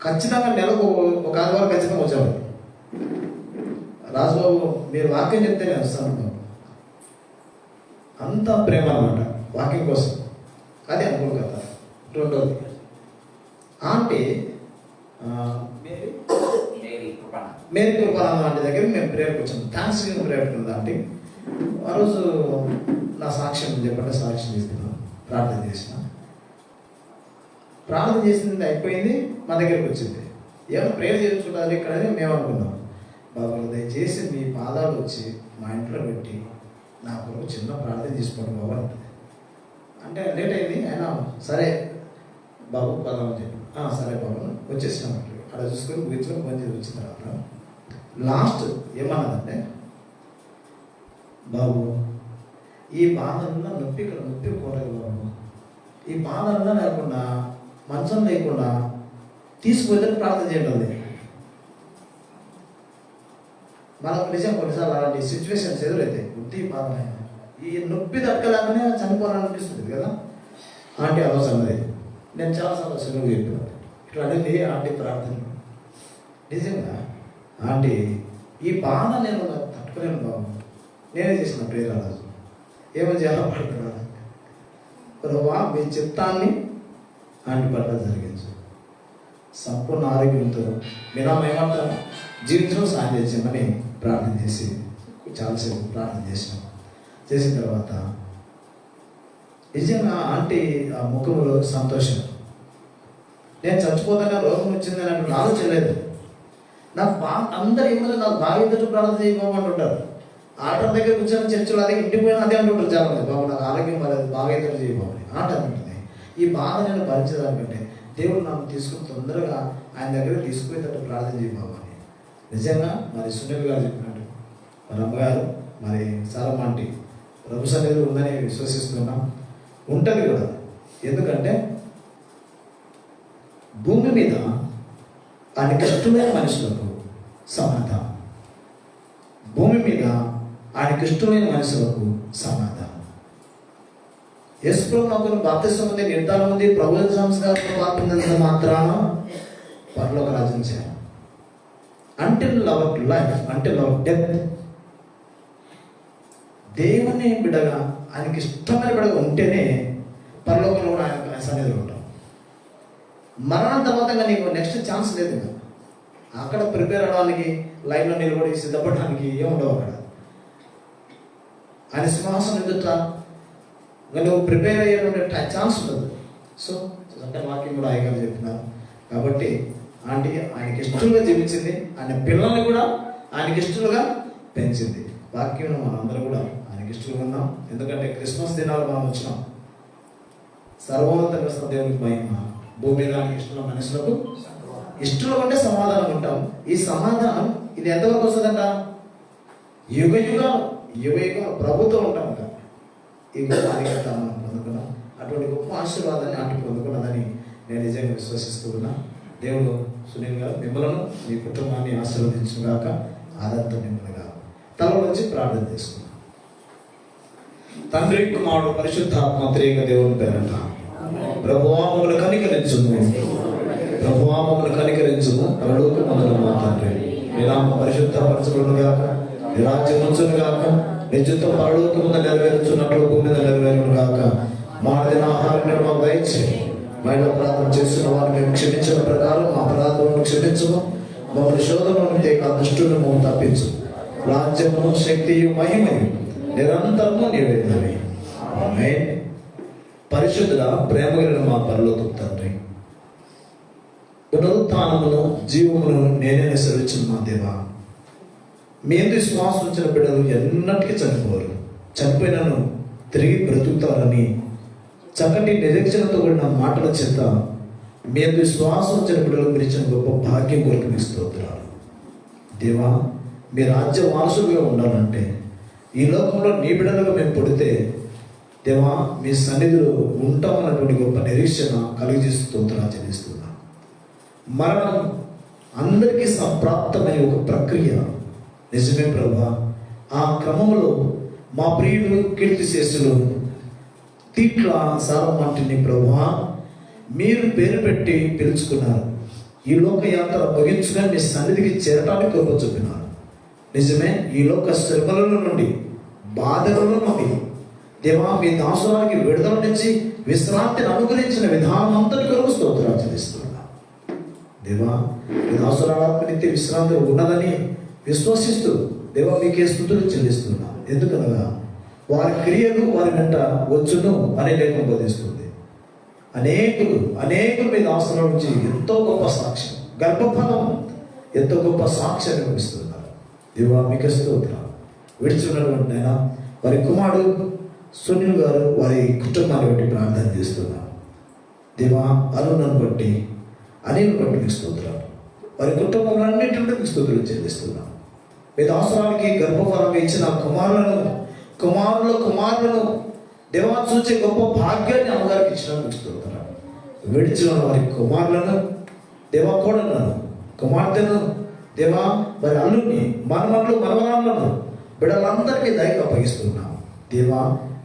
ఖచ్చితంగా నెలకు ఒక ఆదివారం ఖచ్చితంగా వచ్చేవాడు. రాజుబాబు మీరు వాక్యం చెప్తే నేను వస్తాను. అంత ప్రేమ అన్నమాట వాక్యం కోసం. అది అనుకోను కదా. రెండోది ఆంటీ మేరీ కృపానంద ఆంటీ దగ్గర మేము ప్రేయర్కి వచ్చాము. థ్యాంక్స్ గివింగ్ ప్రేయర్ ఉంది ఆంటీ. ఆ రోజు నా సాక్ష్యం చెప్పండి. సాక్ష్యం తీసుకున్నాను, ప్రార్థన చేసిన. ప్రార్థన చేసింది అయిపోయింది, మా దగ్గరికి వచ్చింది. ఏమైనా ప్రేయర్ చేయించుకుంటారు ఇక్కడ అని మేము అనుకున్నాం. బాబు దయచేసి మీ పాదాలు వచ్చి మా ఇంట్లో పెట్టి నా కొరకు చిన్న ప్రార్థన చేసుకోండి బాబు అంటుంది. అంటే లేట్ అయింది. అయినా సరే బాబు పదామని చెప్పి సరే బాబు వచ్చేసినాం. అక్కడ చూసుకొని ముగించుకొని ఫోన్ చేసి వచ్చిన తర్వాత లాస్ట్ ఏమన్నదంటే, బాబు ఈ బాధల్లో నొప్పి ఇక్కడ నొప్పి కూడదు బాబు, ఈ బాధల్లో లేకుండా మంచం లేకుండా తీసుకుపోతే ప్రార్థన చేయండి. మనకు నిజం కొన్నిసార్లు అలాంటి సిచ్యువేషన్స్ ఎదురైతాయి. బుద్ధి బాధ ఈ నొప్పి దక్కలేకనే చనిపోవాలనిపిస్తుంది కదా. ఆంటీ ఆ రోజు అన్నది. నేను చాలాసార్లు సులువు చెప్పాను ఇట్లా అడిగింది ఆంటీ ప్రార్థన. నిజంగా ఆంటీ ఈ బాధ నేను తట్టుకోలేను బాబు. నేనే చేసిన ప్రేయర్ ఆ రోజు. ఏమని చేయాలో పడుతున్నాను. ప్రభువా మీ చిత్తాన్ని ఆంటీ పట్ల జరిగించు. సంపూర్ణ ఆరోగ్యంతో ఏమంటారు జీవించడం సాయం చేయమని ప్రార్థన చేసి చాలాసేపు ప్రార్థన చేసినాం. చేసిన తర్వాత నిజంగా ఆంటీ ఆ ముఖంలో సంతోషం. నేను చచ్చిపోతానే రోగం వచ్చిందని అంటే ఆలోచన లేదు. నాకు అందరు ఏమో నాకు బాగా ఇద్దరు ప్రార్థన చేయబోమంటుంటారు. ఆటో దగ్గర కూర్చొని చర్చలు అదే ఇంటికి పోయినా అదే అంటుంటారు చాలా మంది. బాబు నాకు ఆరోగ్యం పర్లేదు బాగా ఇద్దరు చేయబోమని ఆట అంటుంది. ఈ బాధ నేను భరించదానికంటే దేవుడు నన్ను తీసుకుని తొందరగా ఆయన దగ్గర తీసుకుపోయేటట్టు ప్రార్థన చేయబోమని. నిజంగా మరి సునీల్ గారు చెప్పినట్టు మరి అమ్మగారు మరి సారమ్మ ఆంటీ ప్రభు సన్నిధిలో ఉందని విశ్వసిస్తున్నాం. ఉంటుంది కూడా. ఎందుకంటే భూమి మీద ఆయనకి ఇష్టమైన మనుషులకు సమాధానం, భూమి మీద ఆయనకి ఇష్టమైన మనుషులకు సమాధానం. యేసుప్రభు నాకు బాప్తిసం ఉంది, నిర్ధారణ ఉంది, ప్రభు సంస్కారం వాకినంత మాత్రాన పరలోక రాజ్యం చేయాలి. Until our life, until our death దేవుని బిడ్డగా ఆయనకి ఇష్టమైన బిడ్డగా ఉంటేనే పరలోకంలో కూడా ఆయన సన్నిధిలో ఉంటాం. మరణం తర్వాత నీకు నెక్స్ట్ ఛాన్స్ లేదు. అక్కడ ప్రిపేర్ అవ్వడానికి లైన్లో నిలబడి సిద్ధపడడానికి ఏముండవు. అక్కడ ఆయన సింహాసనం ఎదుట నువ్వు ప్రిపేర్ అయ్యేటువంటి ఛాన్స్ ఉండదు. సో అంటే వాక్యం కూడా ఆయన చెప్పినారు. కాబట్టి ఆంటీ ఆయనకి ఇష్టంగా జీవించింది, ఆయన పిల్లల్ని కూడా ఆయనకి ఇష్టలుగా పెంచింది. వాక్యం మనందరం కూడా ఆయనకి ఇష్టంగా ఉన్నాం. ఎందుకంటే క్రిస్మస్ దినాలు మనం వచ్చినాం. సర్వోన్నతంగా దేవునికి మహిమ. భూమి మీద ఆయనకి ఇష్టం మనుషులకు ఇష్టంలో ఉంటే సమాధానం ఉంటాం. ఈ సమాధానం ఇది ఎంతవరకు వస్తుందంట? యుగ ప్రభుత్వం ఉంటాం కదా. ఈ గొప్ప ఆధిక్యత మనం పొందుకున్నాం. అటువంటి గొప్ప ఆశీర్వాదాన్ని ఆంటీ పొందుకున్నదని నేను నిజంగా విశ్వసిస్తూ ఉన్నా. దేవుడు సునీల్ గారు మిమ్మలను మీ కుటుంబాన్ని ఆశీర్వదించుగాక, ఆదరణతో మిమ్మల్ని తల వచ్చి ప్రార్థన చేసుకున్నాం. తండ్రి, కుమారుడు, పరిశుద్ధాత్మ త్రియేక దేవుని పేరట ప్రభువా మమ్మల్ని కనికరించుము, ప్రభువా మమ్మల్ని కనికరించుము. పరలోకమందున మా తండ్రి, నీ నామము పరిశుద్ధపరచబడును గాక, నీ రాజ్యం వచ్చును గాక, నీ చిత్తం పరలోకమందు నెరవేర్చున్నట్లు భూమి మీద నెరవేరును గాక. మా దినాహారాన్ని మాకు దయచేయి. మైలో ప్రార్థన చేస్తున్న వారిని మేము క్షమించిన ప్రకారం మా అపరాధములను క్షమించము. మమ్మల్ని శోధనను తేక దుష్టులను మేము తప్పించు. రాజ్యము, శక్తియు, మహిమయు నిరంతరము నీవేనవి. ఆమేన్. పరిశుద్ధుల ప్రేమ కలిగిన మా పరలోకపు తండ్రి, పునరుత్థానమును జీవమును నేనే సెలవిచ్చిన మా దేవా, మీ యందు విశ్వాసం ఉంచిన బిడ్డలు ఎన్నటికీ చనిపోరు, చనిపోయినను తిరిగి బ్రతుకుతారని చక్కటి నిరీక్షణతో కూడిన మాటల చేత మీ యందు విశ్వాసం ఉంచిన బిడ్డలు మీరు ఇచ్చిన గొప్ప భాగ్యం కొరకు మీకు స్తోత్రాలు. దేవా, మీ రాజ్య వారసులుగా ఉండాలంటే ఈ లోకంలో నీ బిడ్డలుగా మేము పుడితే దేవా మీ సన్నిధిలో ఉంటామన్నటువంటి గొప్ప నిరీక్షణ కలిగజేస్తూ స్తోత్రాలు చెల్లిస్తున్నాం. మరణం అందరికీ సంప్రాప్తమైన ఒక ప్రక్రియ, నిజమే ప్రభువా. ఆ క్రమంలో మా ప్రియుడు కీర్తిశేషులు తీట్ల సారమంటిని ప్రభువా మీరు పేరు పెట్టి పిలుచుకున్నారు. ఈ లోకయాత్ర ముగించుకొని మీ సన్నిధికి చేరటానికి కృప చూపినారు. నిజమే, ఈ లోక శ్రమల నుండి, బాధల నుండి దేవా మీ దాసురానికి విడుదల నుంచి విశ్రాంతిని అనుగ్రహించిన విధానం అంతటి కొరకు స్తోత్రాలు చెల్లిస్తున్నా. దేవా, మీ దాసురాలకు నిత్య విశ్రాంతి ఉన్నదని విశ్వసిస్తూ దేవా మీకే స్తుతులు చెల్లిస్తున్నా. ఎందుకనగా వారి క్రియలు వారి వెంట వచ్చును అనే లేఖనం బోధిస్తుంది. అనేకులు మీ దాసుల నుంచి ఎంతో గొప్ప సాక్ష్యం, గర్భఫలం ఎంతో గొప్ప సాక్ష్యాన్ని ఇస్తున్నారు. దేవా మీకే స్తోత్రాలు. విడిచున్నటువంటి ఆయన వారి కుమారుడు సునీల్ గారు వారి కుటుంబాన్ని బట్టి ప్రార్థన చేస్తున్నారు. దేవా, అరుణను బట్టి, అనిల్ బట్టి మీకు స్తోత్రాలు. వారి కుటుంబంలో అన్నింటి మీకు స్తోత్రాలు చెల్లిస్తున్నాం. మీ దాసురానికి గర్భఫలం ఇచ్చిన కుమారులను దేవా చూచే గొప్ప భాగ్యాన్ని అమ్మగారికి ఇచ్చిన మీకు స్తోత్రాలు. విడిచిన వారి కుమారులను దేవా, కోడలను, కుమార్తెను దేవా, వారి అల్లుని, మనమట్లు, మనవరాలను బిడ్డలందరికీ దయగా అప్పగిస్తున్నాం. దేవా,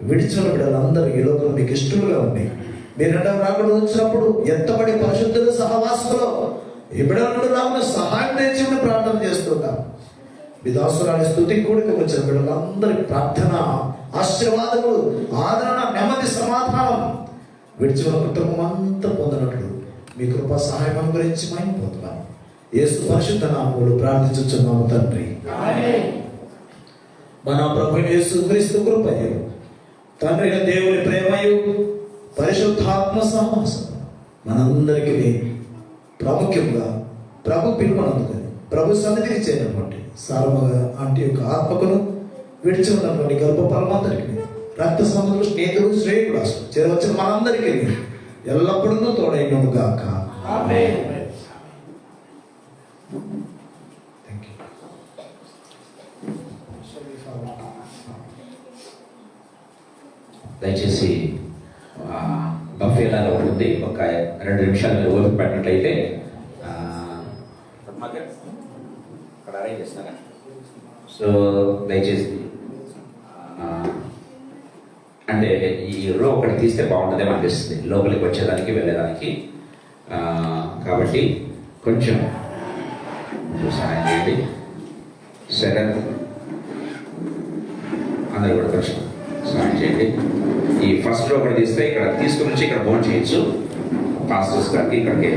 విడిచిన బిడ్డలందరూ ఈ లోకంలో మీకు ఇష్టలుగా ఉంది. మీరు రెండవ రాకడ వచ్చినప్పుడు ఎత్తబడి పరిశుద్ధుల సహవాసంలో ఈ బిడ్డలను రాకుండా సహాయం తెచ్చి ప్రార్థన చేస్తున్నాం. మీ దాసురాలి స్తుతి కూడిక వచ్చిన బిడ్డలందరి ప్రార్థన, ఆశీర్వాదములు, ఆదరణ, నెమ్మది, సమాధానం విడిచిన కుటుంబం అంతా పొందినట్లు మీ కృపా సహాయం గురించి మేము పొందుతాం. యేసు పరిశుద్ధ నామములో ప్రార్థించుచున్నాము తండ్రి. మన ప్రభువైన యేసుక్రీస్తు కృపయు, తండ్రి అయిన దేవుని ప్రేమయు, పరిశుద్ధాత్మ సహవాసం మనందరికీ ప్రాముఖ్యంగా ప్రభు పిలుపునందుకని ప్రభు సన్నిధికి చేరినటువంటి సారమగా ఆంటీ యొక్క ఆత్మకును విడిచి ఉన్నటువంటి గర్భఫలమందరికీ రక్త సంబంధులు, స్నేహితులు, శ్రేయులు చేరవచ్చిన మనందరికీ ఎల్లప్పుడూ తోడైనను గాక. ఆమేన్. దయచేసి బఫేలాలో ఉంటుంది, ఒక 2 నిమిషాలు మీరు ఓపిక పెట్టినట్లయితే అక్కడ అరేంజ్ చేస్తారా? సో దయచేసి అంటే ఈ రో ఒకటి తీస్తే బాగుంటుందేమో అనిపిస్తుంది లోపలికి వచ్చేదానికి వెళ్ళేదానికి. కాబట్టి కొంచెం సహాయం చేయండి. సెకండ్ అందరూ కూడా కొంచెం సహాయం చేయండి. ఈ ఫస్ట్ రో ఒకటి తీస్తే ఇక్కడ తీసుకుని వచ్చి ఇక్కడ బోన్ చేయొచ్చు. పాస్టర్స్ గారికి ఇక్కడికి